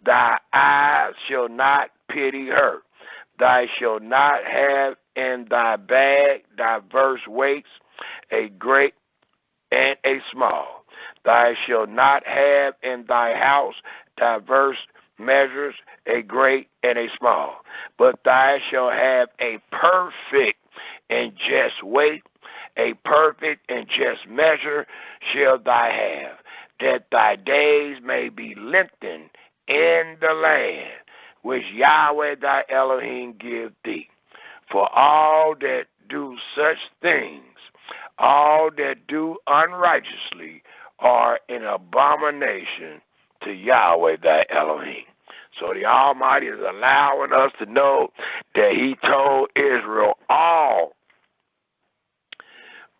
Thy eyes shall not pity her. Thou shalt not have in thy bag diverse weights, a great and a small. Thou shalt not have in thy house diverse measures, a great and a small. But thou shalt have a perfect and just weight, a perfect and just measure shall thou have, that thy days may be lengthened in the land which Yahweh thy Elohim give thee. For all that do such things, all that do unrighteously, are an abomination to Yahweh thy Elohim. So the Almighty is allowing us to know that he told Israel all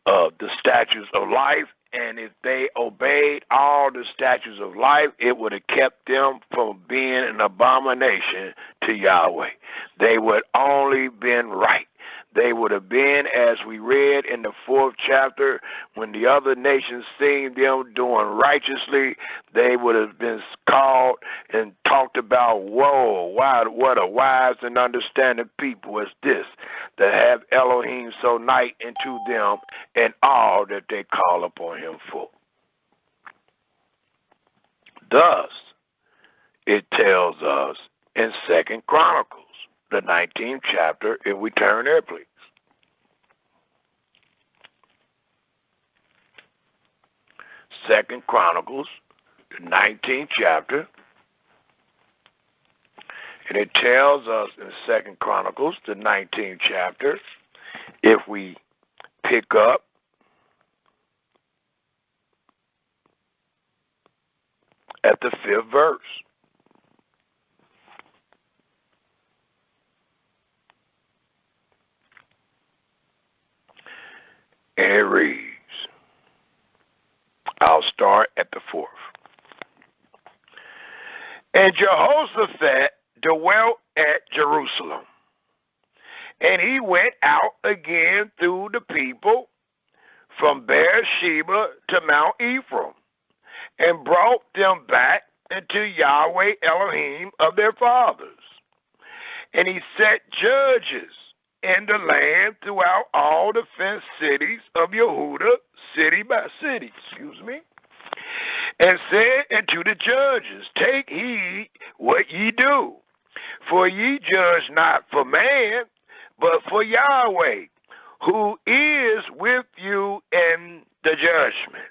of the statutes of life, and if they obeyed all the statutes of life, it would have kept them from being an abomination to Yahweh. They would only been right. They would have been, as we read in the 4th chapter, when the other nations seen them doing righteously, they would have been called and talked about, whoa, wow, what a wise and understanding people is this, that have Elohim so nigh into them and all that they call upon him for. Thus, it tells us in 2nd Chronicles, the 19th chapter, if we turn there, please. 2nd Chronicles, the 19th chapter, and it tells us in 2nd Chronicles, the 19th chapter, if we pick up at the 5th verse. And it reads, I'll start at the 4th. And Jehoshaphat dwelt at Jerusalem, and he went out again through the people from Beersheba to Mount Ephraim, and brought them back into Yahweh Elohim of their fathers. And he set judges in the land throughout all the fenced cities of Yehuda, city by city, and said unto the judges, take heed what ye do, for ye judge not for man, but for Yahweh, who is with you in the judgment.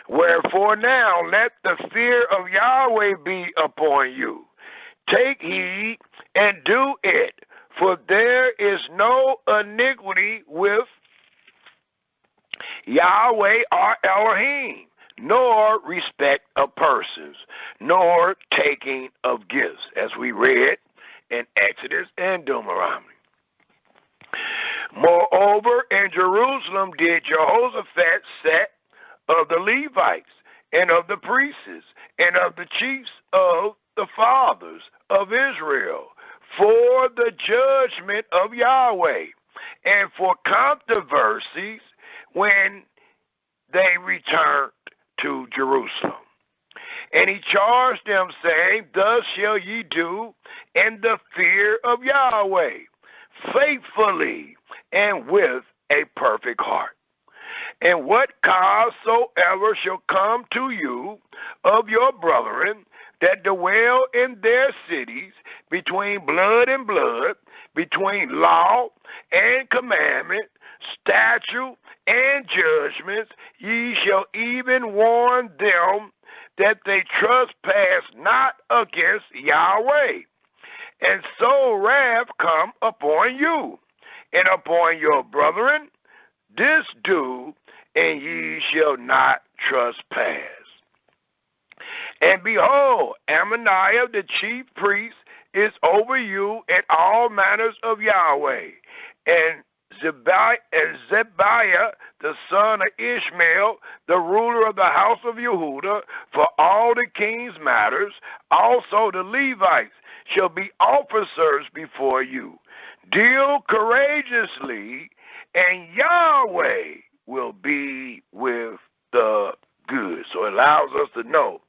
Wherefore now let the fear of Yahweh be upon you. take heed and do it, for there is no iniquity with Yahweh our Elohim, nor respect of persons, nor taking of gifts, as we read in Exodus and Deuteronomy. Moreover, in Jerusalem did Jehoshaphat set of the Levites, and of the priests, and of the chiefs of the fathers of Israel, for the judgment of Yahweh, and for controversies when they returned to Jerusalem. And he charged them, saying, thus shall ye do in the fear of Yahweh, faithfully and with a perfect heart. And what cause soever shall come to you of your brethren that dwell in their cities, between blood and blood, between law and commandment, statute and judgments, ye shall even warn them that they trespass not against Yahweh. And so wrath come upon you and upon your brethren. This do, and ye shall not trespass. And behold, Amaniah the chief priest is over you in all manners of Yahweh, and Zebiah the son of Ishmael, the ruler of the house of Yehuda, for all the king's matters. Also the Levites shall be officers before you. Deal courageously, and Yahweh will be with the good. So it allows us to know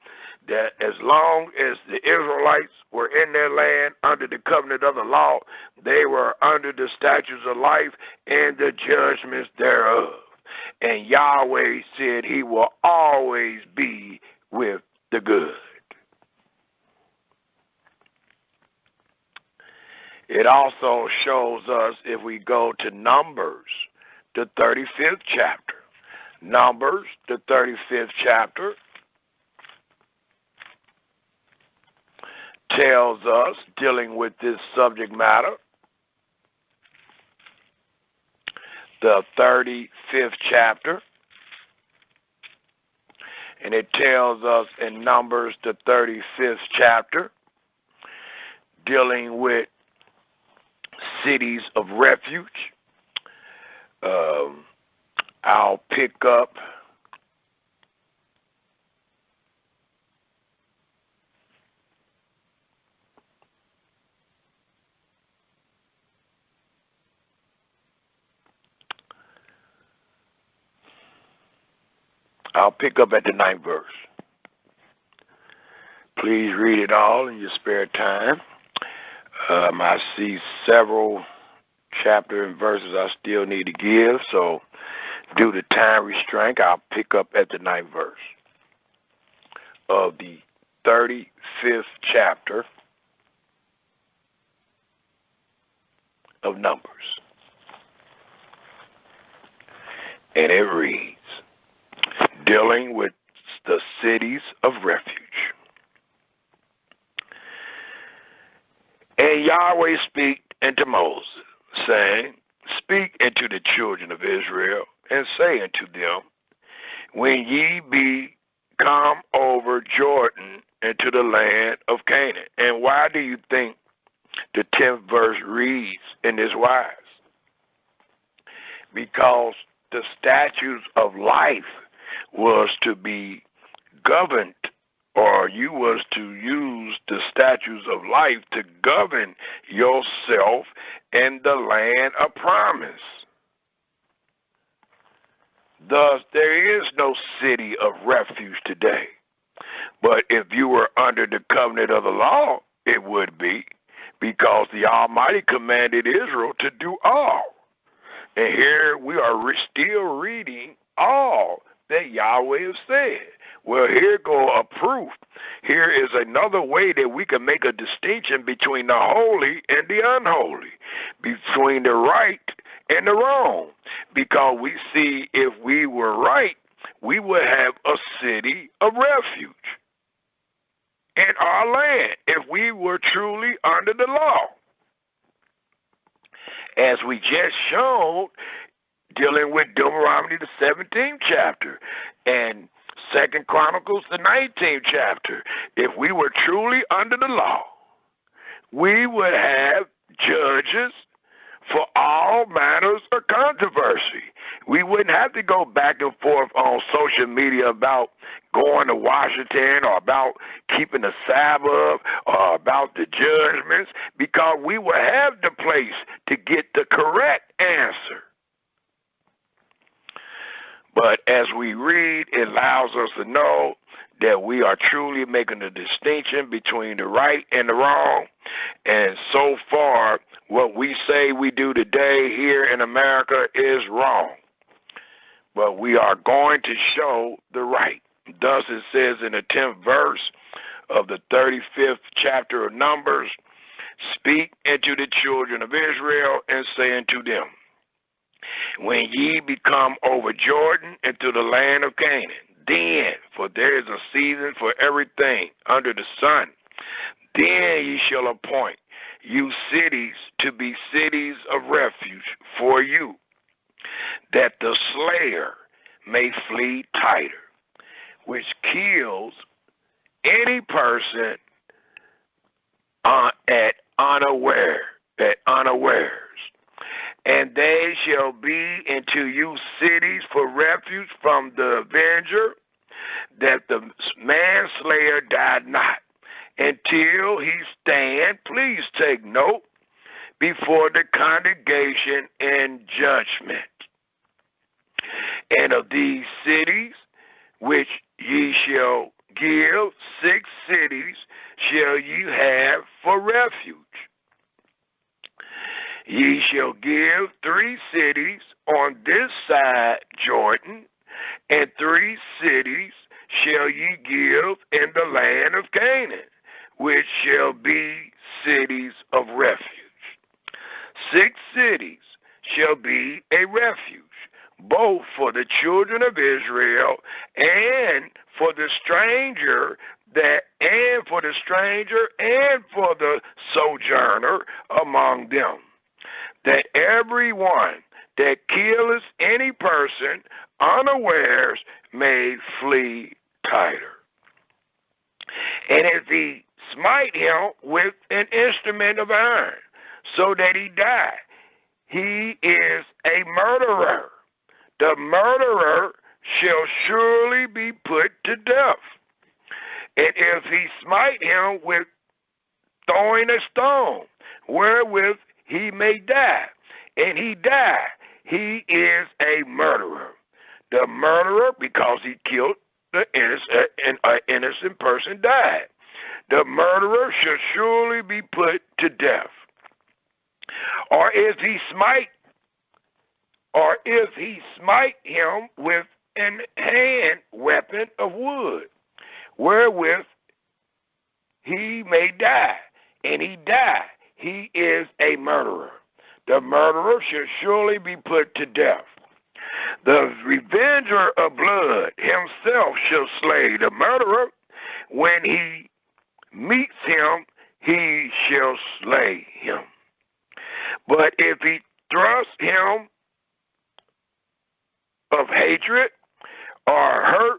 that as long as the Israelites were in their land under the covenant of the law, they were under the statutes of life and the judgments thereof. And Yahweh said he will always be with the good. It also shows us, if we go to Numbers, the 35th chapter. Numbers, the 35th chapter, tells us, dealing with this subject matter, the 35th chapter, and it tells us in Numbers, the 35th chapter, dealing with cities of refuge. I'll pick up at the 9th verse. Please read it all in your spare time. I see several chapter and verses I still need to give, so due to time restraint, I'll pick up at the 9th verse of the 35th chapter of Numbers. And it reads, dealing with the cities of refuge. And Yahweh spake unto Moses, saying, speak unto the children of Israel, and say unto them, when ye be come over Jordan into the land of Canaan. And why do you think the 10th verse reads in this wise? Because the statutes of life was to be governed, or you was to use the statutes of life to govern yourself in the land of promise. Thus, there is no city of refuge today. But if you were under the covenant of the law, it would be, because the Almighty commanded Israel to do all. And here we are still reading all that Yahweh has said. Well, here go a proof. Here is another way that we can make a distinction between the holy and the unholy, between the right and the wrong. Because we see if we were right, we would have a city of refuge. in our land if we were truly under the law. As we just showed, dealing with Deuteronomy the 17th chapter and 2nd Chronicles the 19th chapter, if we were truly under the law, we would have judges for all matters of controversy. We wouldn't have to go back and forth on social media about going to Washington or about keeping the Sabbath or about the judgments, because we will have the place to get the correct answer. But as we read, it allows us to know that we are truly making a distinction between the right and the wrong. And so far, what we say we do today here in America is wrong. But we are going to show the right. Thus it says in the 10th verse of the 35th chapter of Numbers, "Speak unto the children of Israel, and say unto them, when ye become over Jordan into the land of Canaan, then, for there is a season for everything under the sun, then ye shall appoint you cities to be cities of refuge for you, that the slayer may flee tighter, which kills any person at unawares. And they shall be into you cities for refuge from the avenger, that the manslayer die not, until he stand," please take note, "before the congregation in judgment. And of these cities which ye shall give, 6 cities shall ye have for refuge. Ye shall give 3 cities on this side Jordan, and 3 cities shall ye give in the land of Canaan, which shall be cities of refuge. 6 cities shall be a refuge, both for the children of Israel and for the stranger and for the sojourner among them, that every one that killeth any person unawares may flee tighter. And if he smite him with an instrument of iron, so that he die, he is a murderer. The murderer shall surely be put to death. And if he smite him with throwing a stone, wherewith he may die, and he die, he is a murderer. The murderer, because he killed the innocent, and an innocent person died. The murderer shall surely be put to death. Or if he smite him with an hand weapon of wood, wherewith he may die, and he die, he is a murderer. The murderer shall surely be put to death. The revenger of blood himself shall slay the murderer. When he meets him, he shall slay him. But if he thrust him of hatred, or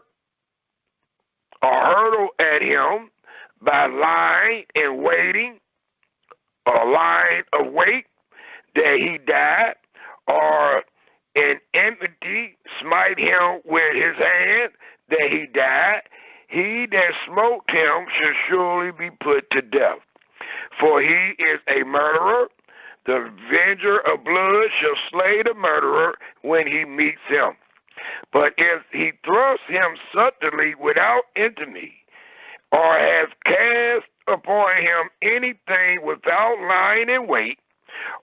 hurtle at him by lying and waiting, or lying await that he die, or in enmity smite him with his hand that he die, he that smote him shall surely be put to death. For he is a murderer. The avenger of blood shall slay the murderer when he meets him. But if he thrust him suddenly without intimacy, or have cast upon him anything without lying in wait,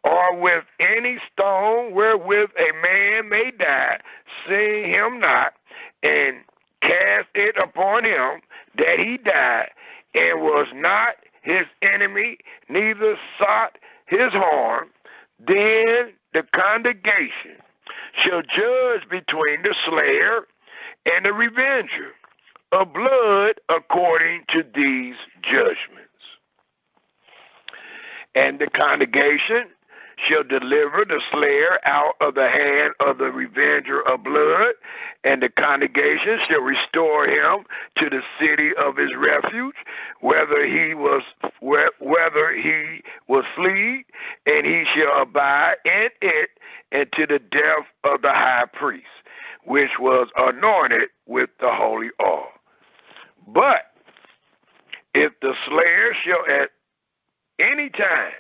or with any stone wherewith a man may die, seeing him not, and cast it upon him that he died, and was not his enemy, neither sought his harm, then the congregation shall judge between the slayer and the revenger of blood according to these judgments. And the congregation shall deliver the slayer out of the hand of the revenger of blood, and the congregation shall restore him to the city of his refuge, whether he was fleet, and he shall abide in it until the death of the high priest, which was anointed with the holy oil. But if the slayer shall at any time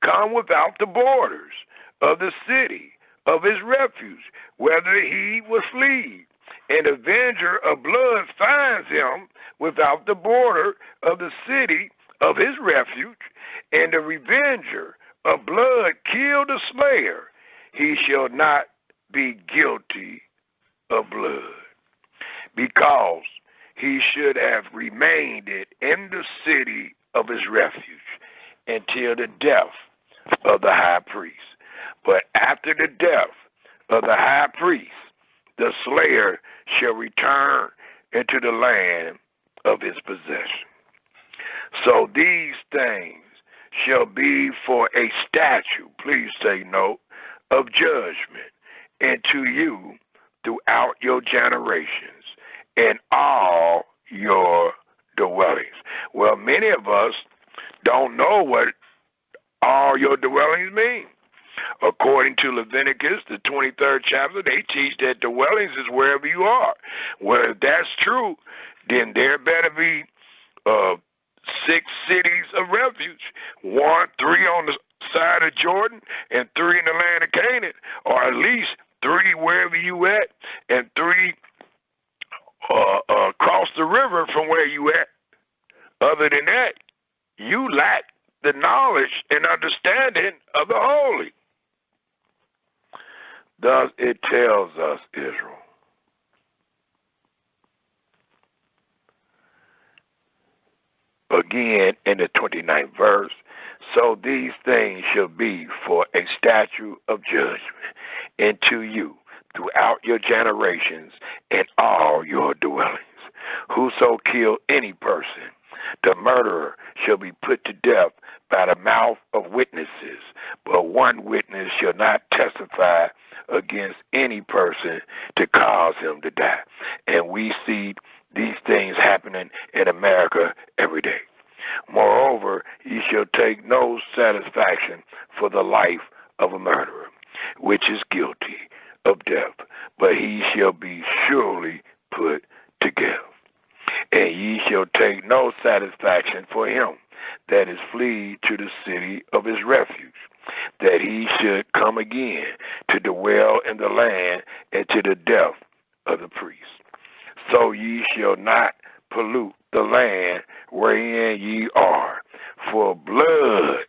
come without the borders of the city of his refuge, whether he was fleet, and the avenger of blood finds him without the border of the city of his refuge, and the revenger of blood kill the slayer, he shall not be guilty of blood, because he should have remained in the city of his refuge until the death of the high priest. But after the death of the high priest, the slayer shall return into the land of his possession. So these things shall be for a statute, please take note, of judgment unto you throughout your generations and all your dwellings. Well, many of us don't know what all your dwellings mean. According to Leviticus, the 23rd chapter, they teach that dwellings is wherever you are. Well, if that's true, then there better be 6 cities of refuge, 3 on the side of Jordan and 3 in the land of Canaan, or at least 3 wherever you at, and 3 across the river from where you at. Other than that, you lack the knowledge and understanding of the holy. Thus it tells us, Israel, again in the 29th verse, so these things shall be for a statute of judgment unto you throughout your generations and all your dwellings. Whoso kill any person, the murderer shall be put to death by the mouth of witnesses, but one witness shall not testify against any person to cause him to die. And we see these things happening in America every day. Moreover, ye shall take no satisfaction for the life of a murderer, which is guilty of death, but he shall be surely put to death. And ye shall take no satisfaction for him that is fled to the city of his refuge, that he should come again to dwell in the land until the death of the priest. So ye shall not pollute the land wherein ye are, for blood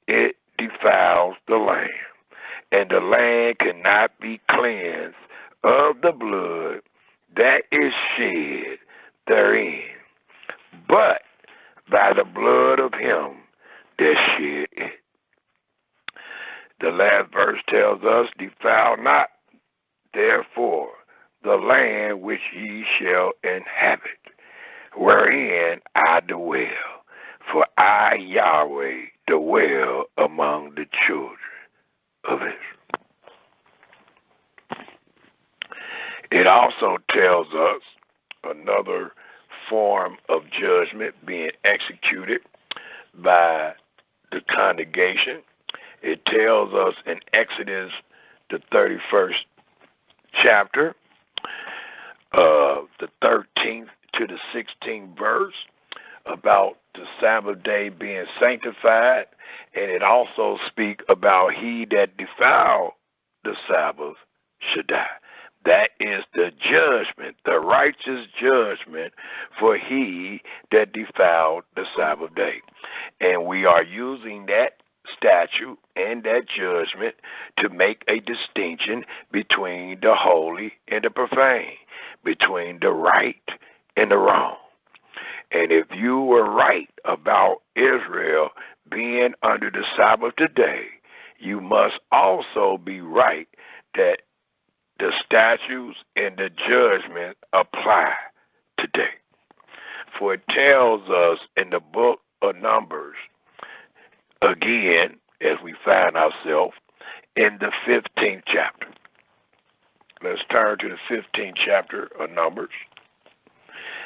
it defiles the land, and the land cannot be cleansed of the blood that is shed therein, but by the blood of him that shed it. The last verse tells us, defile not, therefore, the land which ye shall inhabit, wherein I dwell, for I, Yahweh, dwell among the children of Israel. It also tells us another form of judgment being executed by the congregation. It tells us in Exodus, the 31st chapter, the 13th to the 16th verse, about the Sabbath day being sanctified, and it also speaks about he that defile the Sabbath should die. That is the judgment, the righteous judgment for he that defiled the Sabbath day. And we are using that statute and that judgment to make a distinction between the holy and the profane, between the right and the wrong. And if you were right about Israel being under the Sabbath today, you must also be right that the statutes and the judgment apply today. For it tells us in the book of Numbers, again, as we find ourselves in the 15th chapter. Let's turn to the 15th chapter of Numbers,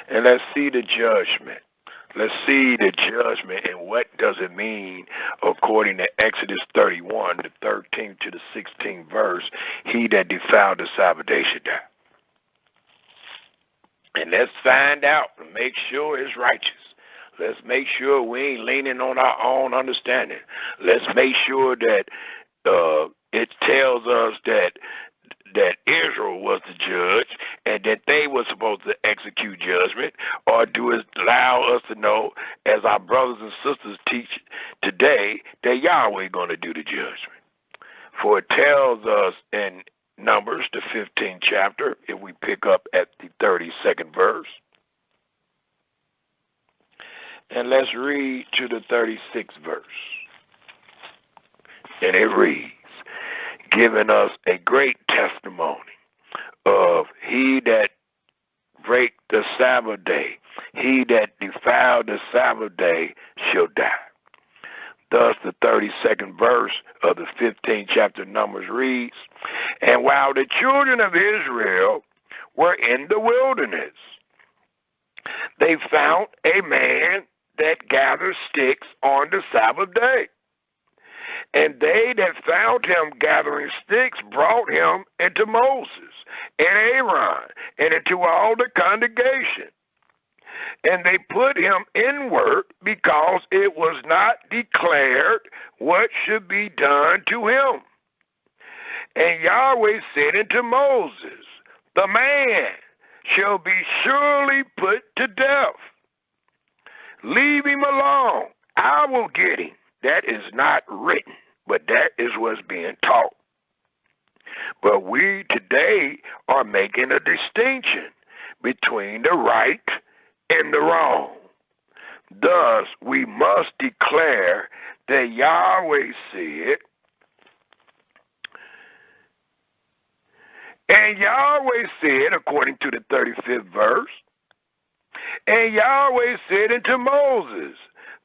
and let's see the judgment. Let's see the judgment and what does it mean according to Exodus 31, the 13th to the 16th verse, he that defiled the Sabbath day should die. And let's find out and make sure it's righteous. Let's make sure we ain't leaning on our own understanding. Let's make sure that it tells us that Israel was the judge and that they were supposed to execute judgment, or do it allow us to know, as our brothers and sisters teach today, that Yahweh is going to do the judgment. For it tells us in Numbers, the 15th chapter, if we pick up at the 32nd verse, and let's read to the 36th verse. And it reads, giving us a great testimony of he that break the Sabbath day, he that defile the Sabbath day shall die. Thus the 32nd verse of the 15th chapter of Numbers reads, and while the children of Israel were in the wilderness, they found a man that gathered sticks on the Sabbath day. And they that found him gathering sticks brought him into Moses and Aaron and into all the congregation. And they put him in work because it was not declared what should be done to him. And Yahweh said unto Moses, the man shall be surely put to death. Leave him alone. I will get him. That is not written, but that is what's being taught. But we today are making a distinction between the right and the wrong. Thus, we must declare that Yahweh said, and Yahweh said, according to the 35th verse, and Yahweh said unto Moses,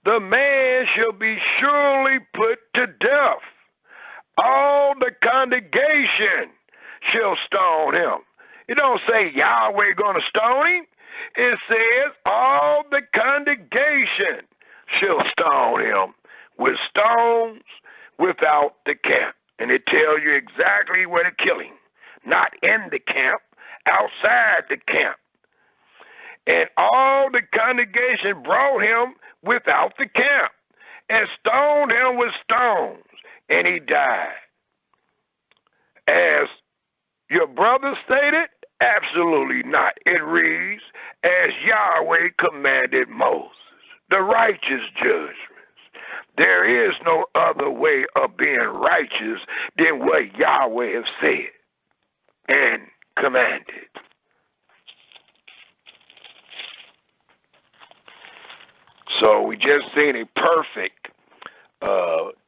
the man shall be surely put to death. All the congregation shall stone him. It don't say Yahweh going to stone him. It says all the congregation shall stone him with stones without the camp. And it tells you exactly where to kill him. Not in the camp, outside the camp. And all the congregation brought him without the camp and stoned him with stones, and he died. As your brother stated, absolutely not. It reads, as Yahweh commanded Moses, the righteous judgments. There is no other way of being righteous than what Yahweh has said and commanded. So we just seen a perfect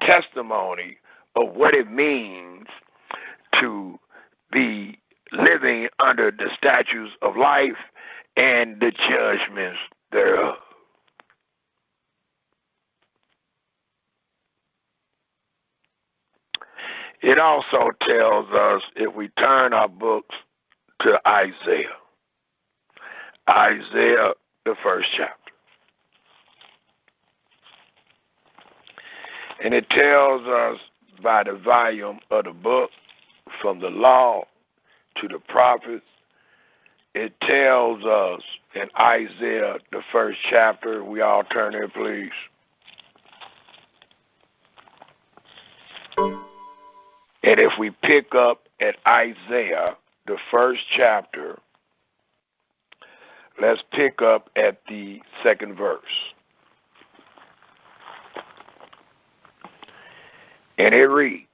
testimony of what it means to be living under the statutes of life and the judgments thereof. It also tells us, if we turn our books to Isaiah, the first chapter. And it tells us by the volume of the book, from the law to the prophets, it tells us in Isaiah, the first chapter, we all turn there, please. And if we pick up at Isaiah, the first chapter, let's pick up at the second verse. And it reads,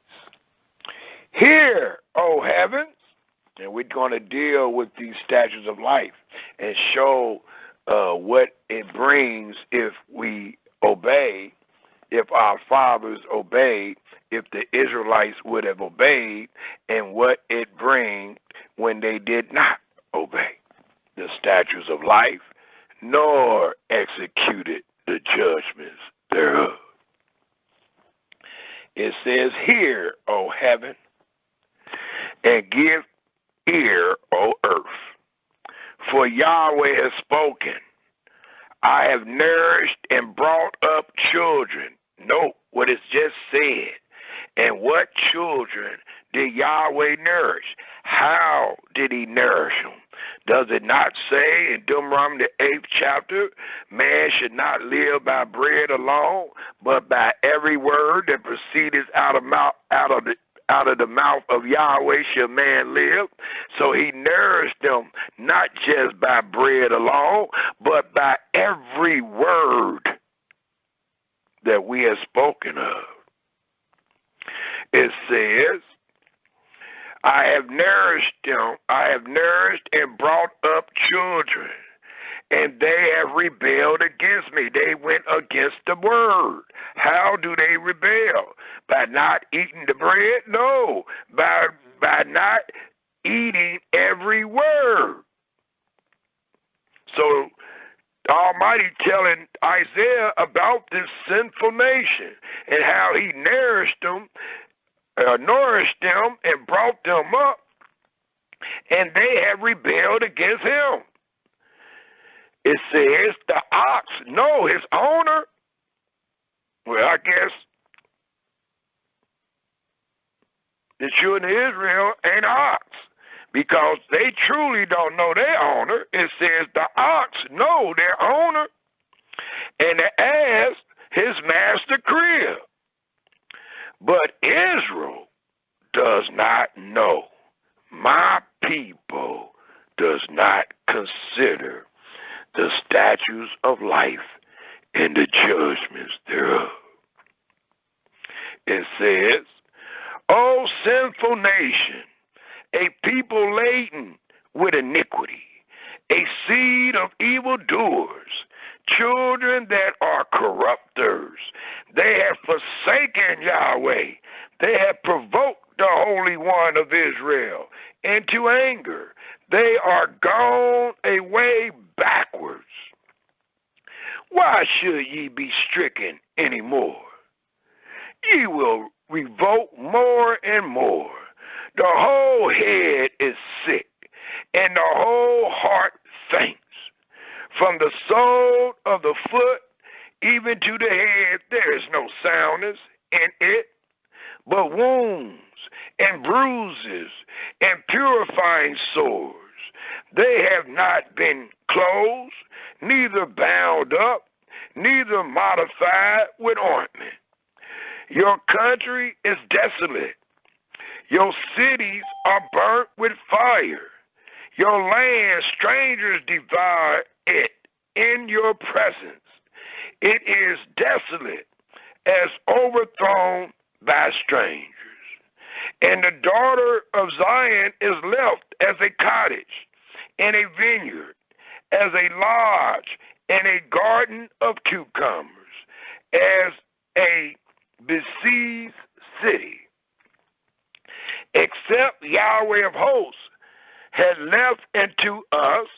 hear, O heavens, and we're going to deal with these statutes of life and show what it brings if we obey if our fathers obeyed, if the Israelites would have obeyed, and what it brings when they did not obey the statutes of life, nor executed the judgments thereof. It says, hear, O heaven, and give ear, O earth. For Yahweh has spoken. I have nourished and brought up children. Note what it's just said. And what children did Yahweh nourish? How did he nourish them? Does it not say in Deuteronomy the 8th chapter, man should not live by bread alone, but by every word that proceedeth out of the mouth of Yahweh shall man live? So he nourished them not just by bread alone, but by every word that we have spoken of. It says, I have nourished them, I have nourished and brought up children, and they have rebelled against me. They went against the word. How do they rebel? By not eating the bread? No, by not eating every word. So Almighty telling Isaiah about this sinful nation and how he nourished them and brought them up, and they have rebelled against him. It says the ox, no, his owner. Well, I guess the children of Israel ain't ox, because they truly don't know their owner. It says the ox know their owner, and the ass his master crib. But Israel does not know. My people does not consider the statutes of life and the judgments thereof. It says, O sinful nation, a people laden with iniquity, a seed of evildoers, children that are corrupters. They have forsaken Yahweh. They have provoked the Holy One of Israel into anger. They are gone away backwards. Why should ye be stricken any more? Ye will revolt more and more. The whole head is sick, and the whole heart faints. From the sole of the foot even to the head, there is no soundness in it, but wounds and bruises and purifying sores. They have not been closed, neither bound up, neither modified with ointment. Your country is desolate. Your cities are burnt with fire. Your land, strangers devour it in your presence. It is desolate, as overthrown by strangers. And the daughter of Zion is left as a cottage and a vineyard, as a lodge and a garden of cucumbers, as a besieged city. Except Yahweh of hosts had left unto us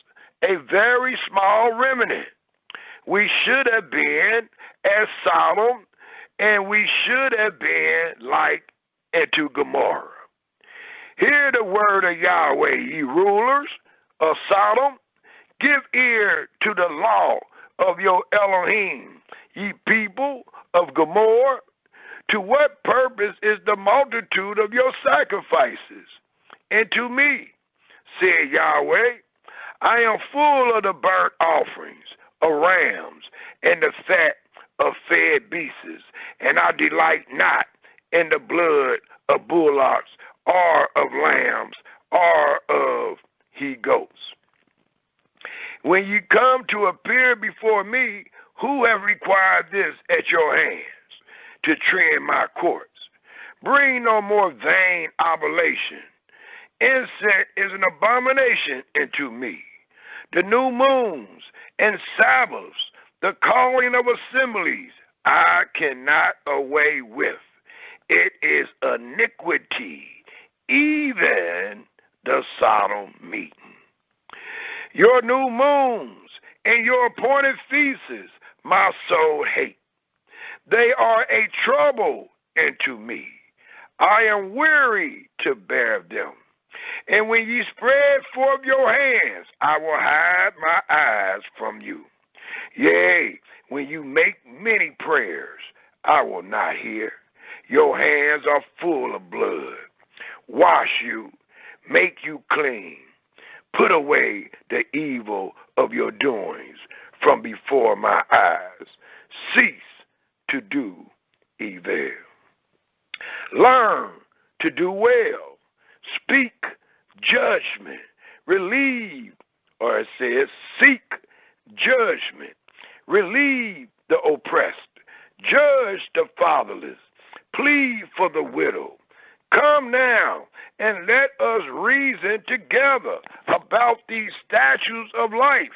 a very small remnant, we should have been as Sodom, and we should have been like unto Gomorrah. Hear the word of Yahweh, ye rulers of Sodom. Give ear to the law of your Elohim, ye people of Gomorrah. To what purpose is the multitude of your sacrifices? And to me, said Yahweh, I am full of the burnt offerings of rams and the fat of fed beasts, and I delight not in the blood of bullocks or of lambs or of he-goats. When you come to appear before me, who have required this at your hands to trim my courts? Bring no more vain oblation. Incense is an abomination unto me. The new moons and Sabbaths, the calling of assemblies, I cannot away with. It is iniquity, even the solemn meeting. Your new moons and your appointed feasts, my soul hate. They are a trouble unto me. I am weary to bear them. And when ye spread forth your hands, I will hide my eyes from you. Yea, when you make many prayers, I will not hear. Your hands are full of blood. Wash you, make you clean. Put away the evil of your doings from before my eyes. Cease to do evil. Learn to do well. Speak judgment. Relieve, or it says, seek judgment. Relieve the oppressed. Judge the fatherless. Plead for the widow. Come now and let us reason together about these statutes of life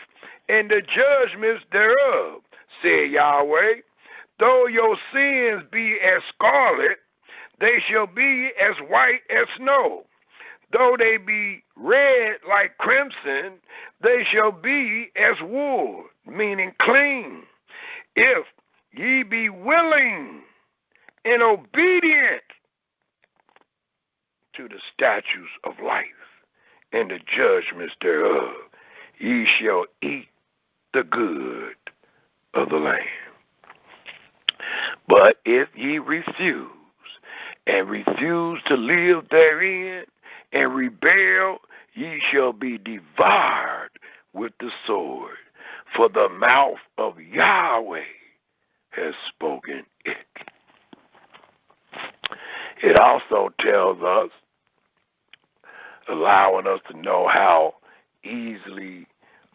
and the judgments thereof, said Yahweh. Though your sins be as scarlet, they shall be as white as snow. Though they be red like crimson, they shall be as wool, meaning clean. If ye be willing and obedient to the statutes of life and the judgments thereof, ye shall eat the good of the land. But if ye refuse to live therein, and rebel, ye shall be devoured with the sword, for the mouth of Yahweh has spoken it. It also tells us, allowing us to know how easily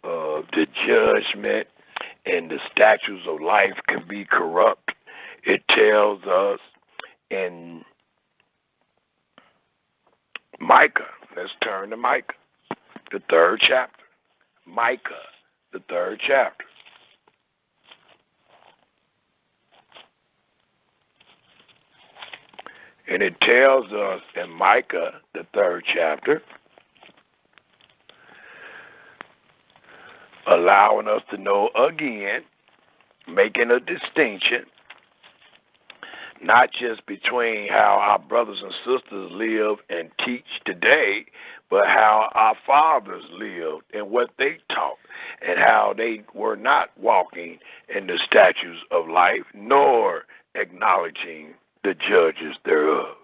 the judgment and the statutes of life can be corrupt. It tells us in Micah, let's turn to Micah, the 3rd chapter. Micah, the 3rd chapter. And it tells us in Micah, the 3rd chapter, allowing us to know again, making a distinction, not just between how our brothers and sisters live and teach today, but how our fathers lived and what they taught, and how they were not walking in the statutes of life, nor acknowledging the judges thereof.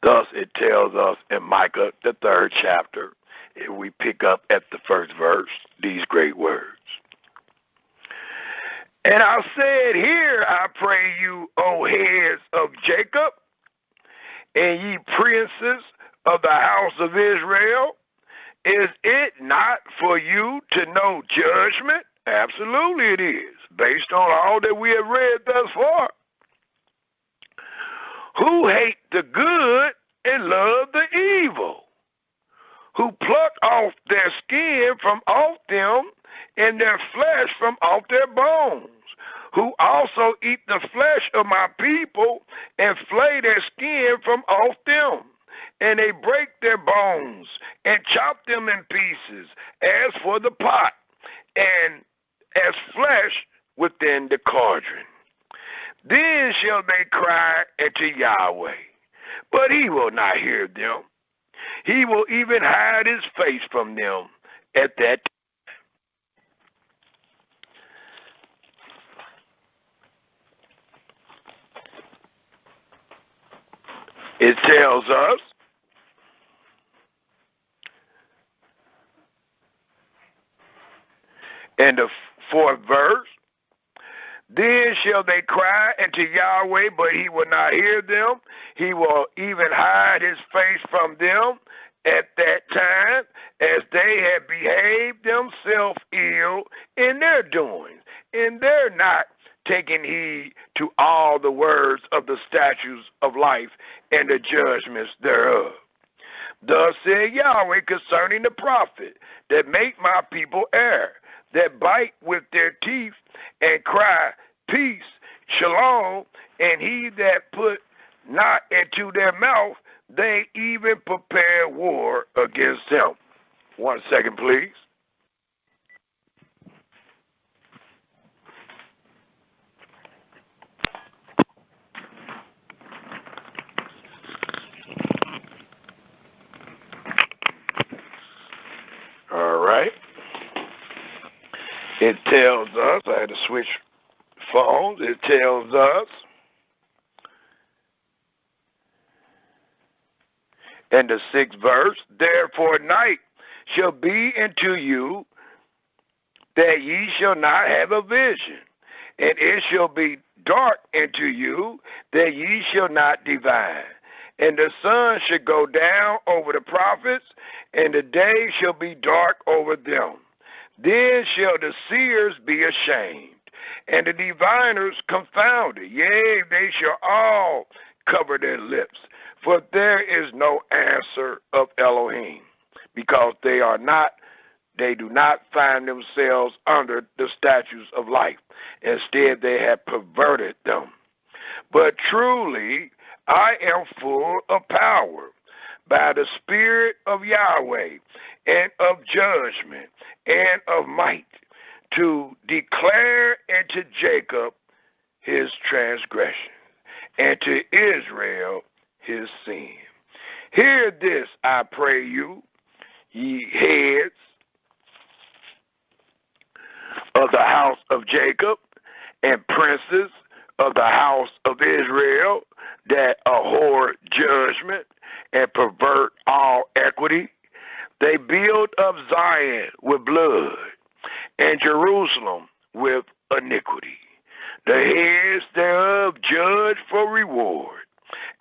Thus it tells us in Micah, the 3rd chapter, if we pick up at the 1st verse, these great words. And I said, hear, I pray you, O heads of Jacob, and ye princes of the house of Israel. Is it not for you to know judgment? Absolutely it is, based on all that we have read thus far. Who hate the good and love the evil, who pluck off their skin from off them, and their flesh from off their bones, who also eat the flesh of my people, and flay their skin from off them, and they break their bones, and chop them in pieces, as for the pot, and as flesh within the cauldron. Then shall they cry unto Yahweh, but he will not hear them. He will even hide his face from them at that time. It tells us in the 4th verse, then shall they cry unto Yahweh, but he will not hear them. He will even hide his face from them at that time, as they have behaved themselves ill in their doings, and they're not taking heed to all the words of the statutes of life and the judgments thereof. Thus said Yahweh concerning the prophet that make my people err, that bite with their teeth and cry, peace, Shalom, and he that put not into their mouth, they even prepare war against him. 1 second, please. All right. It tells us, I had to switch phones, it tells us, in the 6th verse, therefore night shall be unto you, that ye shall not have a vision, and it shall be dark unto you, that ye shall not divine. And the sun shall go down over the prophets, and the day shall be dark over them. Then shall the seers be ashamed, and the diviners confounded. Yea, they shall all cover their lips, for there is no answer of Elohim, because they do not find themselves under the statutes of life. Instead, they have perverted them. But truly, I am full of power by the Spirit of Yahweh, and of judgment, and of might, to declare unto Jacob his transgression, and to Israel his sin. Hear this, I pray you, ye heads of the house of Jacob, and princes of the house of Israel, that abhor judgment and pervert all equity. They build up Zion with blood, and Jerusalem with iniquity. The heads thereof judge for reward,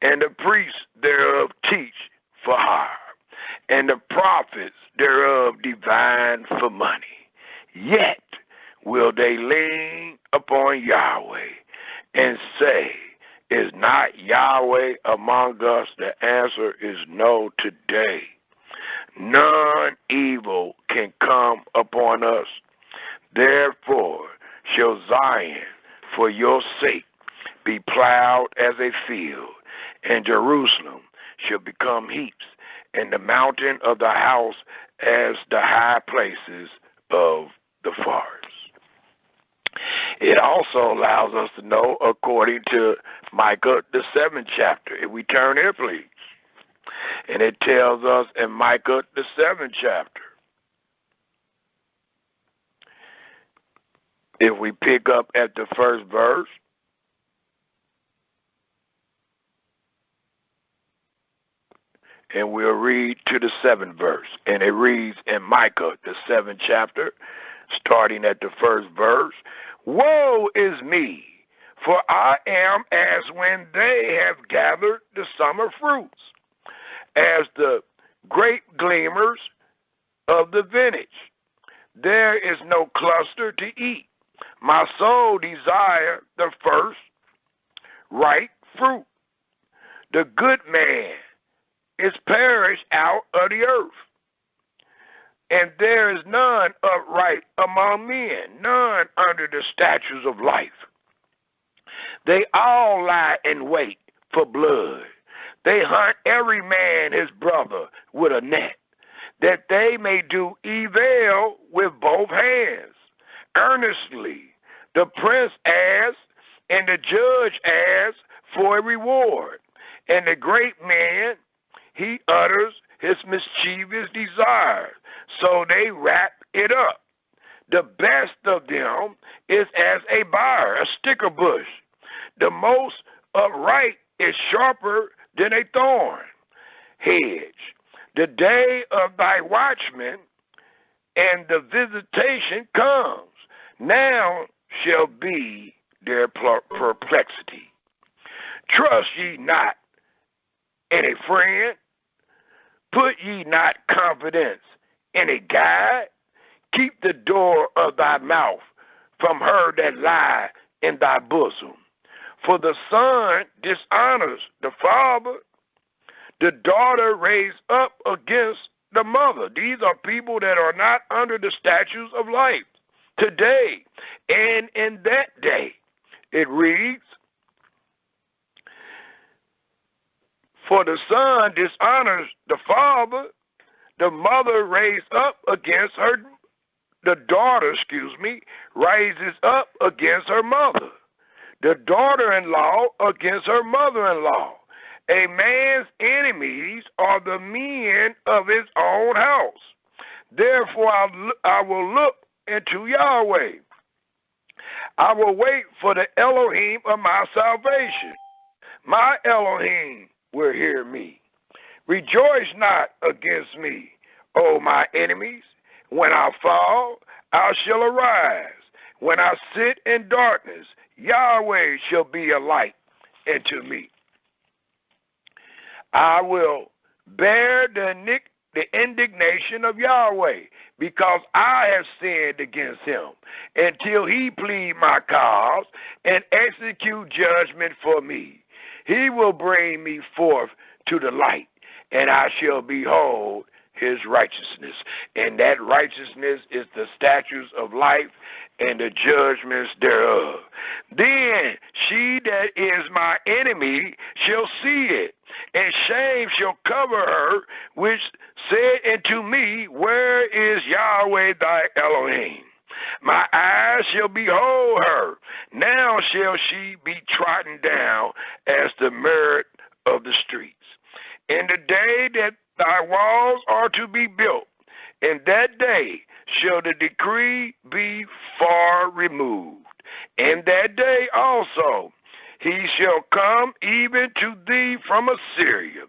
and the priests thereof teach for hire, and the prophets thereof divine for money. Yet will they lean upon Yahweh and say, is not Yahweh among us? The answer is no today. None evil can come upon us. Therefore shall Zion for your sake be plowed as a field, and Jerusalem shall become heaps, and the mountain of the house as the high places of the forest. It also allows us to know, according to Micah, the 7th chapter. If we turn here, please. And it tells us in Micah, the 7th chapter. If we pick up at the 1st verse, and we'll read to the 7th verse. And it reads in Micah, the 7th chapter, starting at the 1st verse, woe is me, for I am as when they have gathered the summer fruits, as the grape gleaners of the vintage. There is no cluster to eat. My soul desire the first ripe fruit. The good man is perished out of the earth, and there is none upright among men, none under the statutes of life. They all lie in wait for blood. They hunt every man his brother with a net, that they may do evil with both hands. Earnestly the prince asks, and the judge asks for a reward, and the great man, he utters his mischievous desire, so they wrap it up. The best of them is as a briar, a sticker bush. The most upright is sharper than a thorn hedge. The day of thy watchman and the visitation comes. Now shall be their perplexity. Trust ye not in a friend. Put ye not confidence in a guide. Keep the door of thy mouth from her that lie in thy bosom. For the son dishonors the father, the daughter raised up against the mother. These are people that are not under the statutes of life. Today and in that day It reads, for the son dishonors the father, the mother raised up against her, the daughter, raises up against her mother, the daughter-in-law against her mother-in-law. A man's enemies are the men of his own house. Therefore I will look into Yahweh. I will wait for the Elohim of my salvation. My Elohim will hear me. Rejoice not against me, O my enemies. When I fall, I shall arise. When I sit in darkness, Yahweh shall be a light unto me. I will bear the indignation of Yahweh, because I have sinned against him, until he plead my cause and execute judgment for me. He will bring me forth to the light, and I shall behold his righteousness. And that righteousness is the statutes of life and the judgments thereof. Then she that is my enemy shall see it, and shame shall cover her, which said unto me, where is Yahweh thy Elohim? My eyes shall behold her. Now shall she be trodden down as the merit of the streets. In the day that thy walls are to be built, in that day shall the decree be far removed. In that day also he shall come even to thee from Assyria,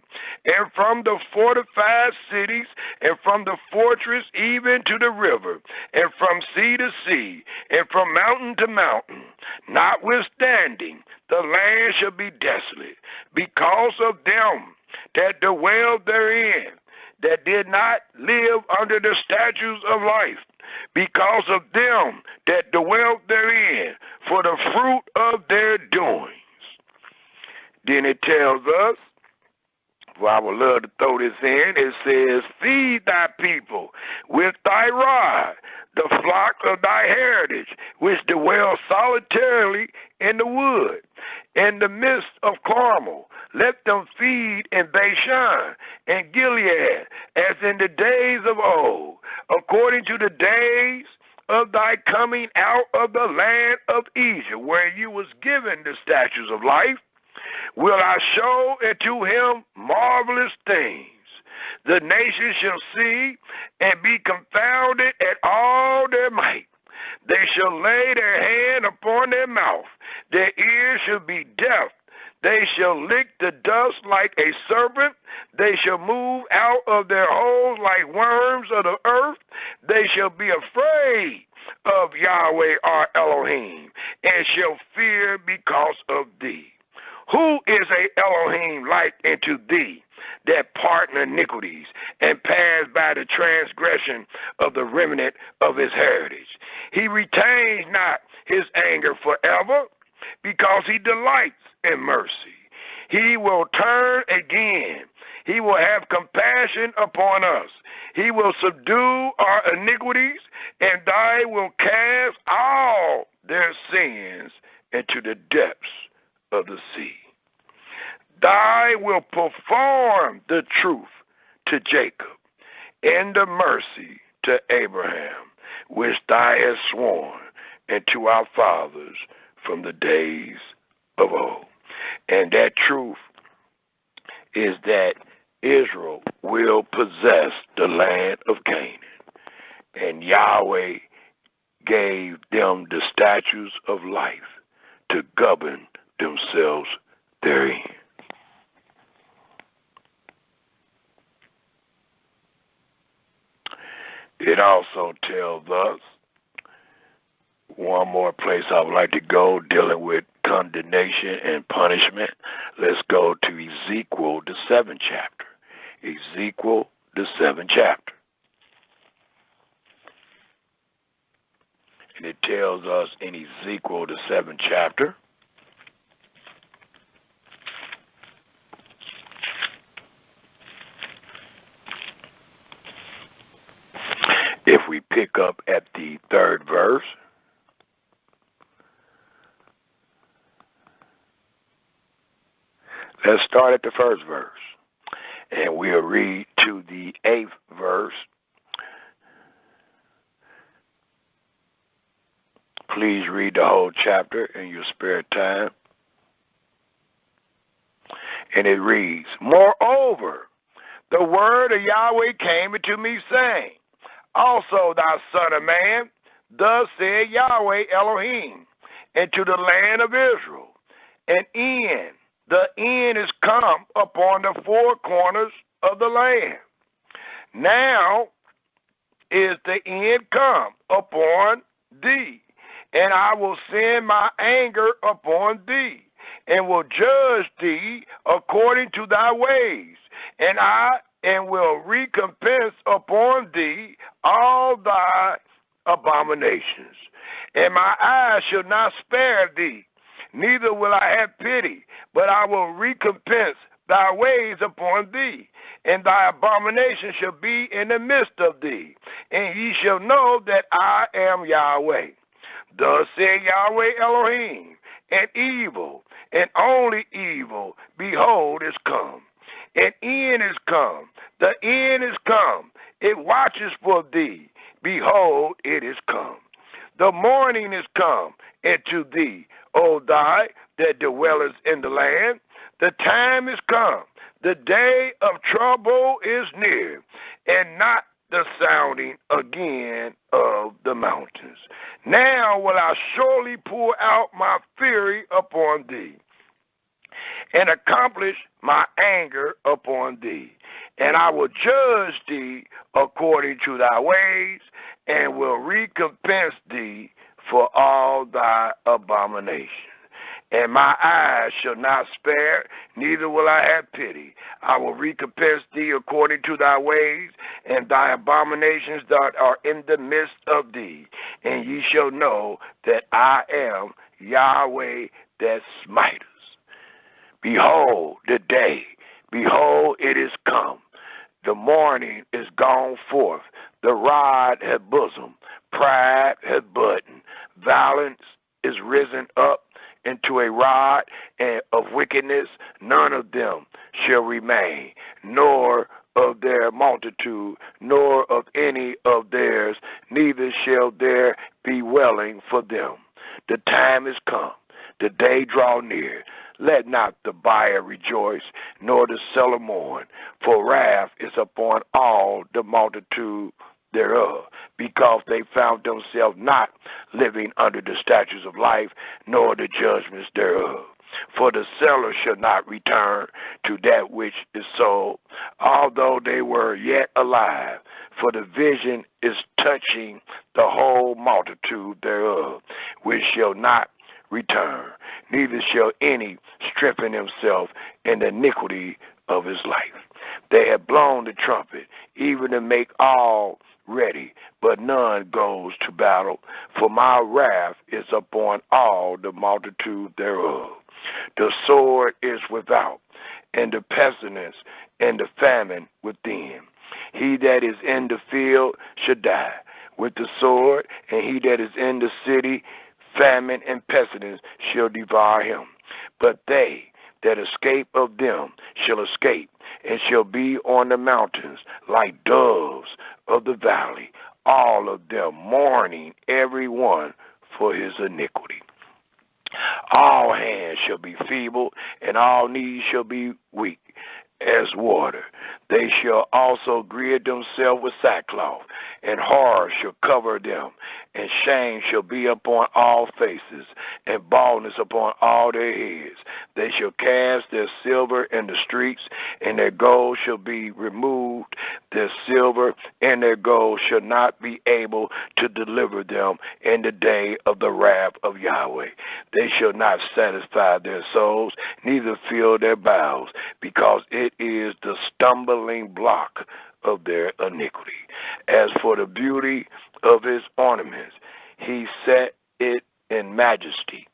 and from the fortified cities, and from the fortress even to the river, and from sea to sea, and from mountain to mountain. Notwithstanding, the land shall be desolate, because of them that dwell therein, that did not live under the statutes of life, because of them that dwell therein, for the fruit of their doings. Then it tells us, well, I would love to throw this in, it says, feed thy people with thy rod, the flock of thy heritage, which dwell solitarily in the wood, in the midst of Carmel. Let them feed in Bashan and Gilead, as in the days of old, according to the days of thy coming out of the land of Egypt, where you was given the statutes of life. Will I show unto him marvelous things. The nations shall see and be confounded at all their might. They shall lay their hand upon their mouth. Their ears shall be deaf. They shall lick the dust like a serpent. They shall move out of their holes like worms of the earth. They shall be afraid of Yahweh our Elohim, and shall fear because of thee. Who is a Elohim like unto thee, that pardon iniquities, and pass by the transgression of the remnant of his heritage? He retains not his anger forever, because he delights in mercy. He will turn again. He will have compassion upon us. He will subdue our iniquities, and thy will cast all their sins into the depths of the sea. Thy will perform the truth to Jacob, and the mercy to Abraham, which thou hast sworn unto our fathers from the days of old. And that truth is that Israel will possess the land of Canaan. And Yahweh gave them the statutes of life to govern themselves therein. It also tells us, one more place I would like to go dealing with condemnation and punishment. Let's go to Ezekiel, the 7th chapter. Ezekiel, the 7th chapter. And it tells us in Ezekiel, the 7th chapter, if we pick up at the 3rd verse, Let's start at the first verse, and we'll read to the 8th verse. Please read the whole chapter in your spare time. And it reads, Moreover, the word of Yahweh came unto me, saying, Also, thou son of man, thus said Yahweh Elohim, into the land of Israel, the end is come upon the four corners of the land. Now is the end come upon thee, and I will send my anger upon thee, and will judge thee according to thy ways, and will recompense upon thee all thy abominations. And my eyes shall not spare thee, neither will I have pity, but I will recompense thy ways upon thee, and thy abomination shall be in the midst of thee, and ye shall know that I am Yahweh. Thus said Yahweh Elohim, and evil, and only evil, behold, is come. An end is come. The end is come. It watches for thee. Behold, it is come. The morning is come into thee, O thou that dwellest in the land. The time is come. The day of trouble is near, and not the sounding again of the mountains. Now will I surely pour out my fury upon thee, and accomplish my anger upon thee. And I will judge thee according to thy ways, and will recompense thee for all thy abominations. And my eyes shall not spare, neither will I have pity. I will recompense thee according to thy ways, and thy abominations that are in the midst of thee. And ye shall know that I am Yahweh that smiteth. Behold the day, behold it is come. The morning is gone forth, the rod hath bosom, pride hath button, violence is risen up into a rod and of wickedness, none of them shall remain, nor of their multitude, nor of any of theirs, neither shall there be dwelling for them. The time is come, the day draw near. Let not the buyer rejoice, nor the seller mourn, for wrath is upon all the multitude thereof, because they found themselves not living under the statutes of life, nor the judgments thereof. For the seller shall not return to that which is sold, although they were yet alive, for the vision is touching the whole multitude thereof, which shall not return, neither shall any strengthen himself in the iniquity of his life. They have blown the trumpet, even to make all ready, but none goes to battle, for my wrath is upon all the multitude thereof. The sword is without, and the pestilence and the famine within. He that is in the field shall die with the sword, and he that is in the city, famine and pestilence shall devour him. But they that escape of them shall escape, and shall be on the mountains like doves of the valley, all of them mourning every one for his iniquity. All hands shall be feeble, and all knees shall be weak as water. They shall also gird themselves with sackcloth, and horror shall cover them, and shame shall be upon all faces, and baldness upon all their heads. They shall cast their silver in the streets, and their gold shall be removed. Their silver and their gold shall not be able to deliver them in the day of the wrath of Yahweh. They shall not satisfy their souls, neither fill their bowels, because it is the stumbling block of their iniquity. As for the beauty of his ornaments, he set it in majesty,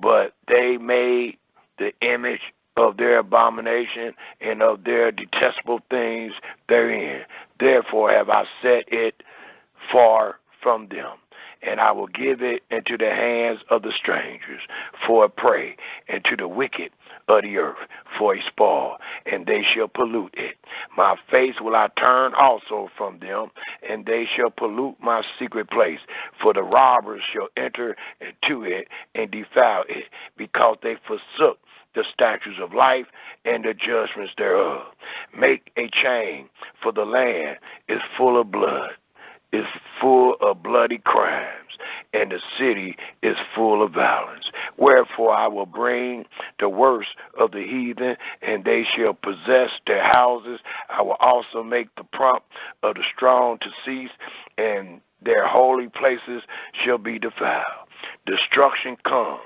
but they made the image of their abomination and of their detestable things therein. Therefore have I set it far from them, and I will give it into the hands of the strangers for a prey, and to the wicked of the earth for a spoil, and they shall pollute it. My face will I turn also from them, and they shall pollute my secret place. For the robbers shall enter into it and defile it, because they forsook the statutes of life and the judgments thereof. Make a chain, for the land is full of blood, is full of bloody crimes, and the city is full of violence. Wherefore I will bring the worst of the heathen, and they shall possess their houses. I will also make the pomp of the strong to cease, and their holy places shall be defiled. Destruction comes,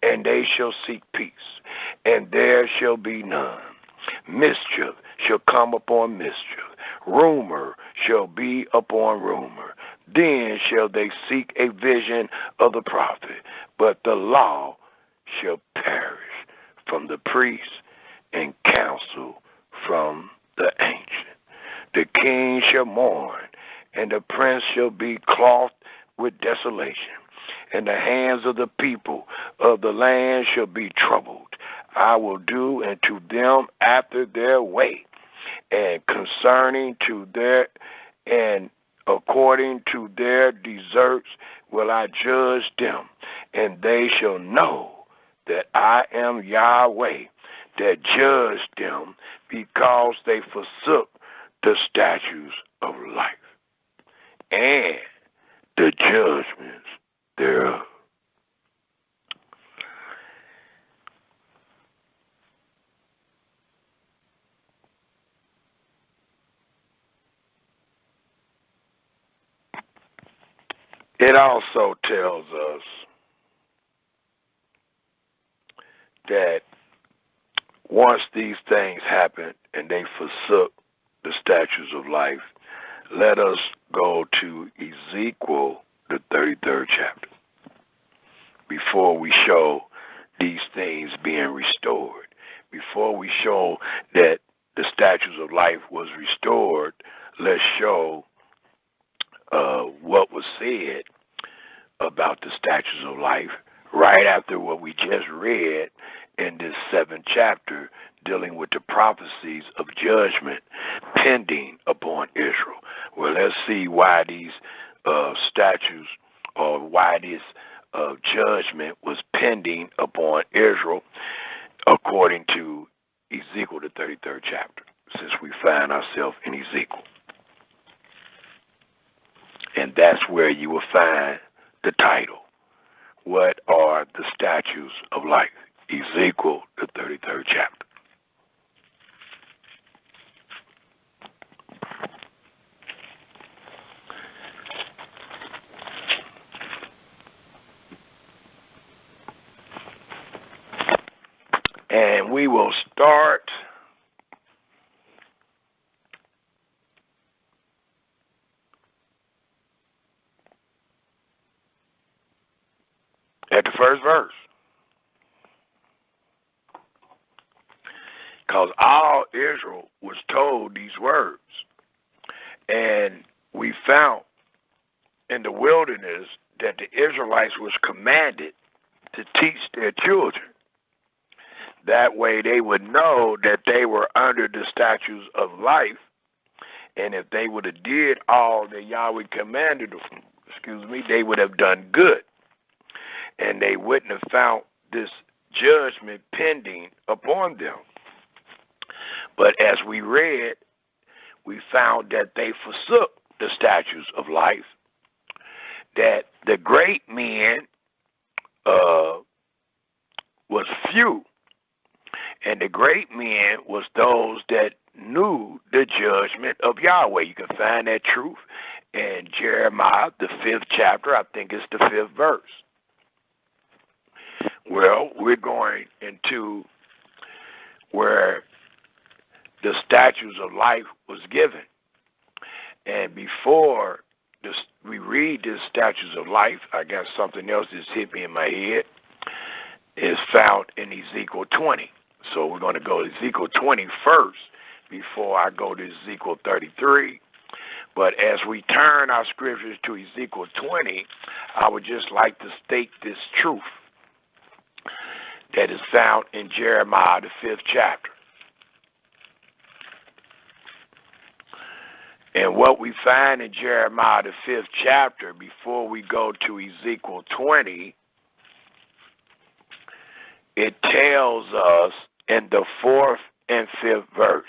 and they shall seek peace, and there shall be none. Mischief shall come upon mischief. Rumor shall be upon rumor. Then shall they seek a vision of the prophet, but the law shall perish from the priest, and counsel from the ancient. The king shall mourn, and the prince shall be clothed with desolation, and the hands of the people of the land shall be troubled. I will do unto them after their way, and concerning to their, and according to their deserts will I judge them, and they shall know that I am Yahweh, that judged them, because they forsook the statutes of life and the judgments thereof. It also tells us that once these things happen and they forsook the statutes of life, let us go to Ezekiel, the 33rd chapter, before we show these things being restored. Before we show that the statutes of life was restored, let's show what was said about the statutes of life right after what we just read in this 7th chapter, dealing with the prophecies of judgment pending upon Israel. Well, let's see why these statutes, or why this judgment was pending upon Israel, according to Ezekiel, the 33rd chapter, since we find ourselves in Ezekiel. And that's where you will find the title, What Are the Statutes of Life? Ezekiel, the 33rd chapter. And we will start at the first verse. Because all Israel was told these words. And we found in the wilderness that the Israelites was commanded to teach their children. That way they would know that they were under the statutes of life. And if they would have did all that Yahweh commanded them, they would have done good. And they wouldn't have found this judgment pending upon them. But as we read, we found that they forsook the statutes of life, that the great men was few, and the great men was those that knew the judgment of Yahweh. You can find that truth in Jeremiah, the 5th chapter, I think it's the 5th verse. Well, we're going into where the statutes of life was given. And before we read the statutes of life, I got something else that's hit me in my head. It's found in Ezekiel 20. So we're going to go to Ezekiel 20 first before I go to Ezekiel 33. But as we turn our scriptures to Ezekiel 20, I would just like to state this truth that is found in Jeremiah, the 5th chapter. And what we find in Jeremiah, the 5th chapter, before we go to Ezekiel 20, it tells us in the 4th and 5th verse.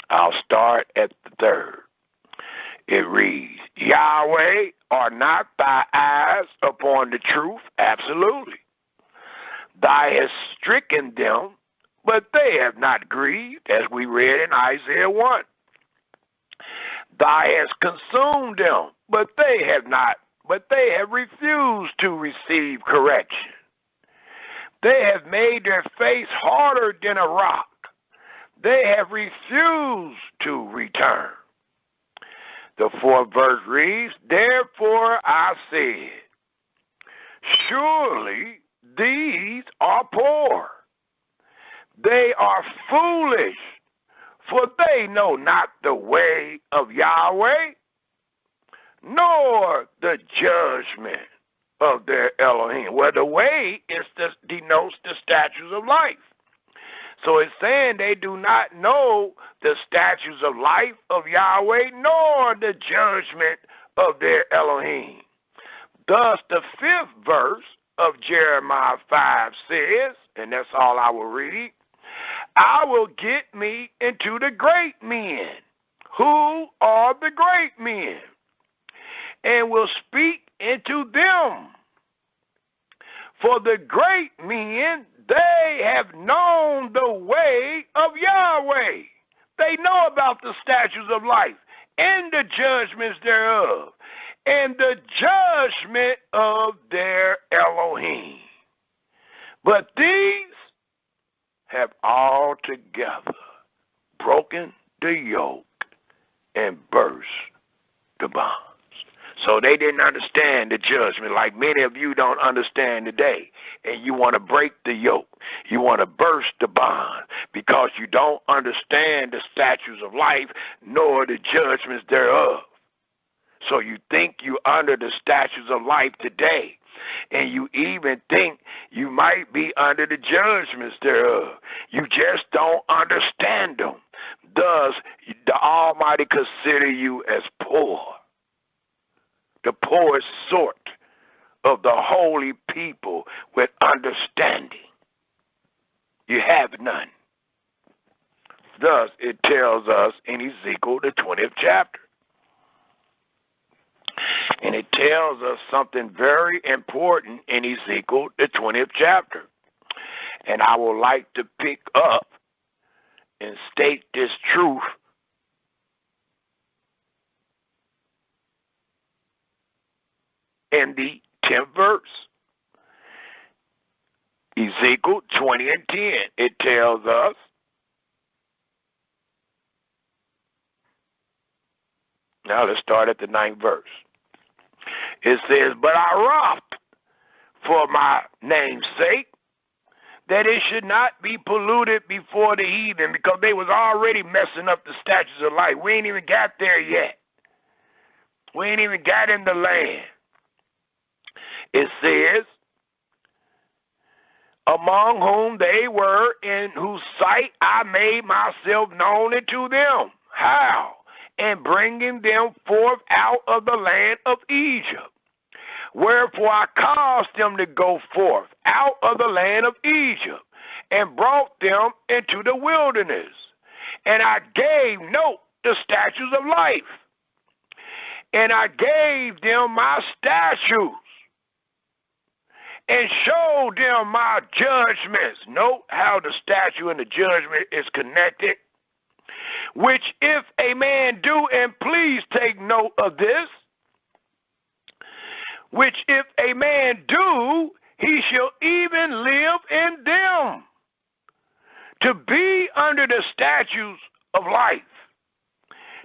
I'll start at the 3rd. It reads, Yahweh, are not thy eyes upon the truth? Absolutely. Thou hast stricken them, but they have not grieved, as we read in Isaiah 1. Thou hast consumed them, but they have refused to receive correction. They have made their face harder than a rock. They have refused to return. The 4th verse reads, Therefore I said, surely these are poor. They are foolish, for they know not the way of Yahweh, nor the judgment of their Elohim. Well, the way denotes the statutes of life. So it's saying they do not know the statutes of life of Yahweh, nor the judgment of their Elohim. Thus, the 5th verse of Jeremiah 5 says, and that's all I will read, I will get me into the great men. Who are the great men? And will speak into them. For the great men, they have known the way of Yahweh. They know about the statutes of life and the judgments thereof, and the judgment of their Elohim. But these have altogether broken the yoke and burst the bonds. So they didn't understand the judgment like many of you don't understand today. And you want to break the yoke. You want to burst the bond because you don't understand the statutes of life nor the judgments thereof. So you think you're under the statutes of life today. And you even think you might be under the judgments thereof. You just don't understand them. Thus, the Almighty consider you as poor. The poorest sort of the holy people with understanding. You have none. Thus, it tells us in Ezekiel, the 20th chapter. And it tells us something very important in Ezekiel, the 20th chapter. And I would like to pick up and state this truth in the 10th verse. Ezekiel 20 and 10, it tells us, now let's start at the 9th verse. It says, But I wrought for my name's sake, that it should not be polluted before the heathen, because they was already messing up the statutes of life. We ain't even got there yet. We ain't even got in the land. It says, among whom they were, in whose sight I made myself known unto them. How? And bringing them forth out of the land of Egypt. Wherefore I caused them to go forth out of the land of Egypt, and brought them into the wilderness. And I gave, note, the statutes of life. And I gave them my statutes, and showed them my judgments. Note how the statute and the judgment is connected. Which if a man do, and please take note of this, which if a man do, he shall even live in them. To be under the statutes of life,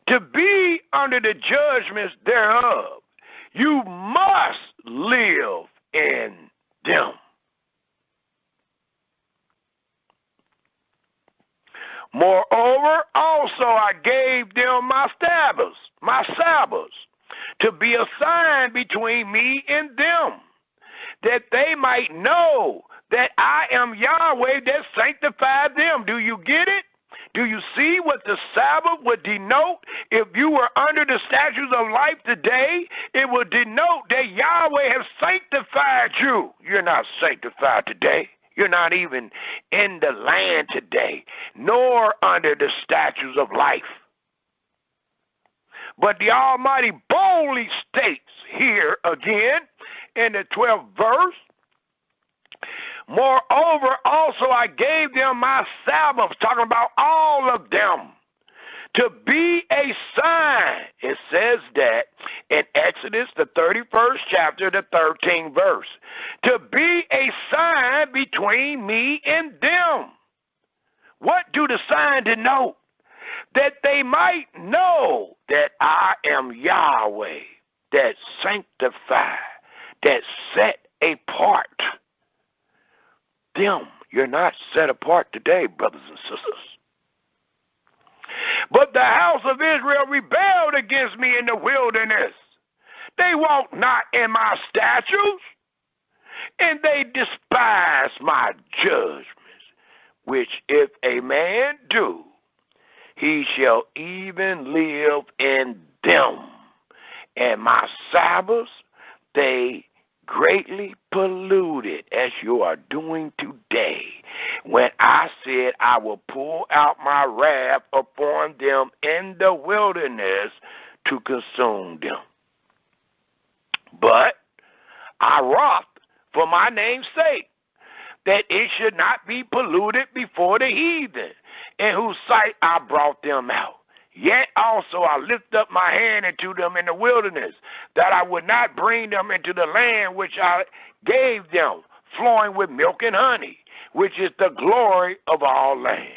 to be under the judgments thereof, you must live in them. Moreover, also I gave them my Sabbaths, to be a sign between me and them, that they might know that I am Yahweh that sanctified them. Do you get it? Do you see what the Sabbath would denote? If you were under the statutes of life today, it would denote that Yahweh has sanctified you. You're not sanctified today. You're not even in the land today, nor under the statutes of life. But the Almighty boldly states here again in the 12th verse, moreover, also I gave them my Sabbaths, talking about all of them, to be a sign. It says that in Exodus, the 31st chapter, the 13th verse, to be a sign between me and them. What do the sign denote? That they might know that I am Yahweh, that sanctify, that set apart them. You're not set apart today, brothers and sisters. But the house of Israel rebelled against me in the wilderness. They walked not in my statutes, and they despised my judgments, which if a man do, he shall even live in them. And my Sabbaths they greatly polluted, as you are doing today, when I said I will pour out my wrath upon them in the wilderness to consume them. But I wrought for my name's sake, that it should not be polluted before the heathen, in whose sight I brought them out. Yet also I lift up my hand unto them in the wilderness, that I would not bring them into the land which I gave them, flowing with milk and honey, which is the glory of all lands.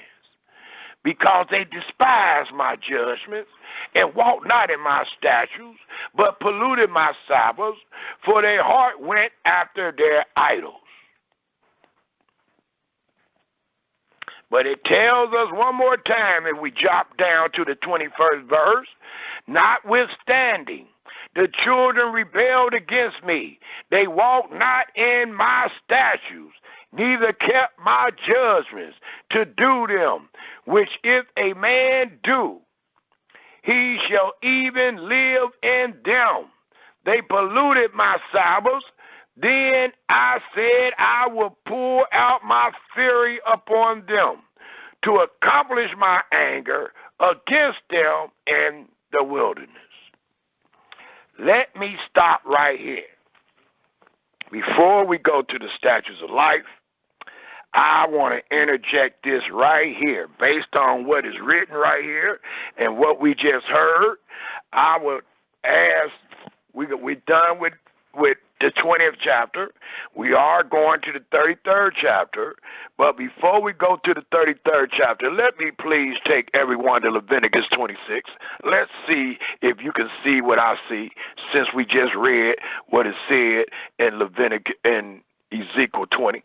Because they despised my judgments, and walked not in my statutes, but polluted my Sabbaths, for their heart went after their idols. But it tells us one more time, if we drop down to the 21st verse, notwithstanding, the children rebelled against me. They walked not in my statutes, neither kept my judgments to do them, which if a man do, he shall even live in them. They polluted my Sabbaths. Then I said I will pour out my fury upon them, to accomplish my anger against them in the wilderness. Let me stop right here. Before we go to the statutes of life, I want to interject this right here. Based on what is written right here and what we just heard, I would ask, we're done with the 20th chapter. We are going to the 33rd chapter. But before we go to the 33rd chapter, let me please take everyone to Leviticus 26. Let's see if you can see what I see, since we just read what is said in Ezekiel 20,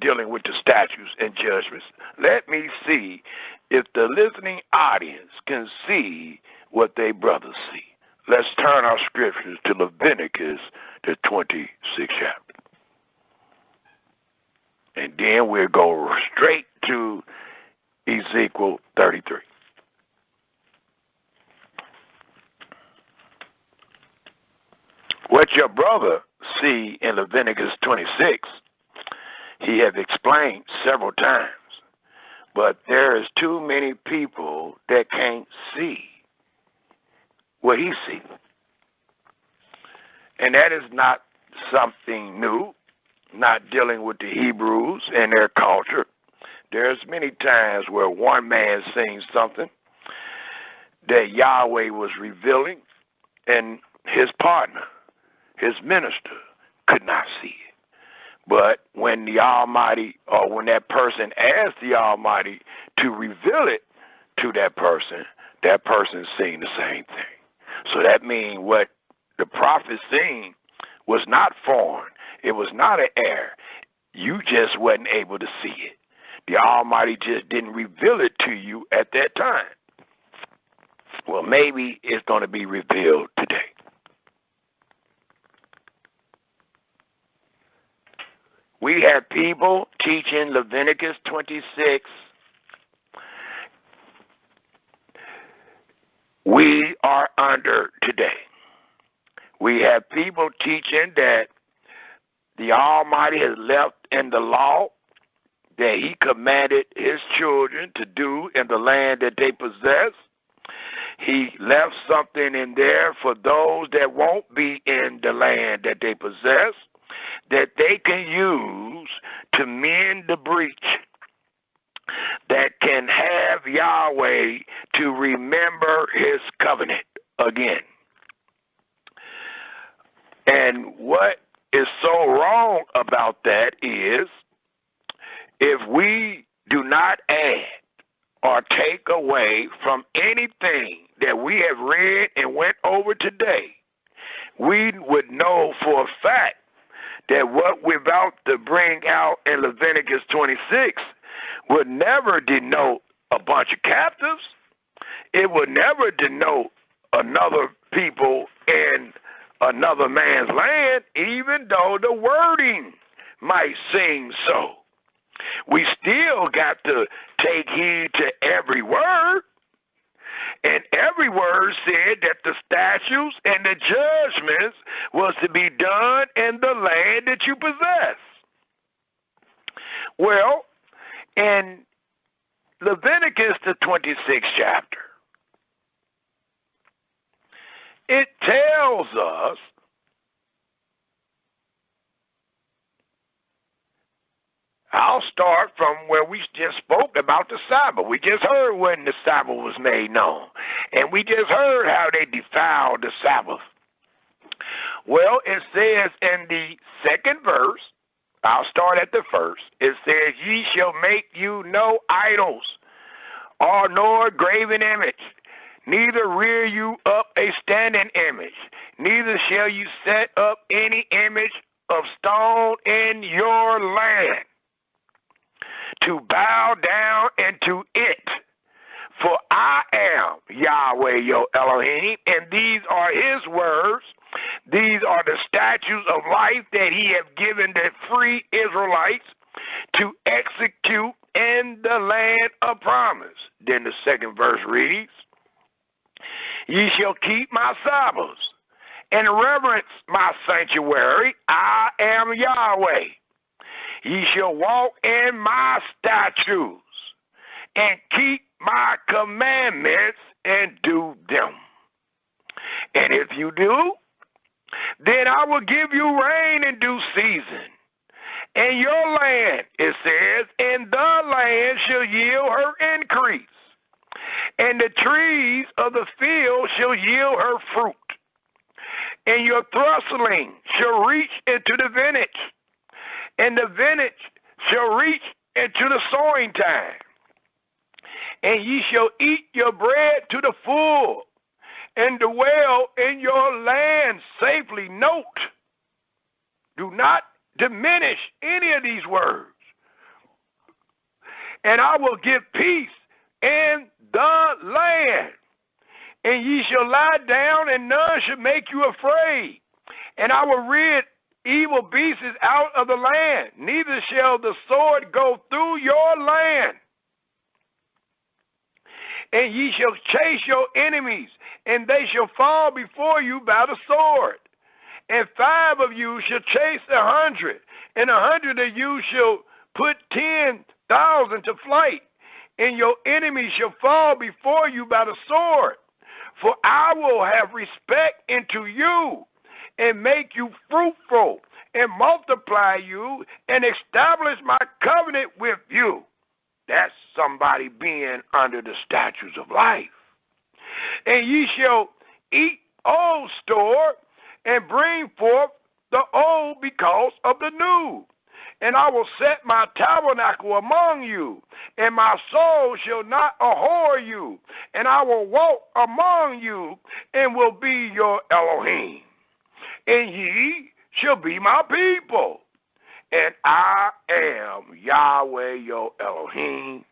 dealing with the statutes and judgments. Let me see if the listening audience can see what they brothers see. Let's turn our scriptures to Leviticus, the 26th chapter. And then we'll go straight to Ezekiel 33. What your brother see in Leviticus 26, he has explained several times. But there is too many people that can't see what he sees. And that is not something new, not dealing with the Hebrews and their culture. There's many times where one man seen something that Yahweh was revealing, and his partner, his minister, could not see it. But when the Almighty, or when that person asked the Almighty to reveal it to that person seen the same thing. So that means what the prophet seen was not foreign. It was not an error. You just wasn't able to see it. The Almighty just didn't reveal it to you at that time. Well, maybe it's going to be revealed today. We have people teaching Leviticus 26. We are under today. We have people teaching that the Almighty has left in the law that he commanded his children to do in the land that they possess. He left something in there for those that won't be in the land that they possess, that they can use to mend the breach, that can have Yahweh to remember his covenant again. And what is so wrong about that is, if we do not add or take away from anything that we have read and went over today, we would know for a fact that what we're about to bring out in Leviticus 26 would never denote a bunch of captives. It would never denote another people in another man's land, even though the wording might seem so. We still got to take heed to every word. And every word said that the statutes and the judgments was to be done in the land that you possess. Well, in Leviticus, the 26th chapter, it tells us I'll start from where we just spoke about the Sabbath. We just heard when the Sabbath was made known. And we just heard how they defiled the Sabbath. Well, it says in the second verse, I'll start at the first. It says, ye shall make you no idols, or nor graven image, neither rear you up a standing image, neither shall you set up any image of stone in your land, to bow down into it. For I am Yahweh your Elohim, and these are his words. These are the statutes of life that he have given the free Israelites to execute in the land of promise. Then the second verse reads, ye shall keep my Sabbaths and reverence my sanctuary. I am Yahweh. Ye shall walk in my statutes and keep my commandments and do them. And if you do, then I will give you rain in due season. And your land, it says, and the land shall yield her increase. And the trees of the field shall yield her fruit. And your thrustling shall reach into the vintage. And the vintage shall reach into the sowing time. And ye shall eat your bread to the full, and dwell in your land safely. Note, do not diminish any of these words. And I will give peace in the land. And ye shall lie down, and none shall make you afraid. And I will rid evil beasts out of the land, neither shall the sword go through your land. And ye shall chase your enemies, and they shall fall before you by the sword. And 5 of you shall chase 100, and 100 of you shall put 10,000 to flight, and your enemies shall fall before you by the sword. For I will have respect unto you, and make you fruitful, and multiply you, and establish my covenant with you. That's somebody being under the statutes of life. And ye shall eat old store, and bring forth the old because of the new. And I will set my tabernacle among you, and my soul shall not abhor you. And I will walk among you, and will be your Elohim. And ye shall be my people. And I am Yahweh your Elohim,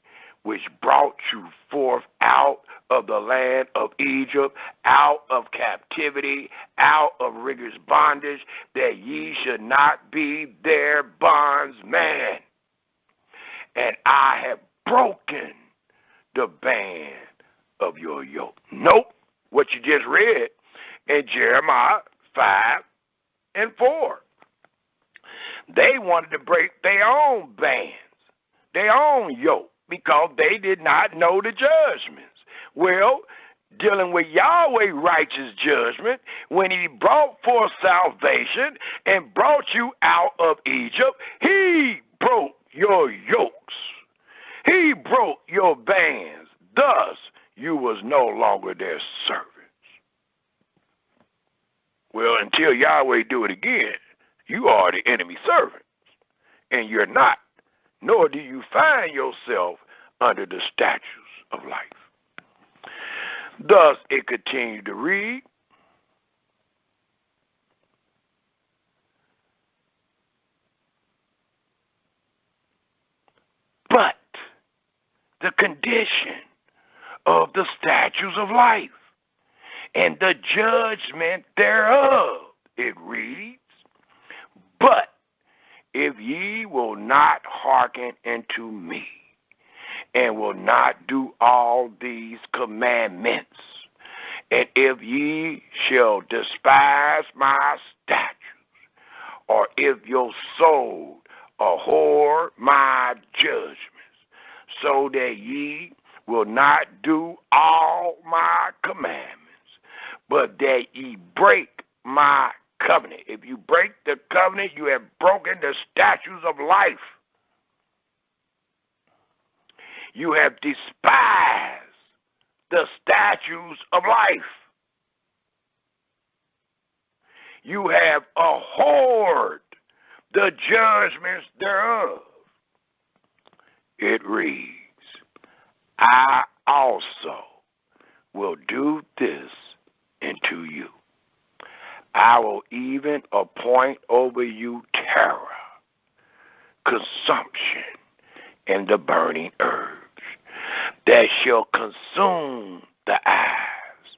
which brought you forth out of the land of Egypt, out of captivity, out of rigorous bondage, that ye should not be their bondsman. And I have broken the band of your yoke. Nope, what you just read in Jeremiah 5 and 4. They wanted to break their own bands, their own yoke, because they did not know the judgments. Well, dealing with Yahweh's righteous judgment, when he brought forth salvation and brought you out of Egypt, he broke your yokes. He broke your bands. Thus, you was no longer their servants. Well, until Yahweh do it again, you are the enemy servants, and you're not, nor do you find yourself under the statutes of life. Thus, it continued to read, but the condition of the statutes of life and the judgment thereof, it reads, but if ye will not hearken unto me, and will not do all these commandments, and if ye shall despise my statutes, or if your soul abhor my judgments, so that ye will not do all my commandments, but that ye break my covenant. If you break the covenant, you have broken the statutes of life. You have despised the statutes of life. You have abhorred the judgments thereof. It reads, I also will do this unto you. I will even appoint over you terror, consumption, and the burning herbs that shall consume the eyes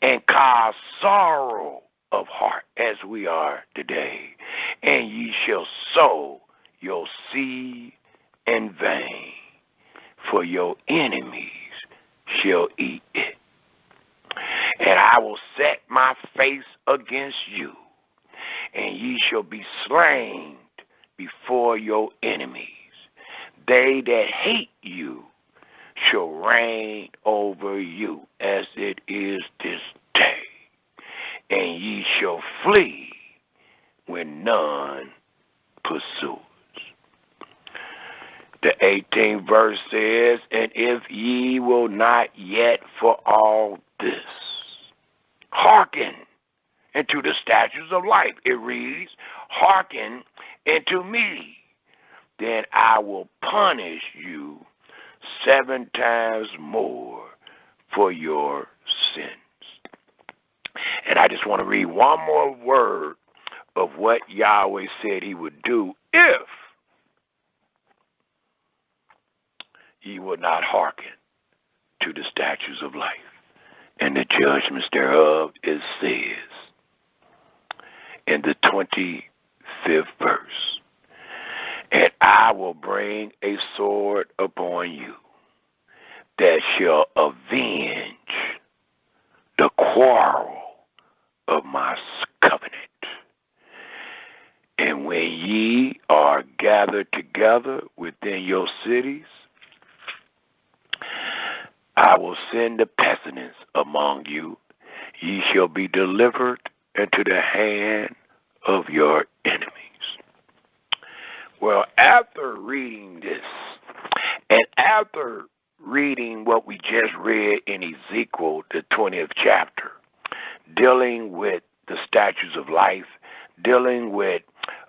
and cause sorrow of heart, as we are today. And ye shall sow your seed in vain, for your enemies shall eat it. And I will set my face against you, and ye shall be slain before your enemies. They that hate you shall reign over you, as it is this day. And ye shall flee when none pursues. The 18th verse says, and if ye will not yet for all this hearken into the statutes of life, it reads, hearken unto me, then I will punish you 7 times more for your sins. And I just want to read one more word of what Yahweh said he would do if ye would not hearken to the statutes of life and the judgments thereof. It says in the 25th verse, and I will bring a sword upon you that shall avenge the quarrel of my covenant. And when ye are gathered together within your cities, I will send the pestilence among you. Ye shall be delivered into the hand of your enemies. Well, after reading this, and after reading what we just read in Ezekiel, the 20th chapter, dealing with the statutes of life, dealing with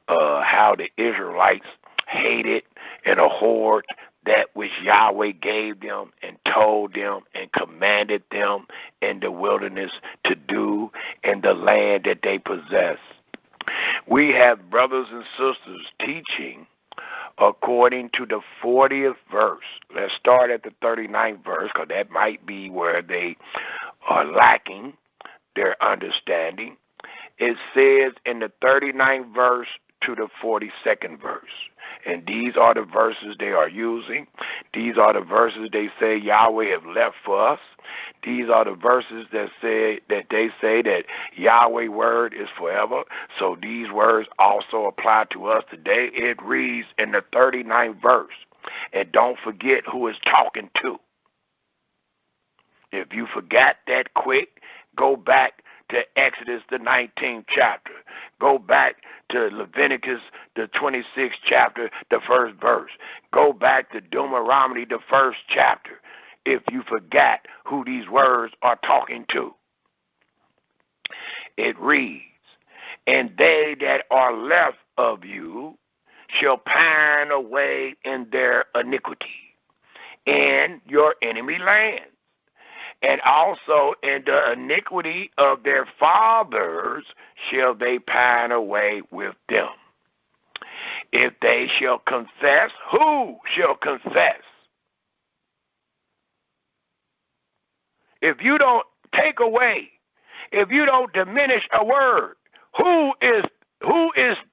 how the Israelites hated and abhorred that which Yahweh gave them and told them and commanded them in the wilderness to do in the land that they possess. We have brothers and sisters teaching according to the 40th verse. Let's start at the 39th verse, because that might be where they are lacking their understanding. It says in the 39th verse to the 42nd verse. And these are the verses they are using. These are the verses they say Yahweh have left for us. These are the verses that they say that Yahweh's word is forever. So these words also apply to us today. It reads in the 39th verse. And don't forget who it's talking to. If you forgot that quick, go back to Exodus, the 19th chapter. Go back to Leviticus, the 26th chapter, the 1st verse. Go back to Deuteronomy, the 1st chapter, if you forgot who these words are talking to. It reads, and they that are left of you shall pine away in their iniquity in your enemy land, and also in the iniquity of their fathers shall they pine away with them. If they shall confess, who shall confess? If you don't take away, if you don't diminish a word, who is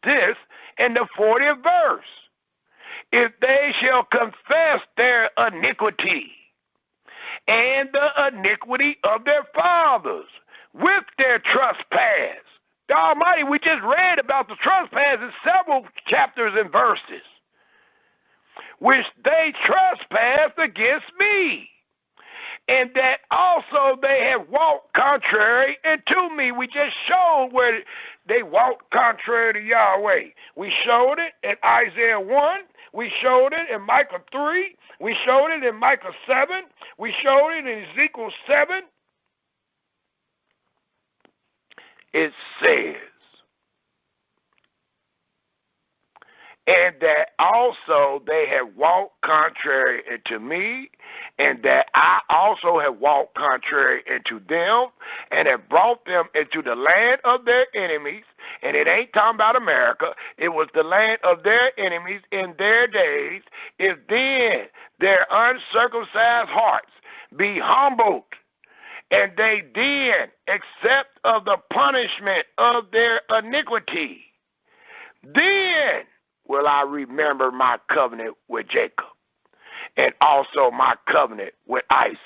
this in the 40th verse? If they shall confess their iniquity and the iniquity of their fathers with their trespass. The Almighty, we just read about the trespass in several chapters and verses, which they trespassed against me, and that also they have walked contrary unto me. We just showed where they walked contrary to Yahweh. We showed it in Isaiah 1. We showed it in Micah 3. We showed it in Micah 7. We showed it in Ezekiel 7. It says, and that also they have walked contrary unto me, and that I also have walked contrary unto them, and have brought them into the land of their enemies. And it ain't talking about America. It was the land of their enemies in their days. If then their uncircumcised hearts be humbled, and they then accept of the punishment of their iniquity, then will I remember my covenant with Jacob, and also my covenant with Isaac,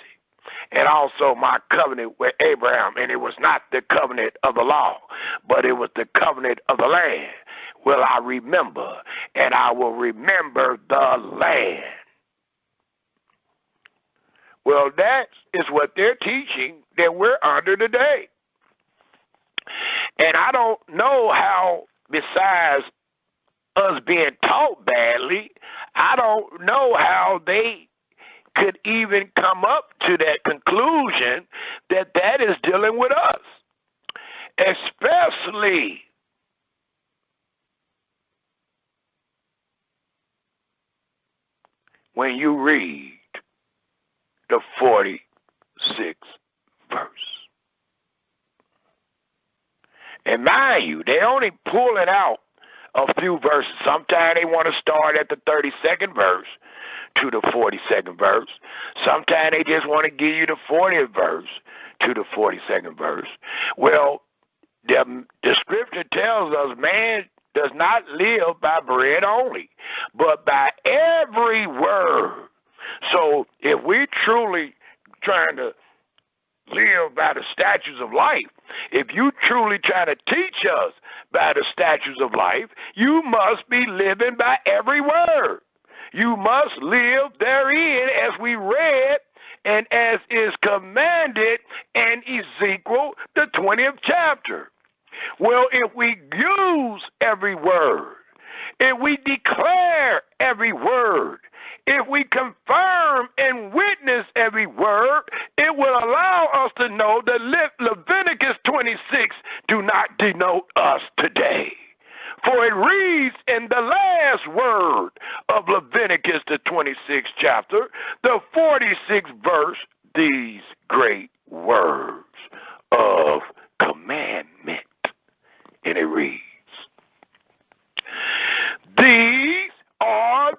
and also my covenant with Abraham. And it was not the covenant of the law, but it was the covenant of the land. Will I remember, and I will remember the land. Well, that is what they're teaching that we're under today. And I don't know how, besides us being taught badly, I don't know how they could even come up to that conclusion that that is dealing with us. Especially when you read the 46th verse. And mind you, they only pulling out a few verses. Sometimes they want to start at the 32nd verse to the 42nd verse. Sometimes they just want to give you the 40th verse to the 42nd verse. Well, the scripture tells us man does not live by bread only, but by every word. So if we're truly trying to live by the statutes of life, if you truly try to teach us by the statutes of life, you must be living by every word. You must live therein, as we read and as is commanded in Ezekiel, the 20th chapter. Well, if we use every word, if we declare every word, if we confirm and witness every word, it will allow us to know that Leviticus 26 do not denote us today. For it reads in the last word of Leviticus, the 26th chapter, the 46th verse, these great words of commandment. And it reads, these are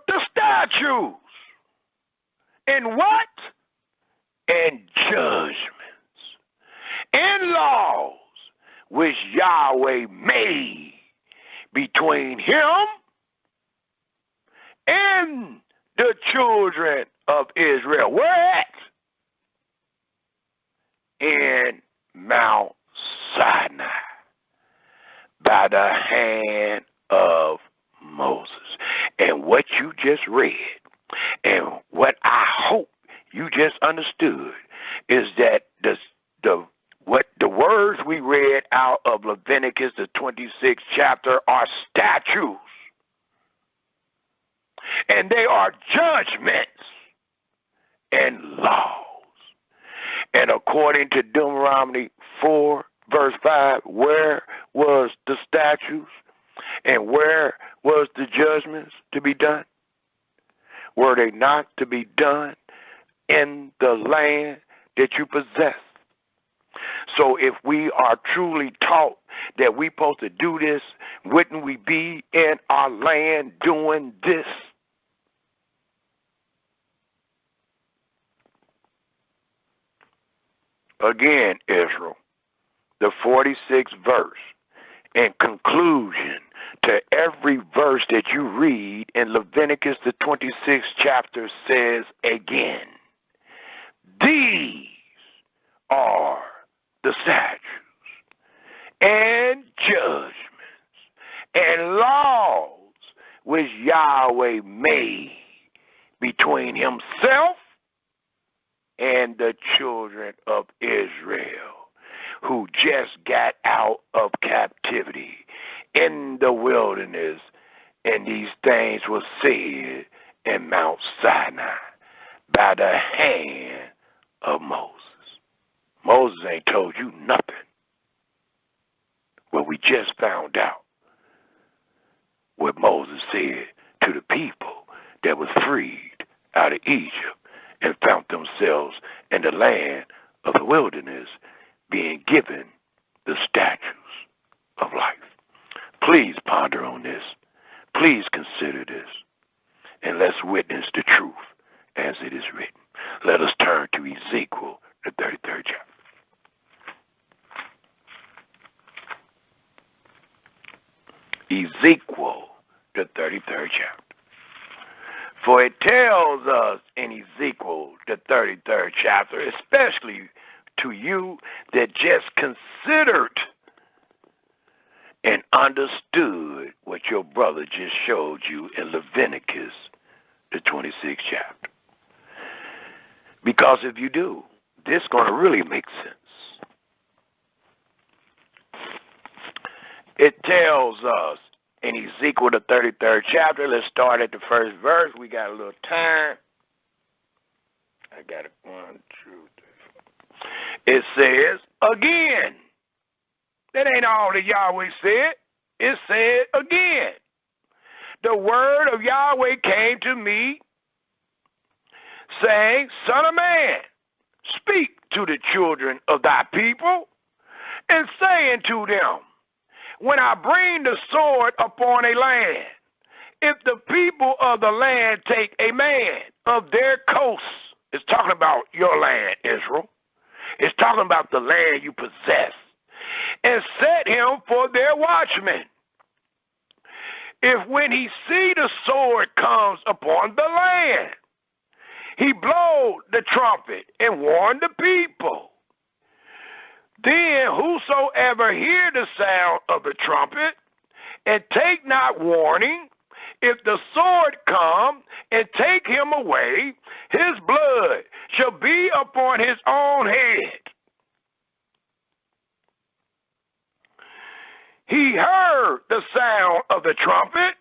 statutes and what? And judgments and laws which Yahweh made between him and the children of Israel. Where at? In Mount Sinai, by the hand of Moses. And what you just read, and what I hope you just understood, is that the words we read out of Leviticus, the 26th chapter, are statutes. And they are judgments and laws. And according to Deuteronomy 4, verse 5, where was the statutes and where was the judgments to be done? Were they not to be done in the land that you possess? So if we are truly taught that we're supposed to do this, wouldn't we be in our land doing this? Again, Israel, the 46th verse, in conclusion to every verse that you read in Leviticus, the 26th chapter, says again, these are the statutes and judgments and laws which Yahweh made between himself and the children of Israel, who just got out of captivity in the wilderness, and these things were said in Mount Sinai by the hand of Moses. Moses ain't told you nothing. Well, we just found out what Moses said to the people that was freed out of Egypt and found themselves in the land of the wilderness, being given the statutes of life. Please ponder on this. Please consider this. And let's witness the truth as it is written. Let us turn to Ezekiel, the 33rd chapter. Ezekiel, the 33rd chapter. For it tells us in Ezekiel, the 33rd chapter, especially to you that just considered and understood what your brother just showed you in Leviticus, the 26th chapter. Because if you do, this is going to really make sense. It tells us in Ezekiel, the 33rd chapter, let's start at the first verse. We got a little time. I got it. 1, 2, 3. It says, again. That ain't all that Yahweh said. It said again. The word of Yahweh came to me, saying, Son of man, speak to the children of thy people, and say unto them, when I bring the sword upon a land, if the people of the land take a man of their coasts, it's talking about your land, Israel. It's talking about the land you possess, and set him for their watchman. If when he see the sword comes upon the land, he blow the trumpet and warn the people. Then whosoever hear the sound of the trumpet and take not warning, if the sword come and take him away, his blood shall be upon his own head. He heard the sound of the trumpet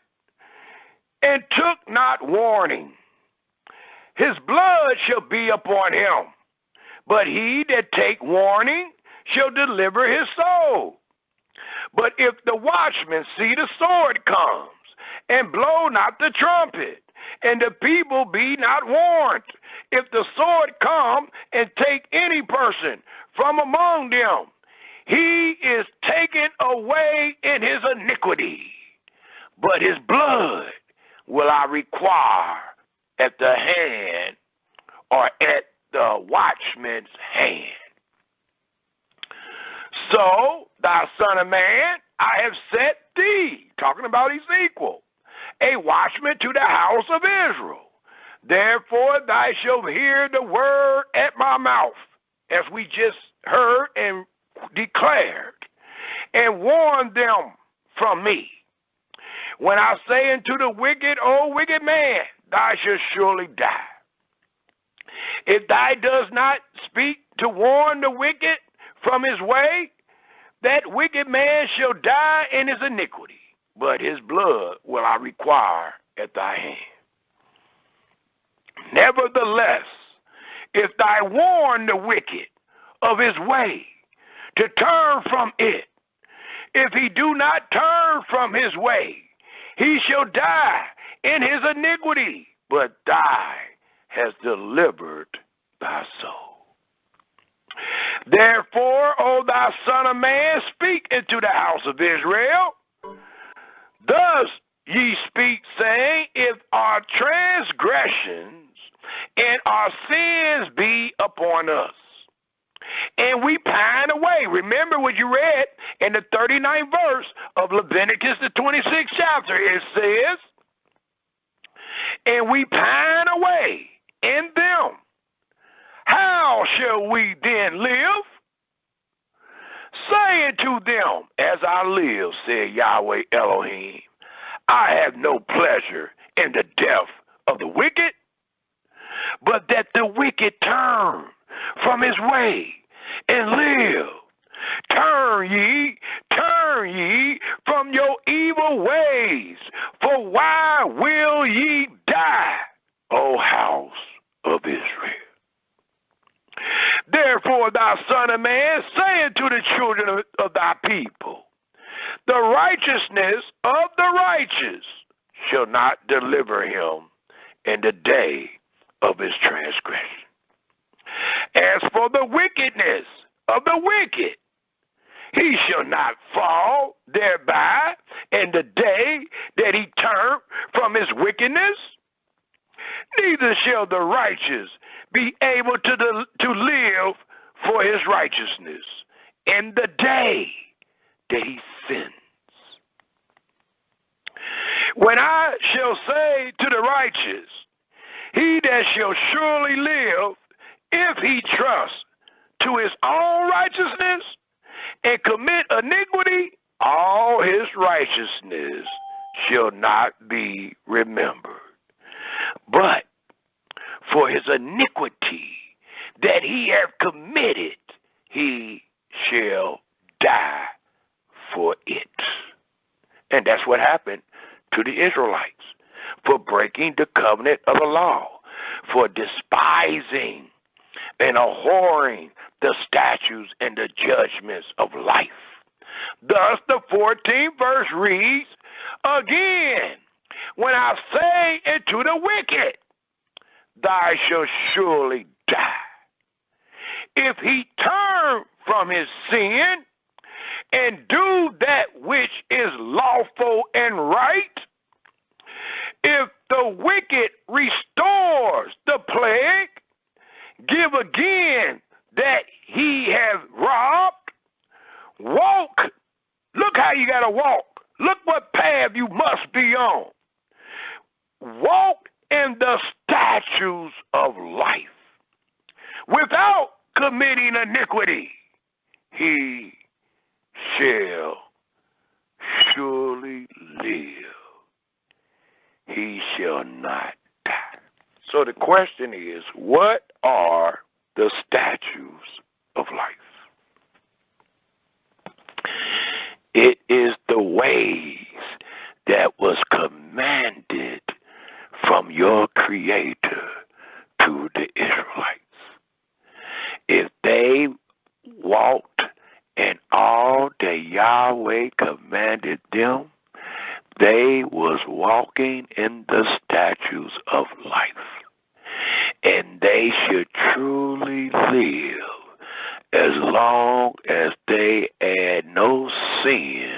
and took not warning. His blood shall be upon him, but he that take warning shall deliver his soul. But if the watchman see the sword comes, and blow not the trumpet, and the people be not warned, if the sword come and take any person from among them, he is taken away in his iniquity, but his blood will I require at the hand or at the watchman's hand. So, thou son of man, I have set thee, talking about Ezekiel, a watchman to the house of Israel. Therefore thou shalt hear the word at my mouth, as we just heard and declared, and warn them from me. When I say unto the wicked, O wicked man, thou shalt surely die. If thou does not speak to warn the wicked from his way, that wicked man shall die in his iniquity, but his blood will I require at thy hand. Nevertheless, if thou warn the wicked of his way, to turn from it, if he do not turn from his way, he shall die in his iniquity, but thou hast delivered thy soul. Therefore, O thou son of man, speak into the house of Israel. Thus ye speak, saying, if our transgressions and our sins be upon us, and we pine away. Remember what you read in the 39th verse of Leviticus, the 26th chapter. It says, and we pine away in them. How shall we then live? Say unto them, as I live, said Yahweh Elohim, I have no pleasure in the death of the wicked, but that the wicked turn from his way and live. Turn ye from your evil ways, for why will ye die, O house of Israel? Therefore, thou son of man, say unto the children of thy people, the righteousness of the righteous shall not deliver him in the day of his transgression. As for the wickedness of the wicked, he shall not fall thereby in the day that he turn from his wickedness. Neither shall the righteous be able to live for his righteousness in the day that he sins. When I shall say to the righteous, he that shall surely live, if he trusts to his own righteousness and commit iniquity, all his righteousness shall not be remembered. But for his iniquity that he hath committed, he shall die for it. And that's what happened to the Israelites for breaking the covenant of the law, for despising and abhorring the statutes and the judgments of life. Thus the 14th verse reads, again, when I say unto the wicked, thou shalt surely die, if he turn from his sin and do that which is lawful and right, if the wicked restores the plague, give again that he hath robbed, walk. Look how you got to walk. Look what path you must be on. Walk in the statutes of life without committing iniquity. He shall surely live. He shall not die. So the question is, what are the statutes of life? It is the ways that was commanded from your Creator to the Israelites. If they walked in all that Yahweh commanded them, they was walking in the statutes of life. And they should truly live as long as they add no sin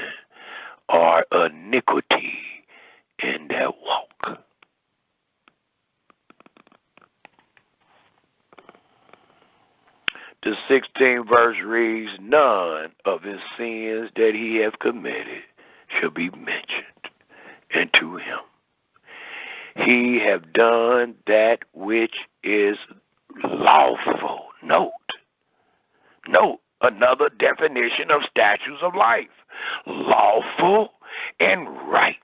or iniquity in their walk. 16th verse reads, none of his sins that he hath committed shall be mentioned unto him. He have done that which is lawful. Note another definition of statutes of life. Lawful and right.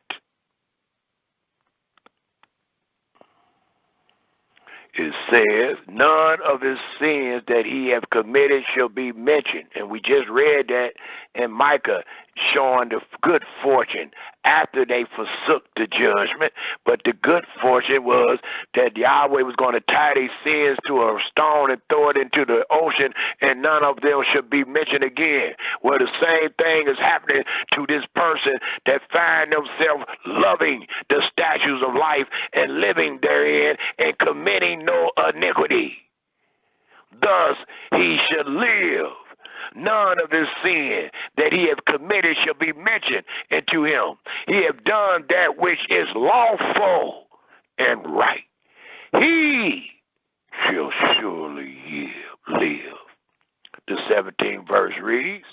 It says, none of his sins that he have committed shall be mentioned. And we just read that in Micah, showing the good fortune after they forsook the judgment. But the good fortune was that Yahweh was going to tie their sins to a stone and throw it into the ocean, and none of them should be mentioned again. Well, the same thing is happening to this person that find themselves loving the statutes of life and living therein and committing no iniquity. Thus he shall live. None of his sin that he hath committed shall be mentioned unto him. He hath done that which is lawful and right. He shall surely live. The 17th verse reads,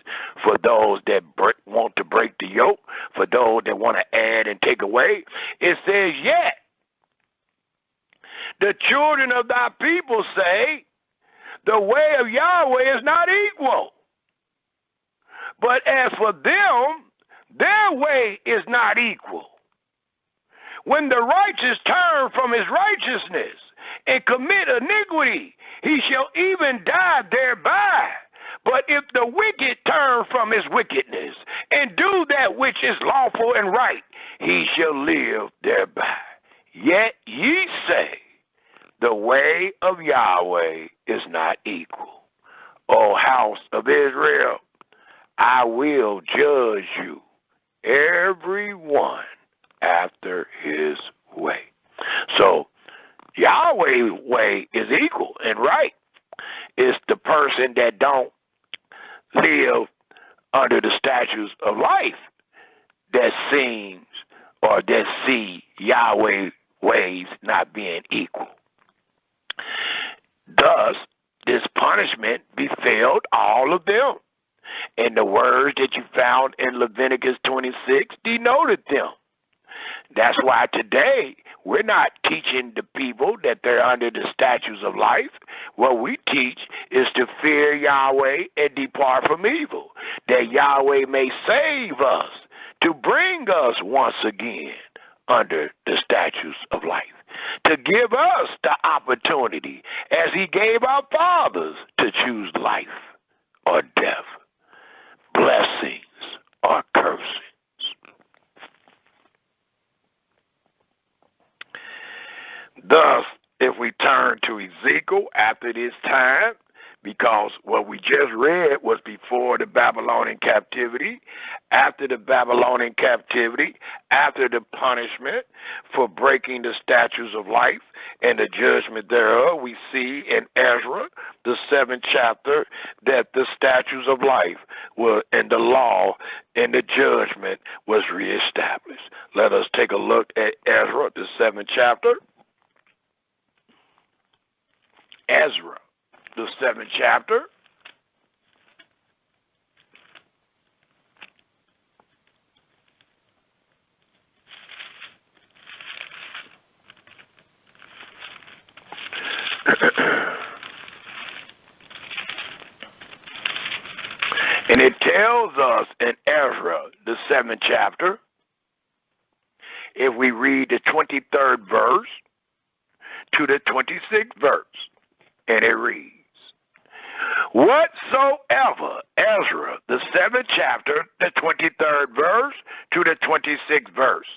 for those that want to break the yoke, for those that want to add and take away, it says, yet the children of thy people say, the way of Yahweh is not equal. But as for them, their way is not equal. When the righteous turn from his righteousness and commit iniquity, he shall even die thereby. But if the wicked turn from his wickedness and do that which is lawful and right, he shall live thereby. Yet ye say, the way of Yahweh is not equal. O house of Israel, I will judge you, every one after his way. So Yahweh's way is equal and right. It's the person that don't live under the statutes of life that seems or that see Yahweh's ways not being equal. Thus, this punishment befell all of them. And the words that you found in Leviticus 26 denoted them. That's why today we're not teaching the people that they're under the statutes of life. What we teach is to fear Yahweh and depart from evil, that Yahweh may save us to bring us once again under the statutes of life, to give us the opportunity, as he gave our fathers, to choose life or death, blessings or cursings. Thus, if we turn to Ezekiel after this time, because what we just read was before the Babylonian captivity, after the Babylonian captivity, after the punishment for breaking the statutes of life and the judgment thereof, we see in Ezra, the 7th chapter, that the statutes of life were, and the law and the judgment was reestablished. Let us take a look at Ezra, the 7th chapter. Ezra, the 7th chapter. And it tells us in Ezra, the 7th chapter, if we read the 23rd verse to the 26th verse, and it reads, whatsoever, Ezra, the 7th chapter, the 23rd verse to the 26th verse,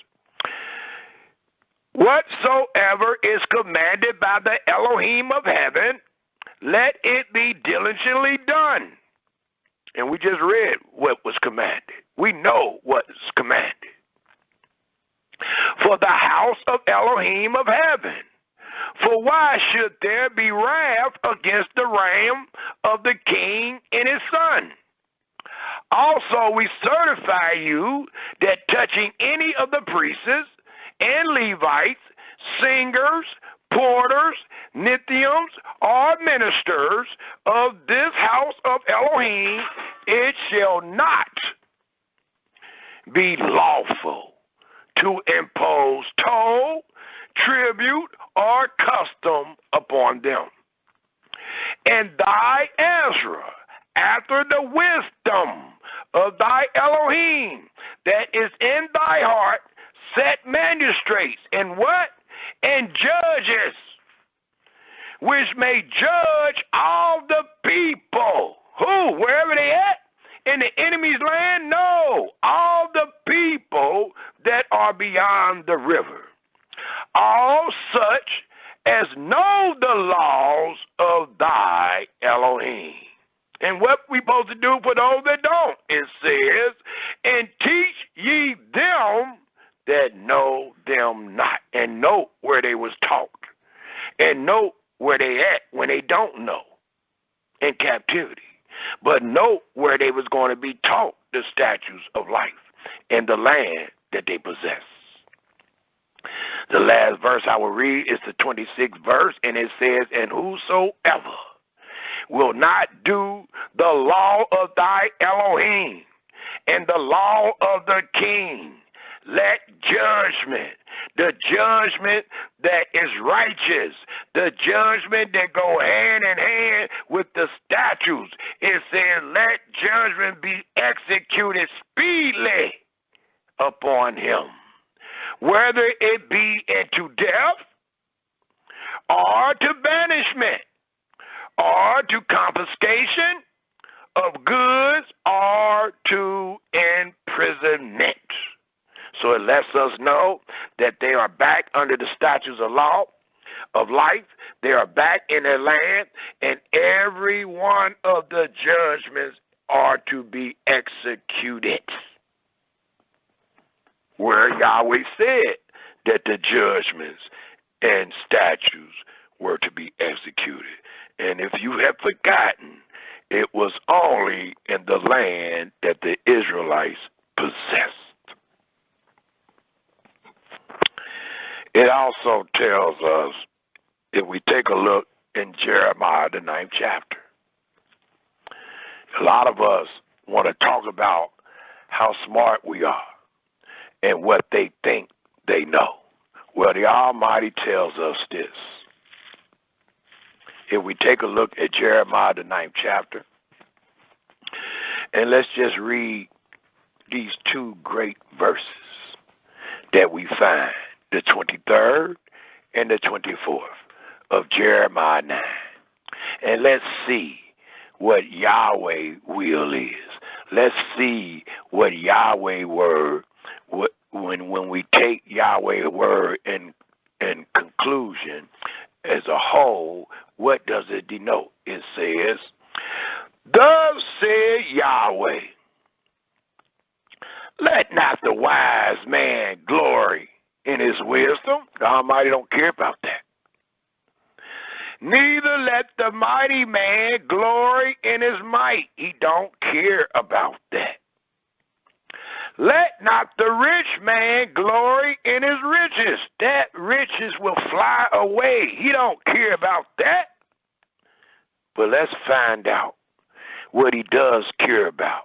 whatsoever is commanded by the Elohim of heaven, let it be diligently done. And we just read what was commanded. We know what is commanded. For the house of Elohim of heaven. For why should there be wrath against the ram of the king and his son? Also we certify you that touching any of the priests and Levites, singers, porters, Nithiums, or ministers of this house of Elohim, it shall not be lawful to impose toll, tribute, or custom upon them. And thy Ezra, after the wisdom of thy Elohim that is in thy heart, set magistrates and what? And judges, which may judge all the people. Who? Wherever they at? In the enemy's land? No. All the people that are beyond the river. All such as know the laws of thy Elohim. And what we supposed to do for those that don't? It says, and teach ye them that know them not. And know where they was taught. And know where they at when they don't know in captivity. But know where they was going to be taught the statutes of life in the land that they possess. The last verse I will read is the 26th verse, and it says, and whosoever will not do the law of thy Elohim and the law of the king, let judgment, the judgment that is righteous, the judgment that go hand in hand with the statutes, it says, let judgment be executed speedily upon him, whether it be into death or to banishment or to confiscation of goods or to imprisonment. So it lets us know that they are back under the statutes of law, of life. They are back in their land, and every one of the judgments are to be executed. Where Yahweh said that the judgments and statutes were to be executed. And if you have forgotten, it was only in the land that the Israelites possessed. It also tells us, if we take a look in Jeremiah, the 9th chapter, a lot of us want to talk about how smart we are and what they think they know. Well, the Almighty tells us this. If we take a look at Jeremiah, the 9th chapter, and let's just read these two great verses that we find, the 23rd and the 24th of Jeremiah 9. And let's see what Yahweh will is. Let's see what Yahweh word, when we take Yahweh word in conclusion as a whole, what does it denote? It says, thus said Yahweh, let not the wise man glory in his wisdom. The Almighty don't care about that. Neither let the mighty man glory in his might. He don't care about that. Let not the rich man glory in his riches. That riches will fly away. He don't care about that. But let's find out what he does care about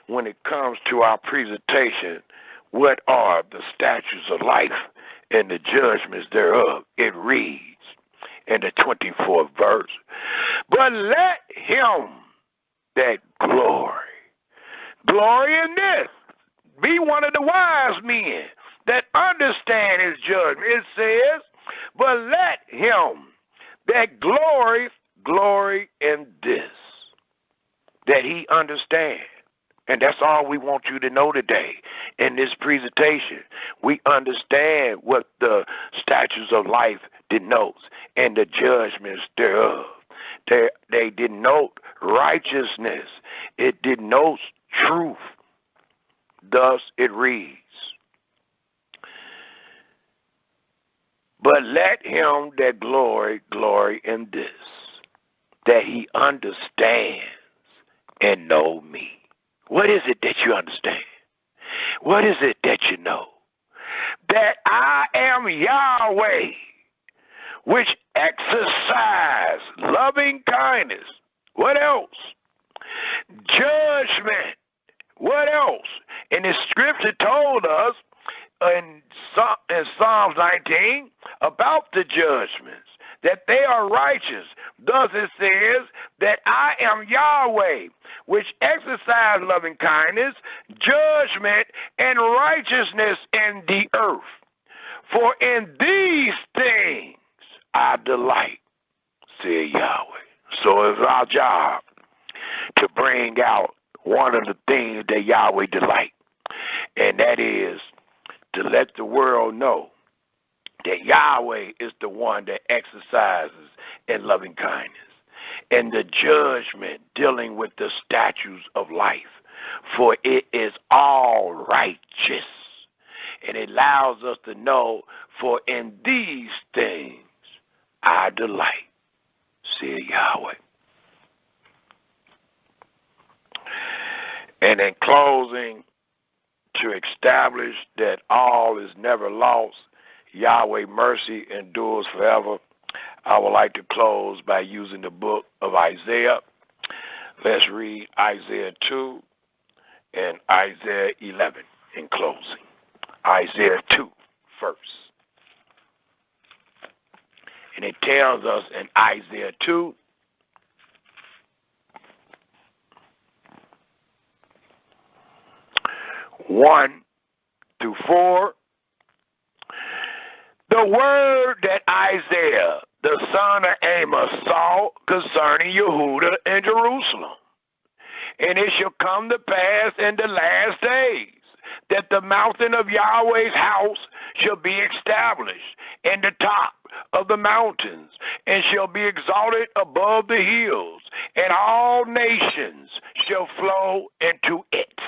when it comes to our presentation. What are the statutes of life and the judgments thereof? It reads in the 24th verse, but let him that glory in this, be one of the wise men that understand his judgment. It says, but let him that glory in this, that he understands. And that's all we want you to know today in this presentation. We understand what the statutes of life denotes and the judgments thereof. They denote righteousness. It denotes truth. Thus it reads, but let him that glory in this, that he understands and know me. What is it that you understand? What is it that you know? That I am Yahweh, which exercise loving kindness. What else? Judgment. What else? And the scripture told us in Psalms 19 about the judgments, that they are righteous. Thus it says that I am Yahweh, which exercise loving kindness, judgment, and righteousness in the earth. For in these things I delight, said Yahweh. So it's our job to bring out one of the things that Yahweh delight, and that is to let the world know that Yahweh is the one that exercises in loving kindness and the judgment dealing with the statutes of life, for it is all righteous. And it allows us to know, for in these things I delight, said Yahweh. And in closing, to establish that all is never lost, Yahweh mercy endures forever, I would like to close by using the book of Isaiah. Let's read Isaiah 2 and Isaiah 11 in closing. Isaiah 2 first. And it tells us in Isaiah 2, (1 through 4), the word that Isaiah, the son of Amos, saw concerning Yehudah and Jerusalem. And it shall come to pass in the last days that the mountain of Yahweh's house shall be established in the top of the mountains, and shall be exalted above the hills, and all nations shall flow into it.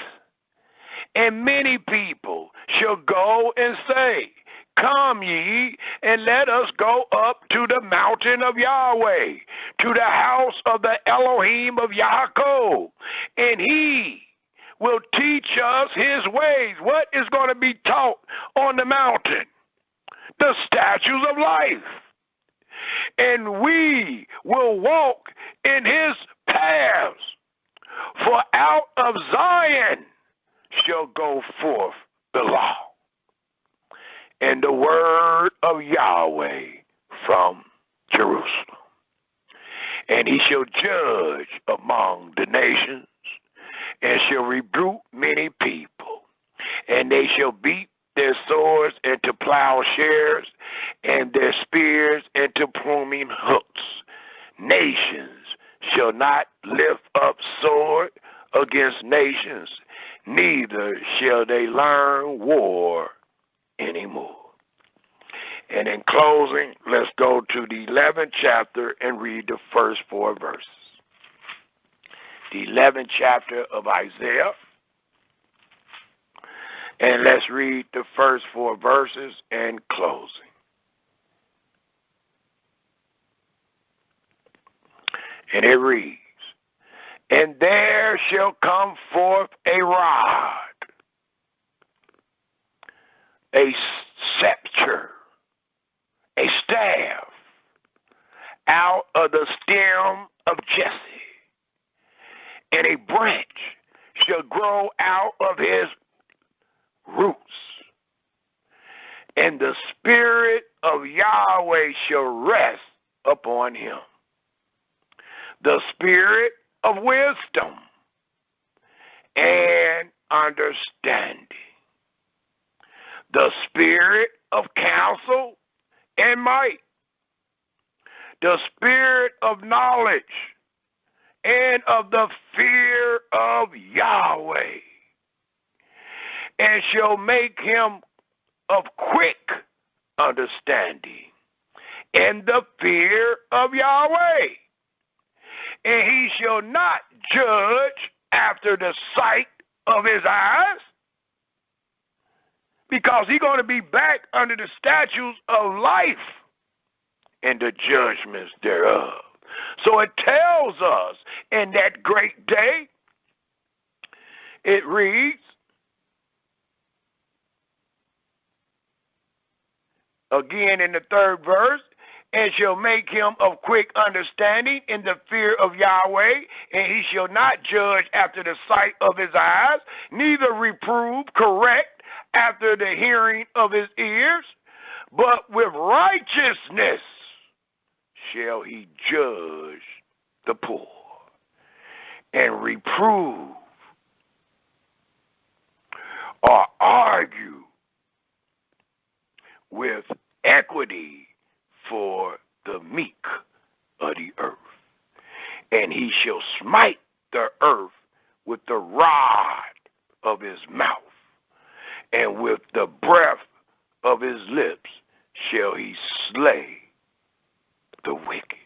And many people shall go and say, come ye, and let us go up to the mountain of Yahweh, to the house of the Elohim of Yaakov, and he will teach us his ways. What is going to be taught on the mountain? The statutes of life. And we will walk in his paths. For out of Zion shall go forth the law, and the word of Yahweh from Jerusalem. And he shall judge among the nations, and shall rebuke many people, and they shall beat their swords into plowshares, and their spears into pruning hooks. Nations shall not lift up sword against nations, neither shall they learn war anymore. And in closing, let's go to the 11th chapter and read the first 4 verses. The 11th chapter of Isaiah, and let's read the first 4 verses in closing. And it reads, and there shall come forth a rod, a scepter, a staff, out of the stem of Jesse, and a branch shall grow out of his roots. And the Spirit of Yahweh shall rest upon him, the Spirit of wisdom and understanding, the Spirit of counsel and might, the Spirit of knowledge and of the fear of Yahweh, and shall make him of quick understanding in the fear of Yahweh. And he shall not judge after the sight of his eyes, because he's going to be back under the statutes of life and the judgments thereof. So it tells us in that great day, it reads, again in the 3rd verse, and shall make him of quick understanding in the fear of Yahweh, and he shall not judge after the sight of his eyes, neither reprove, correct after the hearing of his ears, but with righteousness shall he judge the poor, and reprove or argue with equity for the meek of the earth. And he shall smite the earth with the rod of his mouth, and with the breath of his lips shall he slay the wicked.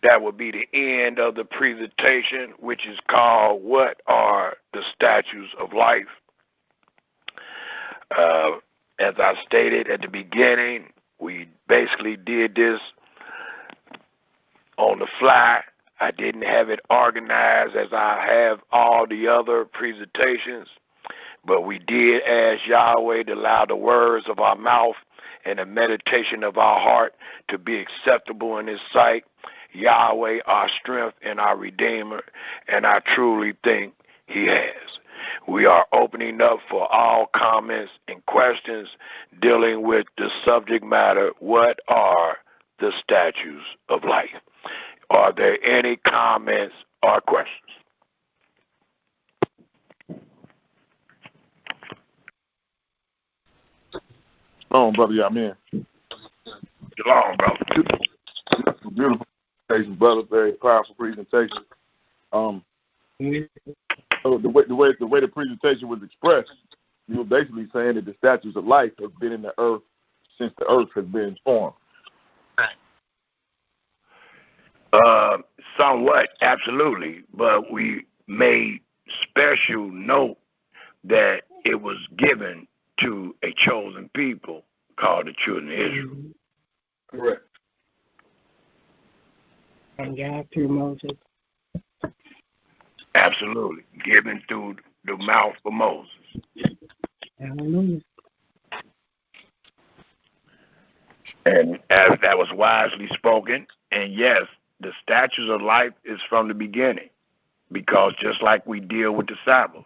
That will be the end of the presentation, which is called What Are the Statutes of Life? As I stated at the beginning, we basically did this on the fly. I didn't have it organized as I have all the other presentations, but we did ask Yahweh to allow the words of our mouth and the meditation of our heart to be acceptable in his sight. Yahweh, our strength and our Redeemer, and I truly think he has. We are opening up for all comments and questions dealing with the subject matter, what are the statutes of life? Are there any comments or questions? Shalom, brother. Yeah, I'm in. Shalom, brother. Beautiful presentation, brother. Very powerful presentation. So the way the presentation was expressed, you were basically saying that the statutes of life have been in the earth since the earth has been formed. Somewhat, absolutely, but we made special note that it was given to a chosen people called the children of Israel. Correct. And God through Moses. Absolutely, given through the mouth of Moses. Hallelujah. And as that was wisely spoken, and yes, the statutes of life is from the beginning, because just like we deal with the Sabbath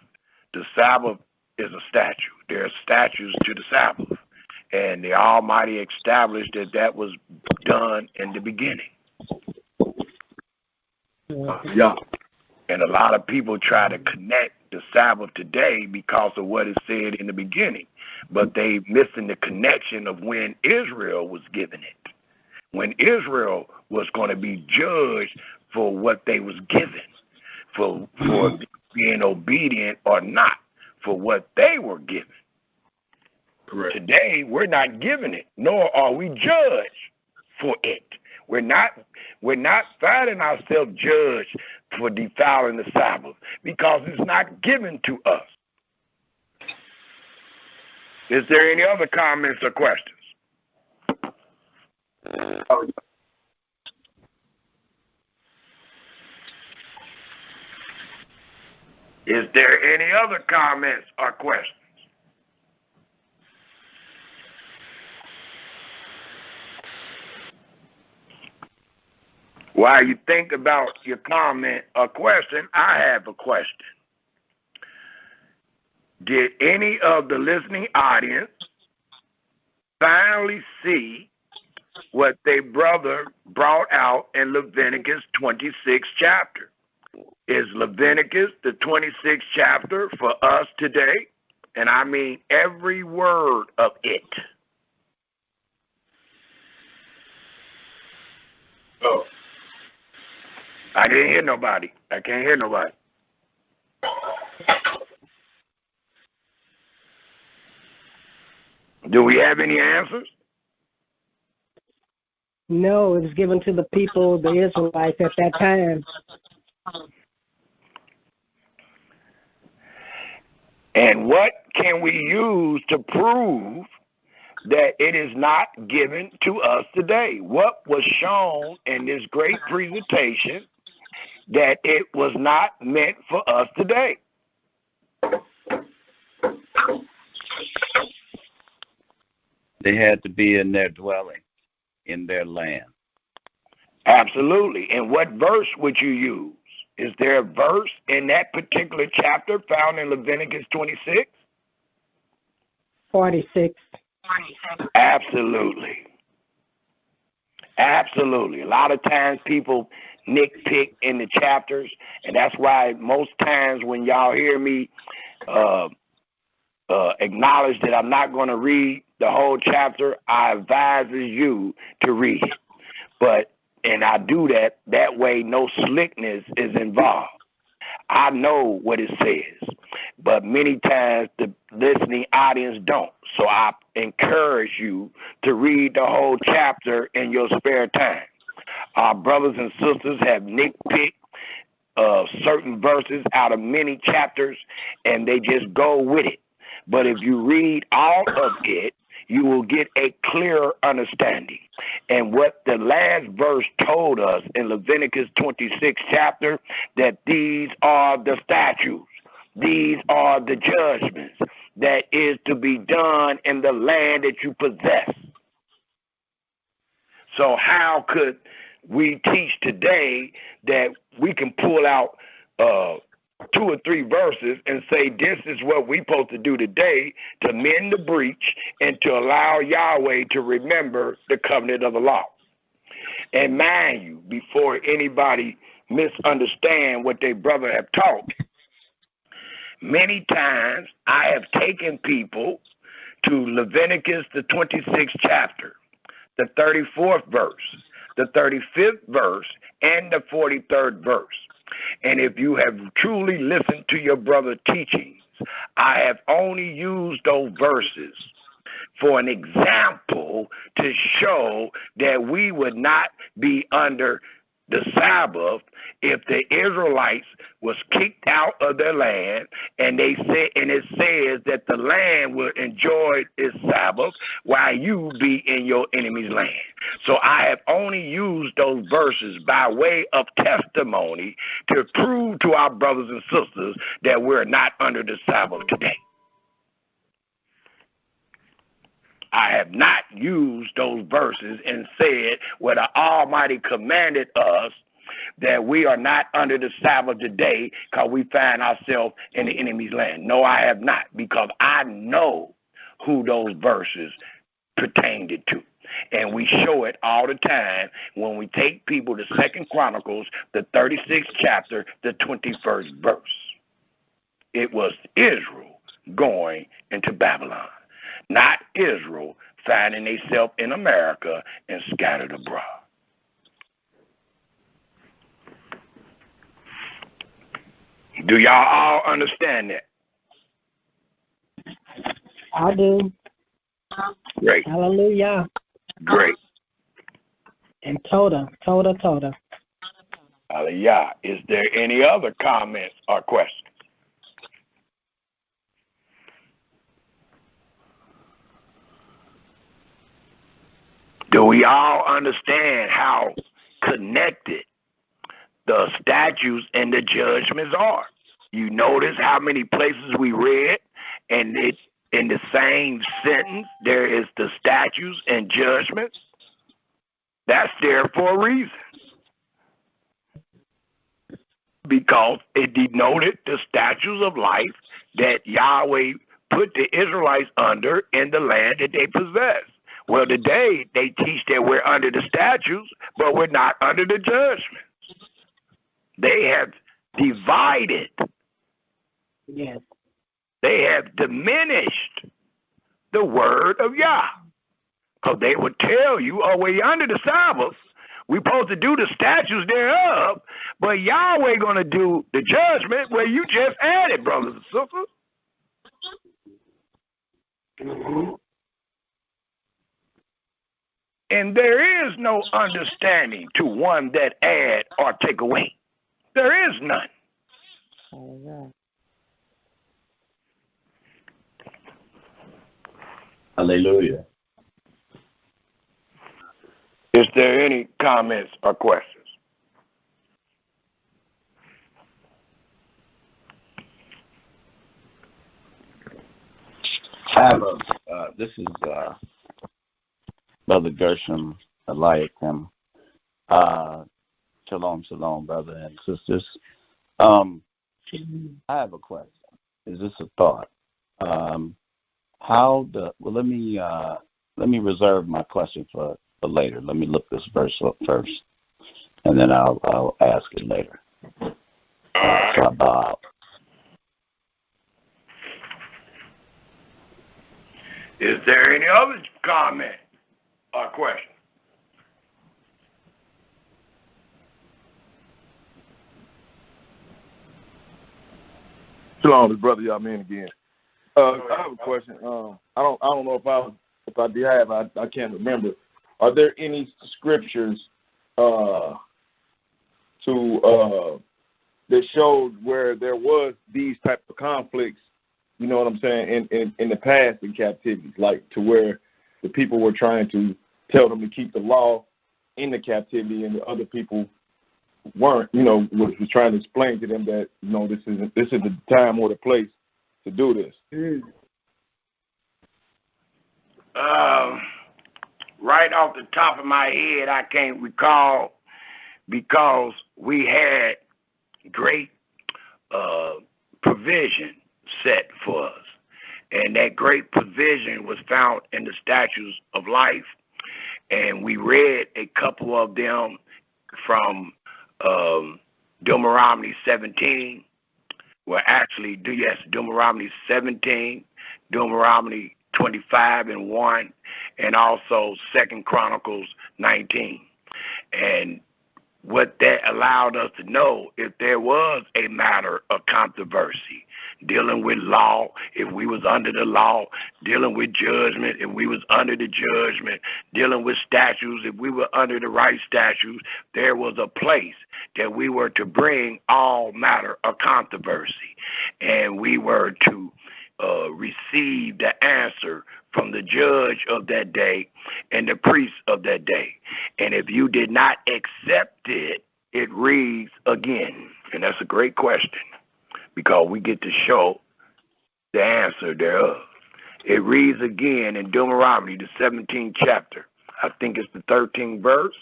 is a statute. There are statutes to the Sabbath, and the Almighty established that was done in the beginning. Yeah. And a lot of people try to connect the Sabbath today because of what is said in the beginning, but they missing the connection of when Israel was given it, when Israel was going to be judged for what they was given, for being obedient or not, for what they were given. Correct. Today, we're not given it, nor are we judged for it. We're not finding ourselves judged for defiling the Sabbath because it's not given to us. Is there any other comments or questions? Is there any other comments or questions? While you think about your comment or question, I have a question. Did any of the listening audience finally see what their brother brought out in Leviticus 26 chapter? Is Leviticus the 26th chapter for us today? And I mean every word of it. Oh. I didn't hear nobody. I can't hear nobody. Do we have any answers? No, it was given to the people, the Israelites at that time. And what can we use to prove that it is not given to us today? What was shown in this great presentation that it was not meant for us today? They had to be in their dwelling. in their land. Absolutely. And what verse would you use? Is there a verse in that particular chapter found in Leviticus 26? 46. Absolutely. Absolutely. A lot of times people nitpick in the chapters, and that's why most times when y'all hear me acknowledge that I'm not going to read the whole chapter, I advise you to read it. And I do that way no slickness is involved. I know what it says, but many times the listening audience don't. So I encourage you to read the whole chapter in your spare time. Our brothers and sisters have nitpicked certain verses out of many chapters, and they just go with it. But if you read all of it, you will get a clearer understanding. And what the last verse told us in Leviticus 26 chapter, that these are the statutes, these are the judgments that is to be done in the land that you possess. So how could we teach today that we can pull out 2 or 3 verses and say this is what we're supposed to do today to mend the breach and to allow Yahweh to remember the covenant of the law? And mind you, before anybody misunderstand what their brother have taught, many times I have taken people to Leviticus, the 26th chapter, the 34th verse, the 35th verse, and the 43rd verse. And if you have truly listened to your brother's teachings, I have only used those verses for an example to show that we would not be under the Sabbath if the Israelites was kicked out of their land, and it says that the land will enjoy its Sabbath while you be in your enemy's land. So I have only used those verses by way of testimony to prove to our brothers and sisters that we're not under the Sabbath today. I have not used those verses and said where the Almighty commanded us that we are not under the Sabbath today because we find ourselves in the enemy's land. No, I have not, because I know who those verses pertained it to. And we show it all the time when we take people to 2 Chronicles, the 36th chapter, the 21st verse. It was Israel going into Babylon, not Israel finding themselves in America and scattered abroad. Do y'all all understand that? I do. Great. Hallelujah. Great. And Toda. Hallelujah. Is there any other comments or questions? Do we all understand how connected the statutes and the judgments are? You notice how many places we read, and it in the same sentence there is the statutes and judgments. That's there for a reason, because it denoted the statutes of life that Yahweh put the Israelites under in the land that they possess. Well, today they teach that we're under the statutes, but we're not under the judgment. They have divided. Yes. They have diminished the word of Yah. Because they would tell you, oh, we're under the Sabbath. We're supposed to do the statutes thereof, but Yahweh going to do the judgment where you just added, brothers and sisters. Mm-hmm. And there is no understanding to one that add or take away. There is none. All right. Hallelujah. Is there any comments or questions? I have this is Brother Gershom Eliakim. Shalom, shalom, brother and sisters. I have a question. Is this a thought? Let me reserve my question for later. Let me look this verse up first, and then I'll ask it later. So I bow out. Is there any other comment or question? Shalom, this brother Yamin again. I have a question. I don't know if I did have. I can't remember. Are there any scriptures that showed where there was these type of conflicts? You know what I'm saying? In the past, in captivity, like to where the people were trying to tell them to keep the law in the captivity, and the other people weren't. You know, was trying to explain to them that this isn't the time or the place to do this. Right off the top of my head, I can't recall, because we had great provision set for us. And that great provision was found in the Statutes of Life. And we read a couple of them from Deuteronomy 17. Deuteronomy 17, Deuteronomy 25:1, and also 2 Chronicles 19. And what that allowed us to know, if there was a matter of controversy, dealing with law, if we was under the law, dealing with judgment, if we was under the judgment, dealing with statutes, if we were under the right statutes, there was a place that we were to bring all matter of controversy, and we were to receive the answer from the judge of that day and the priest of that day. And if you did not accept it, it reads again. And that's a great question, because we get to show the answer thereof. It reads again in Deuteronomy, the 17th chapter. I think it's the 13th verse.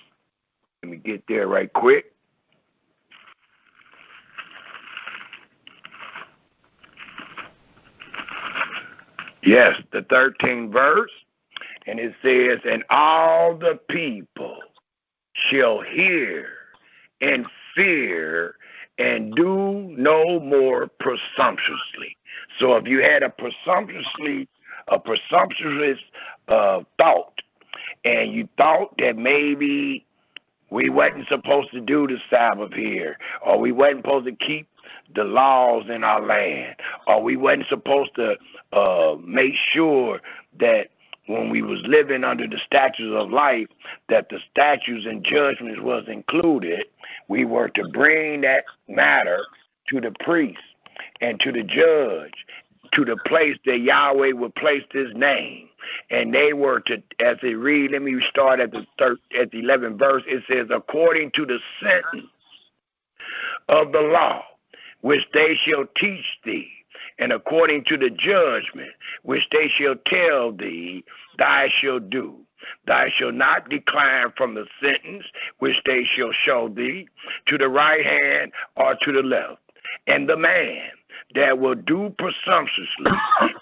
Let me get there right quick. Yes, the 13th verse, and it says, and all the people shall hear and fear and do no more presumptuously. So if you had a presumptuous thought, and you thought that maybe we wasn't supposed to do the Sabbath here, or we wasn't supposed to keep the laws in our land, or we wasn't supposed to make sure that when we was living under the statutes of life, that the statutes and judgments was included, we were to bring that matter to the priest and to the judge, to the place that Yahweh would place his name. And they were to, as they read, let me start at the 11th verse, it says, according to the sentence of the law, which they shall teach thee, and according to the judgment which they shall tell thee, thou shalt do. Thou shalt not decline from the sentence which they shall show thee, to the right hand or to the left. And the man that will do presumptuously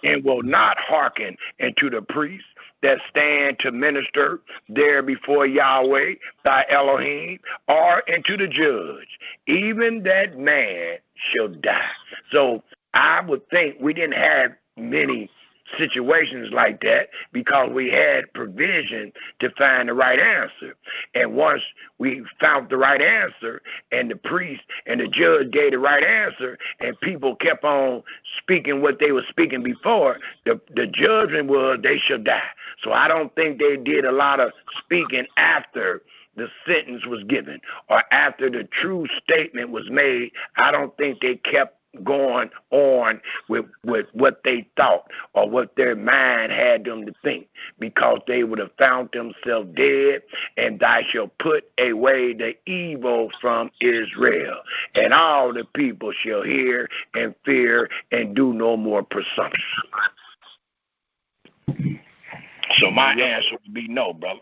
and will not hearken unto the priest that stand to minister there before Yahweh, thy Elohim, or unto the judge, even that man shall die. So I would think we didn't have many situations like that, because we had provision to find the right answer. And once we found the right answer, and the priest and the judge gave the right answer, and people kept on speaking what they were speaking before, the judgment was they shall die. So I don't think they did a lot of speaking after the sentence was given, or after the true statement was made. I don't think they kept going on with what they thought or what their mind had them to think, because they would have found themselves dead. And thou shalt put away the evil from Israel, and all the people shall hear and fear and do no more presumption. So my answer would be no, brother.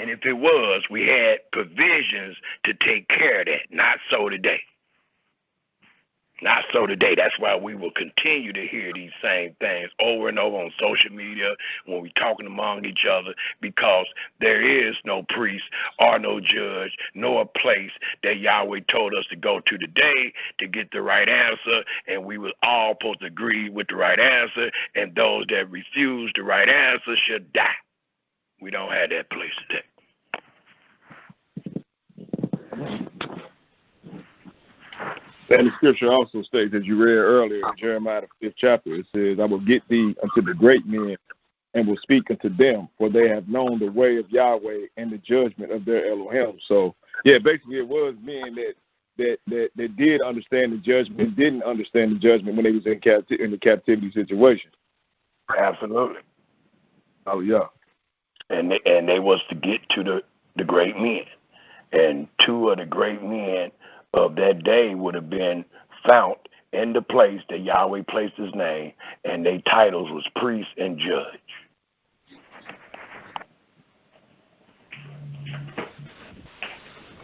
And if it was, we had provisions to take care of that. Not so today. Not so today. That's why we will continue to hear these same things over and over on social media when we're talking among each other, because there is no priest or no judge nor a place that Yahweh told us to go to today to get the right answer, and we will all supposed to agree with the right answer, and those that refuse the right answer should die. We don't have that place today. And the scripture also states, as you read earlier in Jeremiah the 5th chapter, it says, I will get thee unto the great men and will speak unto them, for they have known the way of Yahweh and the judgment of their Elohim. So, yeah, basically it was men that did understand the judgment and didn't understand the judgment when they was in the captivity situation. Absolutely. Oh, yeah. And they was to get to the great men. And two of the great men of that day would have been found in the place that Yahweh placed his name, and their titles was priest and judge.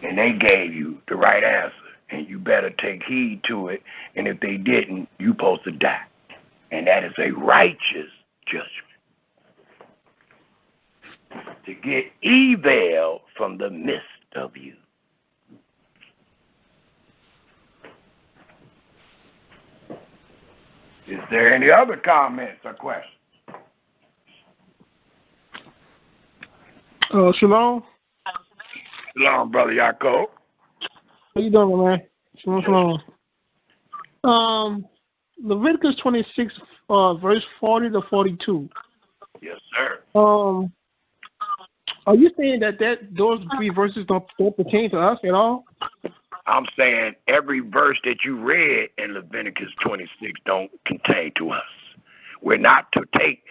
And they gave you the right answer, and you better take heed to it, and if they didn't, you supposed to die. And that is a righteous judgment. To get evil from the midst of you. Is there any other comments or questions? Shalom. Shalom, Brother Yaakov. How you doing, man? Shalom. Leviticus 26, verse 40 to 42. Yes, sir. Are you saying that those three verses don't pertain to us at all? I'm saying every verse that you read in Leviticus 26 don't contain to us. We're not to take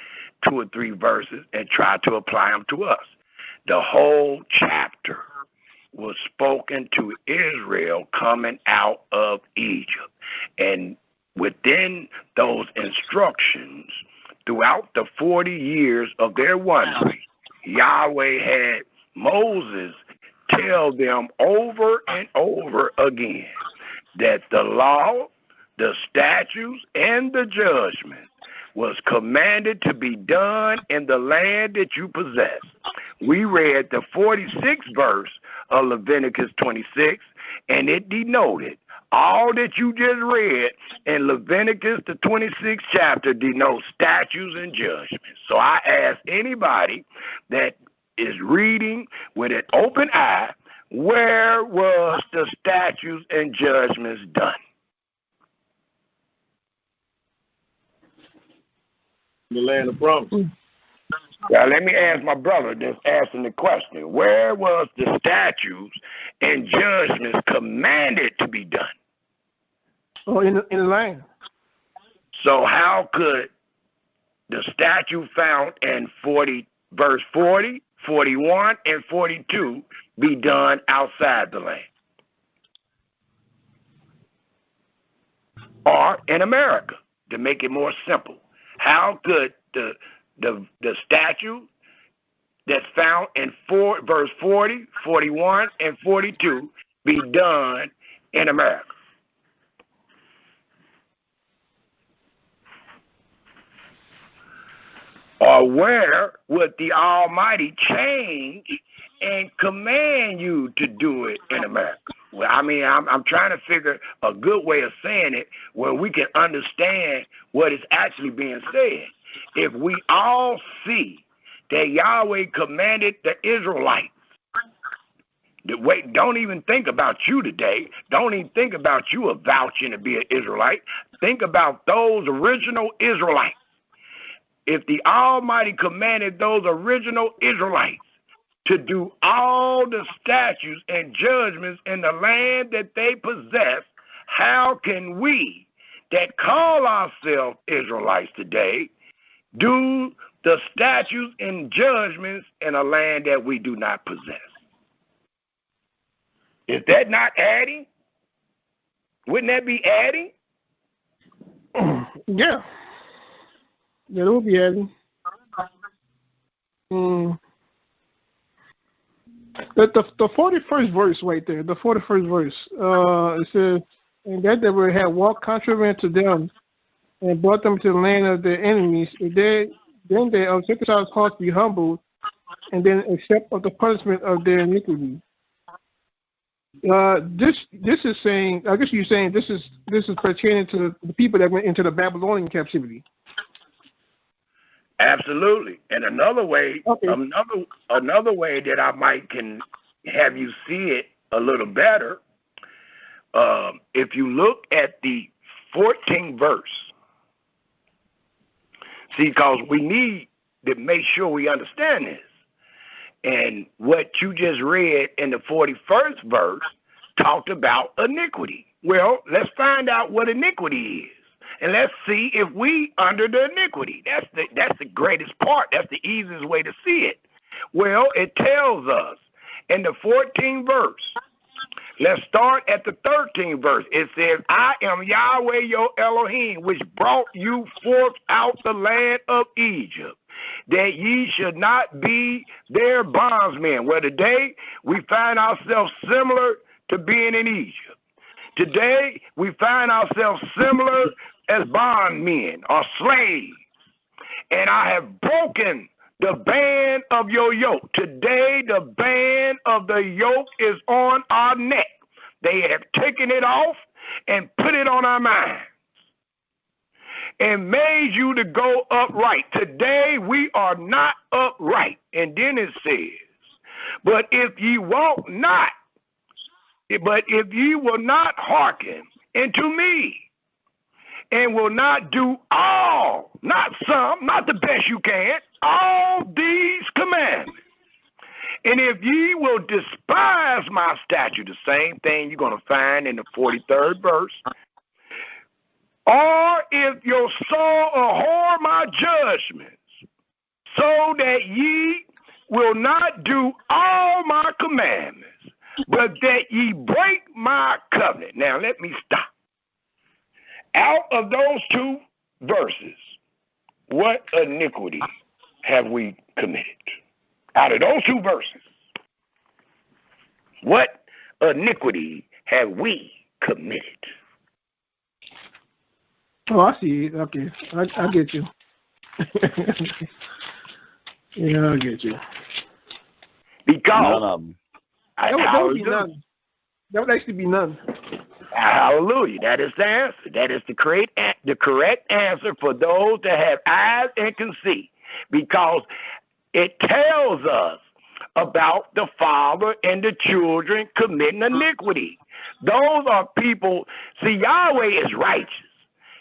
2 or 3 verses and try to apply them to us. The whole chapter was spoken to Israel coming out of Egypt. And within those instructions, throughout the 40 years of their wandering, Yahweh had Moses tell them over and over again that the law, the statutes, and the judgment was commanded to be done in the land that you possess. We read the 46th verse of Leviticus 26, and it denoted all that you just read in Leviticus, the 26th chapter, denotes statutes and judgments. So I ask anybody that is reading with an open eye, where was the statutes and judgments done? The land of promise. Now, let me ask my brother that's asking the question. Where was the statutes and judgments commanded to be done? Oh, in the land. So how could the statute found in verse 40, 41, and 42 be done outside the land? Or in America, to make it more simple. How could the statute that's found in verse 40, 41, and 42 be done in America? Or where would the Almighty change and command you to do it in America? Well, I mean, I'm trying to figure a good way of saying it where we can understand what is actually being said. If we all see that Yahweh commanded the Israelites, wait, don't even think about you today. Don't even think about you vouching to be an Israelite. Think about those original Israelites. If the Almighty commanded those original Israelites to do all the statutes and judgments in the land that they possess, how can we that call ourselves Israelites today do the statutes and judgments in a land that we do not possess? Is that not adding? Wouldn't that be adding? Yeah. Yeah, it will be adding. The 41st verse right there, the 41st verse, it says, and that they would have walked contrary to them and brought them to the land of their enemies. Then their uncircumcised hearts be humbled, and then accept of the punishment of their iniquity. This is saying, I guess you're saying this is pertaining to the people that went into the Babylonian captivity. Absolutely. And another way, Okay. another way that I might can have you see it a little better, if you look at the 14th verse, see, because we need to make sure we understand this. And what you just read in the 41st verse talked about iniquity. Well, let's find out what iniquity is. And let's see if we under the iniquity. That's the greatest part. That's the easiest way to see it. Well, it tells us in the 14th verse. Let's start at the 13th verse. It says, I am Yahweh your Elohim, which brought you forth out the land of Egypt, that ye should not be their bondsmen. Well, today we find ourselves similar to being in Egypt. Today we find ourselves similar as bondmen or slaves. And I have broken the band of your yoke. Today the band of the yoke is on our neck. They have taken it off and put it on our minds and made you to go upright. Today we are not upright. And then it says, but if ye walk not, but if ye will not hearken unto me, and will not do all, not some, not the best you can, all these commandments. And if ye will despise my statute, the same thing you're going to find in the 43rd verse, or if your soul abhor my judgments, so that ye will not do all my commandments, but that ye break my covenant. Now let me stop. Out of those two verses, what iniquity have we committed? Out of those two verses, what iniquity have we committed? Oh, I see it. Okay, I get you. Yeah, I get you. Because that would be none. That would actually be none. Hallelujah. That is the answer. That is the correct answer for those that have eyes and can see. Because it tells us about the father and the children committing iniquity. Those are people. See, Yahweh is righteous.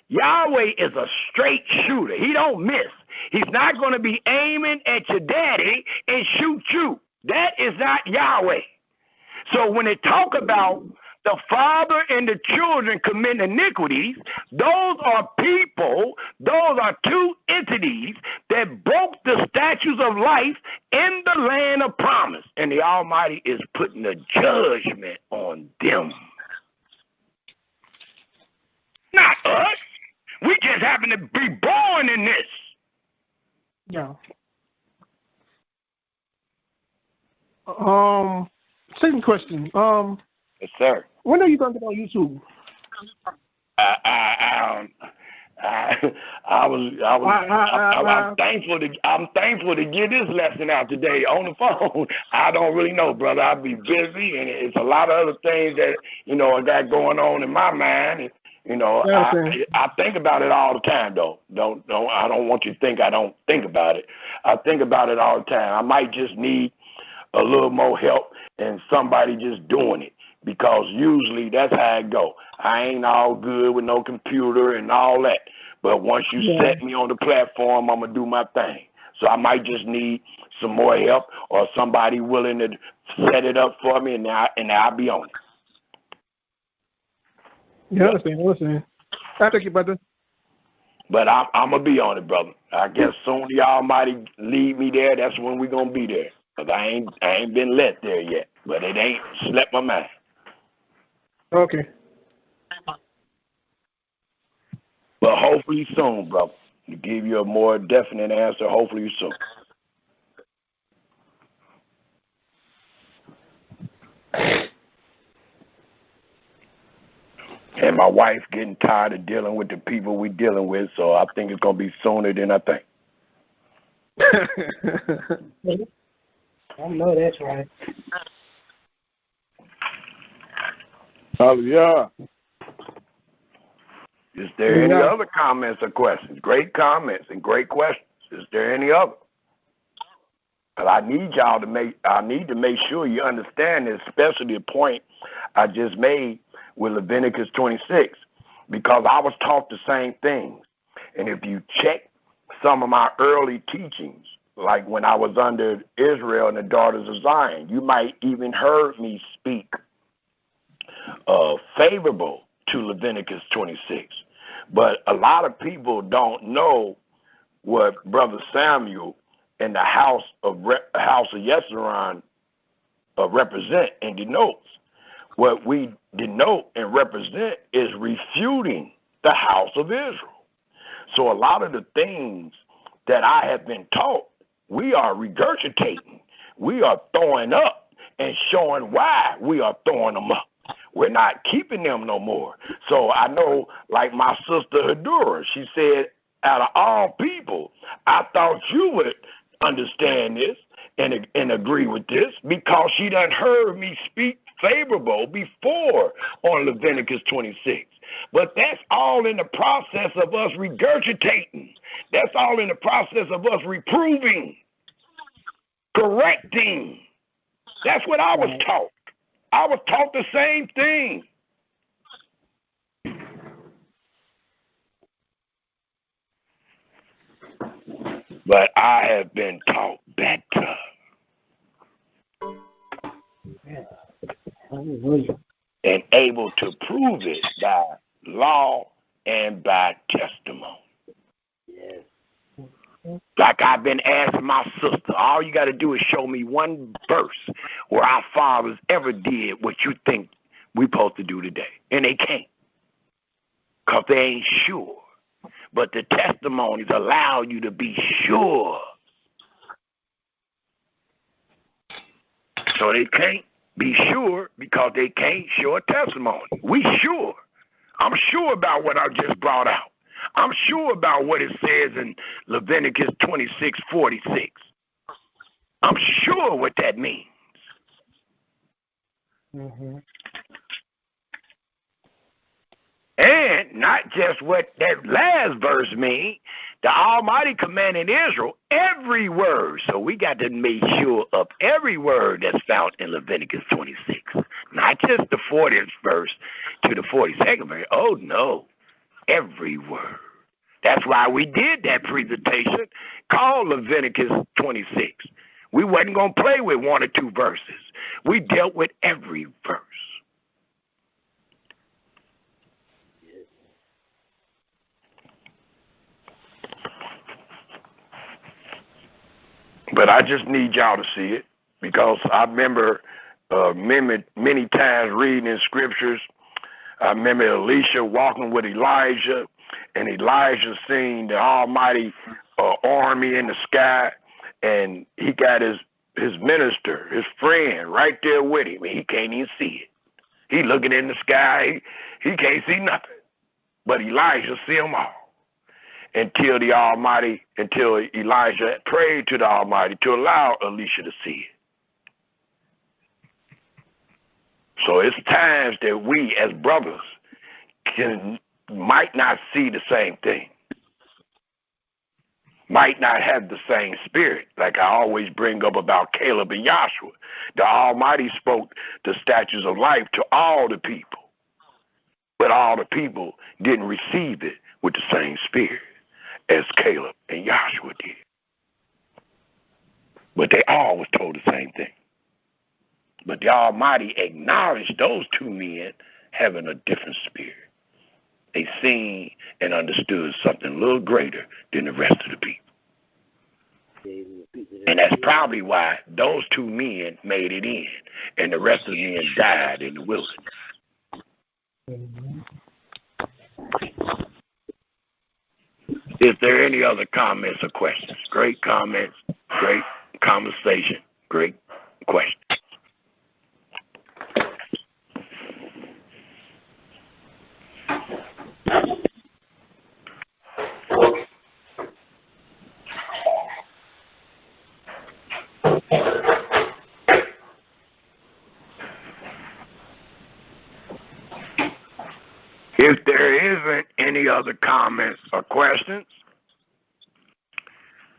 Yahweh is a straight shooter. He don't miss. He's not going to be aiming at your daddy and shoot you. That is not Yahweh. So when they talk about the father and the children commit iniquities, those are people, those are two entities that broke the statutes of life in the land of promise. And the Almighty is putting a judgment on them. Not us. We just happen to be born in this. Yeah. Second question. Yes, sir. When are you going to get on YouTube? I'm thankful to get this lesson out today on the phone. I don't really know, brother. I'll be busy, and it's a lot of other things that I got going on in my mind. And, I think about it all the time, though. I don't want you to think I don't think about it. I think about it all the time. I might just need a little more help and somebody just doing it, because usually that's how it go. I ain't all good with no computer and all that, but once you set me on the platform, I'm gonna do my thing. So I might just need some more help or somebody willing to set it up for me, and I'll be on it. Yeah, I understand. I thank you, brother. But I'm gonna be on it, brother. I guess soon the Almighty lead me there. That's when we're gonna be there. Cause I ain't been led there yet, but it ain't slept my mind. Okay. But hopefully soon, brother. To give you a more definite answer, hopefully soon. And my wife getting tired of dealing with the people we dealing with, so I think it's going to be sooner than I think. I know that's right. Hallelujah. Is there any other comments or questions? Great comments and great questions. Is there any other? But I need to make sure you understand this, especially the point I just made with Leviticus 26, because I was taught the same things. And if you check some of my early teachings, like when I was under Israel and the daughters of Zion, you might even heard me speak favorable to Leviticus 26. But a lot of people don't know what Brother Samuel and the house of Yeshurun represent and denotes. What we denote and represent is refuting the house of Israel. So a lot of the things that I have been taught, we are regurgitating. We are throwing up and showing why we are throwing them up. We're not keeping them no more. So I know, like my sister Hadura, she said, out of all people, I thought you would understand this and agree with this, because she done heard me speak favorable before on Leviticus 26. But that's all in the process of us regurgitating. That's all in the process of us reproving, correcting. That's what I was taught. I was taught the same thing. But I have been taught better. Hallelujah. And able to prove it by law and by testimony. Yes. Like I've been asking my sister, all you got to do is show me one verse where our fathers ever did what you think we supposed to do today. And they can't, because they ain't sure. But the testimonies allow you to be sure. So they can't be sure because they can't show a testimony. We sure. I'm sure about what I just brought out. I'm sure about what it says in Leviticus 26:46. I'm sure what that means. Mm-hmm. And not just what that last verse means. The Almighty commanded Israel every word. So we got to make sure of every word that's found in Leviticus 26. Not just the 40th verse to the 42nd verse. Oh, no. Every word. That's why we did that presentation called Leviticus 26. We wasn't going to play with one or two verses. We dealt with every verse. But I just need y'all to see it, because I remember many times reading in scriptures. I remember Elisha walking with Elijah, and Elijah seeing the almighty army in the sky, and he got his minister, his friend, right there with him, and he can't even see it. He looking in the sky, he can't see nothing. But Elijah see them all. Until Elijah prayed to the Almighty to allow Elisha to see it. So it's times that we as brothers might not see the same thing, might not have the same spirit, like I always bring up about Caleb and Joshua. The Almighty spoke the statutes of life to all the people, but all the people didn't receive it with the same spirit as Caleb and Joshua did. But they all was told the same thing. But the Almighty acknowledged those two men having a different spirit. They seen and understood something a little greater than the rest of the people. And that's probably why those two men made it in, and the rest of the men died in the wilderness. Is there any other comments or questions? Great comments, great conversation, great questions. If there isn't any other comments or questions,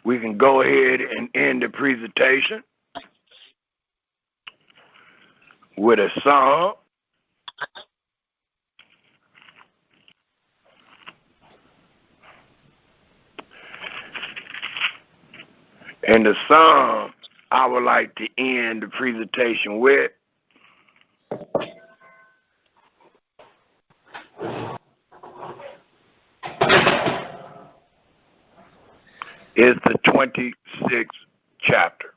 we can go ahead and end the presentation with a song. And the song I would like to end the presentation with is the 26th chapter.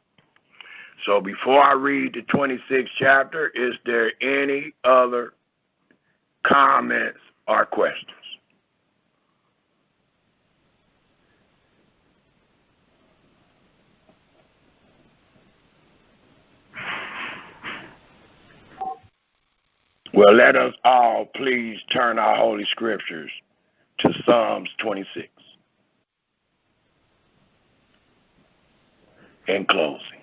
So before I read the 26th chapter, is there any other comments or questions? Well, let us all please turn our Holy Scriptures to Psalms 26. In closing.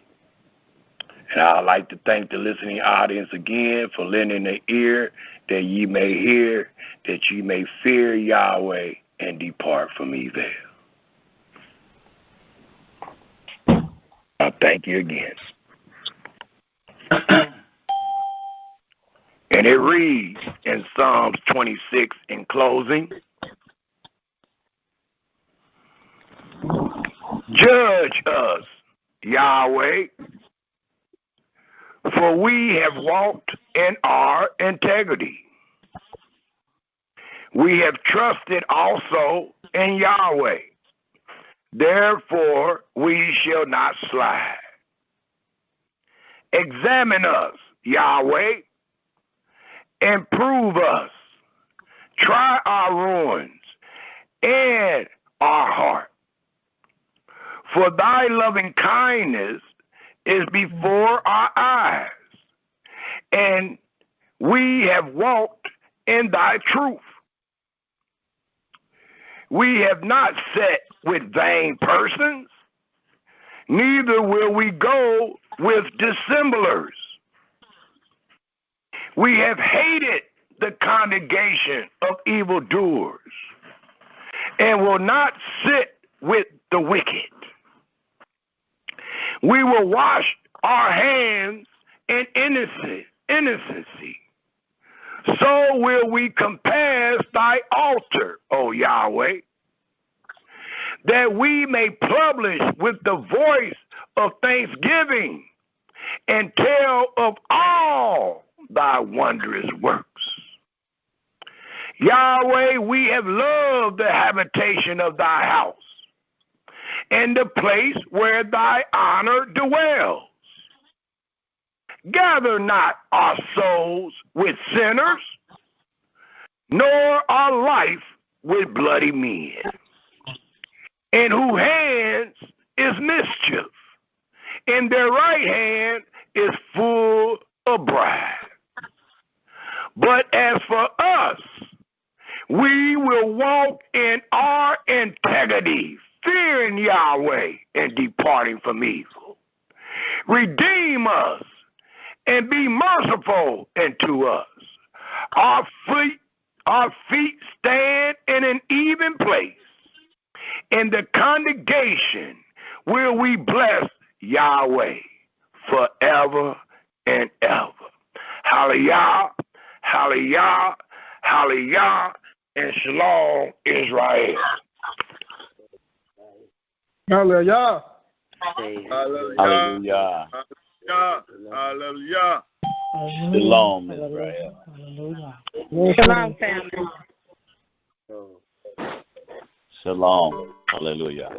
And I'd like to thank the listening audience again for lending the ear that ye may hear, that ye may fear Yahweh and depart from evil. I thank you again. And it reads in Psalms 26 in closing, judge us, Yahweh, for we have walked in our integrity. We have trusted also in Yahweh. Therefore, we shall not slide. Examine us, Yahweh, and prove us. Try our ruins and our heart. For thy loving kindness is before our eyes, and we have walked in thy truth. We have not sat with vain persons, neither will we go with dissemblers. We have hated the congregation of evildoers, and will not sit with the wicked. We will wash our hands in innocency. So will we compass thy altar, O Yahweh, that we may publish with the voice of thanksgiving and tell of all thy wondrous works. Yahweh, we have loved the habitation of thy house, and the place where thy honor dwells. Gather not our souls with sinners, nor our life with bloody men, in whose hands is mischief, and their right hand is full of bribes. But as for us, we will walk in our integrity, fearing Yahweh and departing from evil. Redeem us and be merciful unto us. Our feet stand in an even place. In the congregation will we bless Yahweh forever and ever. Hallelujah, hallelujah, hallelujah, and shalom, Israel. Hallelujah. Hallelujah. Hallelujah. Shalom, Israel. Shalom, family. Shalom. Hallelujah.